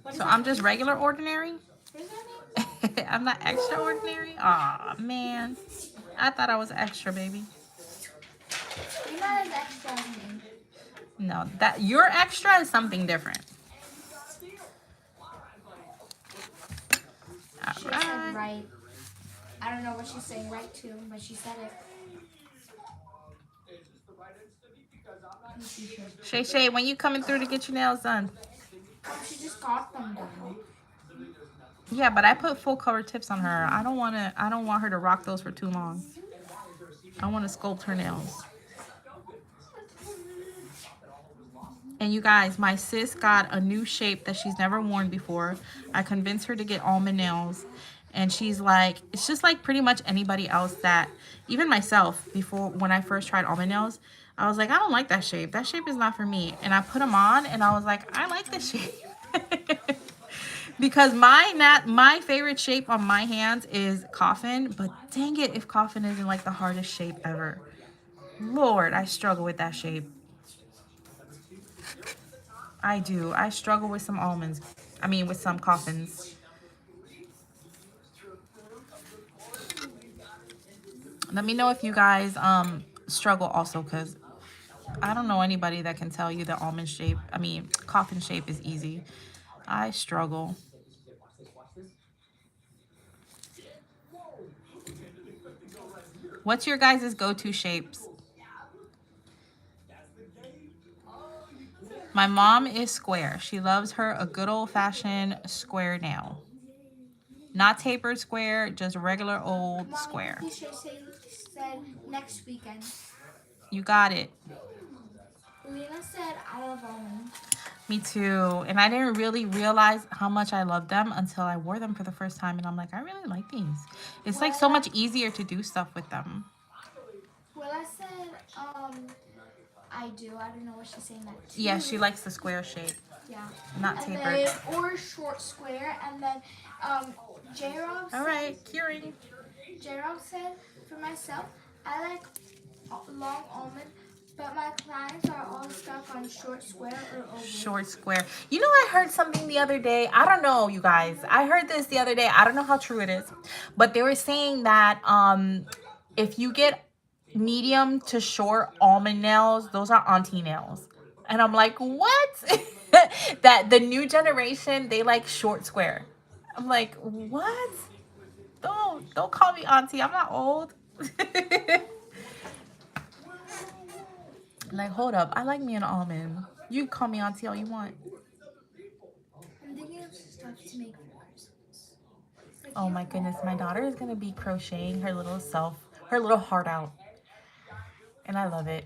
What So I'm just regular ordinary? does that mean? I'm not extraordinary? Aw, man. I thought I was extra, baby. You're not as extra as me. No, that your extra is something different. She said right. I don't know what she's saying right to, but she said it. Shay Shay, when you coming through to get your nails done? Oh, she just got them done. Yeah, but I put full cover tips on her. I don't want her to rock those for too long. I want to sculpt her nails. And you guys, my sis got a new shape that she's never worn before. I convinced her to get almond nails. And she's like, it's just like pretty much anybody else that, even myself, before when I first tried almond nails, I was like, I don't like that shape. That shape is not for me. And I put them on and I was like, I like this shape. Because my favorite shape on my hands is coffin. But dang it if coffin isn't like the hardest shape ever. Lord, I struggle with that shape. I do. I struggle with some almonds. I mean, with some coffins. Let me know if you guys struggle also, because I don't know anybody that can tell you that almond shape, I mean, coffin shape is easy. I struggle. What's your guys' go-to shapes? My mom is square. She loves her a good old-fashioned square nail. Not tapered square, just regular old square. Mommy said next weekend. You got it. Lena said I love almonds. Me too. And I didn't really realize how much I loved them until I wore them for the first time. And I'm like, I really like these. It's like so much easier to do stuff with them. Well, I said, I do. I don't know what she's saying that too. Yeah, she likes the square shape. Yeah. Not And tapered. then, or short square. And then, J-Rob All right, curing. J-Rob said, for myself, I like long almond, but my clients are all stuck on short square or oval. Short square. You know, I heard something the other day. I don't know, you guys. I heard this the other day. I don't know how true it is, but they were saying that if you get medium to short almond nails, those are auntie nails. And I'm like, what? That the new generation, they like short square. I'm like, what? Don't call me auntie. I'm not old. Like, hold up. I like me an almond. You call me auntie all you want. I'm thinking of stuff to make for Christmas. Oh my goodness, my daughter is gonna be crocheting her little heart out. And I love it.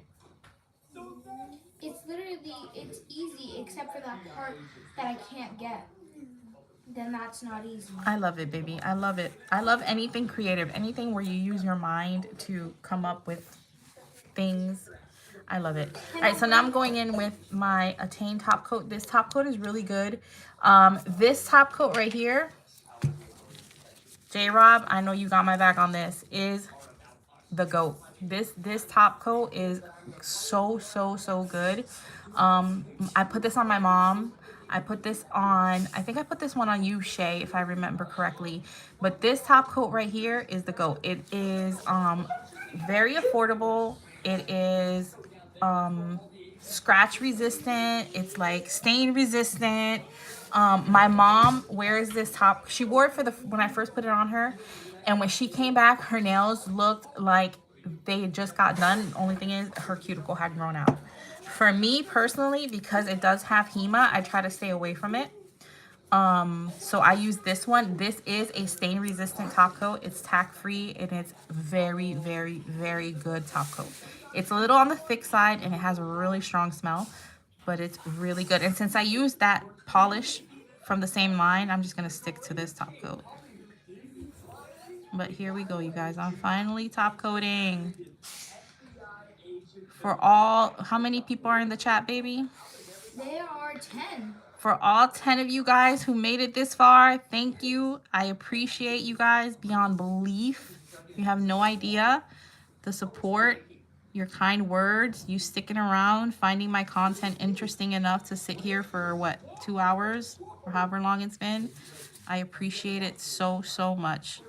It's literally, it's easy except for that part that I can't get. Then that's not easy. I love it, baby. I love it. I love anything creative, anything where you use your mind to come up with things. I love it. All right, so now I'm going in with my Attain top coat. This top coat is really good. This top coat right here, J-Rob, I know you got my back on this, is the GOAT. This top coat is so good. I put this on my mom. I put this on, I think I put this one on you, Shay, if I remember correctly. But this top coat right here is the GOAT. It is very affordable. It is scratch resistant. It's like stain resistant. My mom wears this top. She wore it for when I first put it on her. And when she came back, her nails looked like they just got done. The only thing is her cuticle had grown out. For me personally, because it does have HEMA, I try to stay away from it. So I use this one. This is a stain resistant top coat. It's tack free and it's very good top coat. It's a little on the thick side and it has a really strong smell, but it's really good. And since I used that polish from the same line, I'm just gonna stick to this top coat. But here we go, you guys. I'm finally top coating. For all, how many people are in the chat, baby? There are 10. For all 10 of you guys who made it this far, thank you. I appreciate you guys beyond belief. You have no idea the support, your kind words, you sticking around, finding my content interesting enough to sit here for what, 2 hours or however long it's been. I appreciate it so much.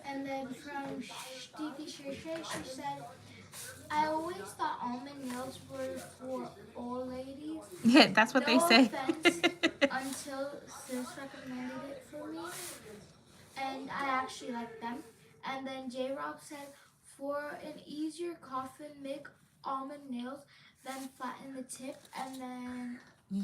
And then from Sticky Shay, she said, I always thought almond nails were for old ladies. Yeah, that's what they say. Until Sis recommended it for me. And I actually like them. And then J-Rob said, for an easier coffin, make almond nails, then flatten the tip, and then...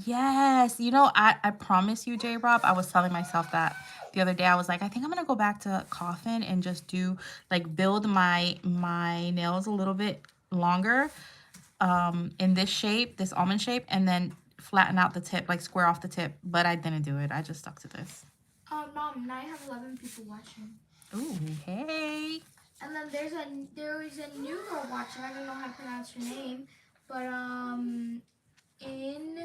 Yes, you know, I promise you, J-Rob, I was telling myself that the other day. I was like, I think I'm gonna go back to coffin and just do like build my nails a little bit longer in this shape, this almond shape, and then flatten out the tip, like square off the tip. But I didn't do it. I just stuck to this. Mom, now I have 11 people watching. Ooh, hey. And then there is a new girl watching. I don't know how to pronounce her name, but in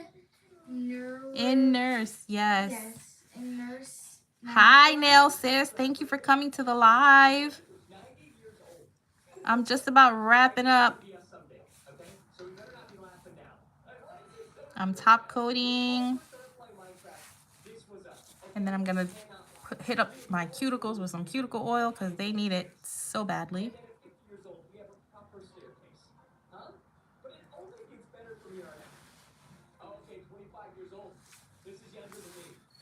nurse, yes. Yes, in nurse. Hi, Nail Sis. Thank you for coming to the live. I'm just about wrapping up. I'm top coating. And then I'm going to hit up my cuticles with some cuticle oil because they need it so badly.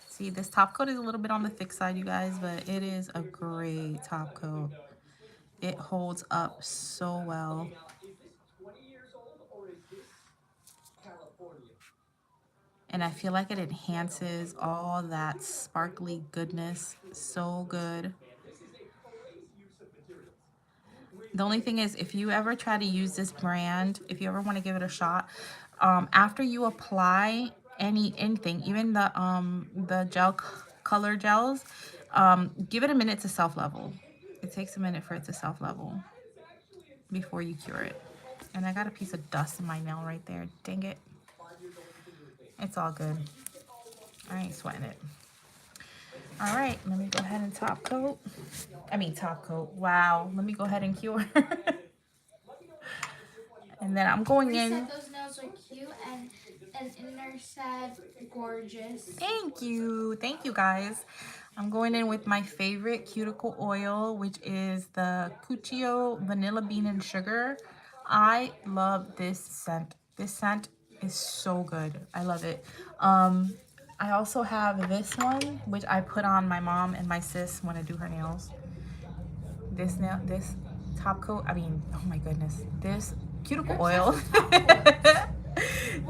See, this top coat is a little bit on the thick side, you guys, but it is a great top coat. It holds up so well. And I feel like it enhances all that sparkly goodness so good. The only thing is, if you ever try to use this brand, if you ever want to give it a shot, after you apply anything, even the color gels, give it a minute to self level. It takes a minute for it to self level before you cure it. And I got a piece of dust in my nail right there. Dang it. It's all good. I ain't sweating it. All right, let me go ahead and top coat. Wow, let me go ahead and cure. And then I'm going in. Those nails are cute, and Inner said gorgeous. Thank you guys. I'm going in with my favorite cuticle oil, which is the Cuccio Vanilla Bean and Sugar. I love this scent. This scent is so good. I love it. I also have this one, which I put on my mom and my sis when I do her nails. This top coat, oh my goodness, this cuticle oil.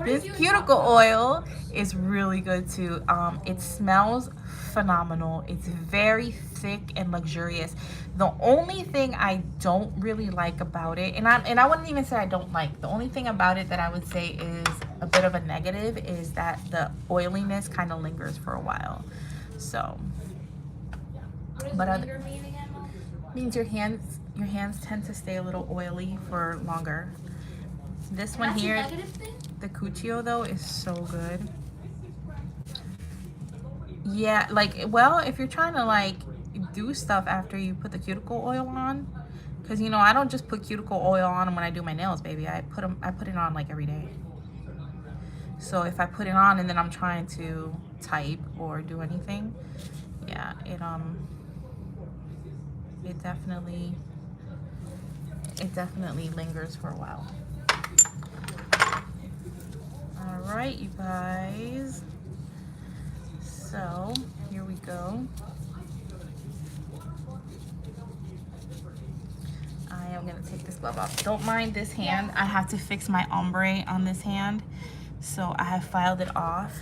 This cuticle oil is really good too. It smells phenomenal. It's very thick and luxurious. The only thing I don't really like about it, and I wouldn't even say I don't like, the only thing about it that I would say is a bit of a negative is that the oiliness kind of lingers for a while. So, but other means your hands tend to stay a little oily for longer. This one here, the Cuccio though, is so good. Yeah, like, well, if you're trying to like do stuff after you put the cuticle oil on, because you know I don't just put cuticle oil on when I do my nails, baby. I put it on like every day. So if I put it on and then I'm trying to type or do anything, yeah, it definitely lingers for a while. All right, you guys. So here we go. I am gonna take this glove off. Don't mind this hand. I have to fix my ombre on this hand, so I have filed it off.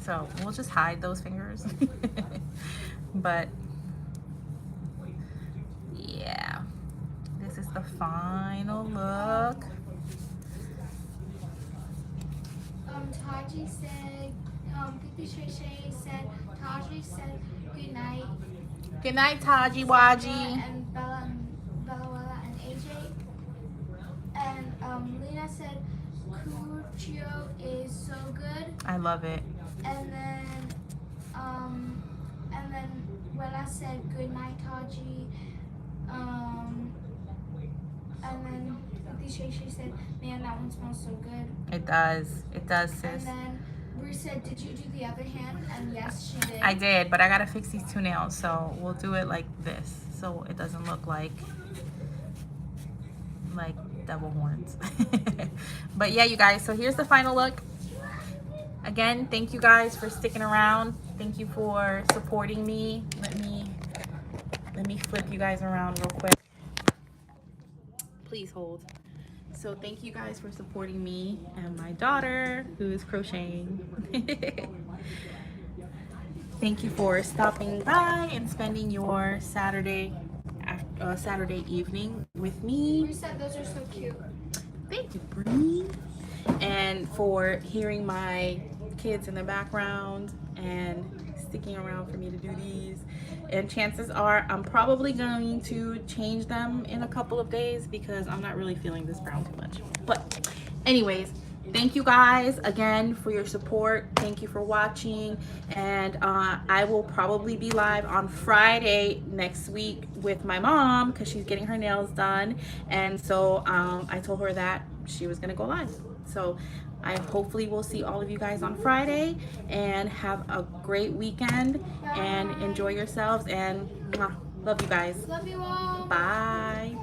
So we'll just hide those fingers. But yeah, this is the final look. Taji said, Shay said, Taji said good night. Good night, Taji Waji. And Bella and AJ. And Lena said, Cuccio is so good. I love it. And then when I said good night, Taji, and then Shay said, man, that one smells so good. It does, sis. And then Bree said, did you do the other hand? And yes, she did. I did, but I gotta fix these two nails, so we'll do it like this, so it doesn't look like double horns. But yeah, you guys, so here's the final look. Again, thank you guys for sticking around. Thank you for supporting me. Let me flip you guys around real quick. Please hold. So thank you guys for supporting me and my daughter who is crocheting. Thank you for stopping by and spending your Saturday evening with me. You said those are so cute. Thank you, Bree. And for hearing my kids in the background and sticking around for me to do these. And chances are I'm probably going to change them in a couple of days because I'm not really feeling this brown too much. But anyways, thank you guys again for your support. Thank you for watching. And I will probably be live on Friday next week with my mom because she's getting her nails done. And so I told her that she was gonna go live. So I hopefully will see all of you guys on Friday, and have a great weekend. Bye. And enjoy yourselves, and love you guys. Love you all. Bye.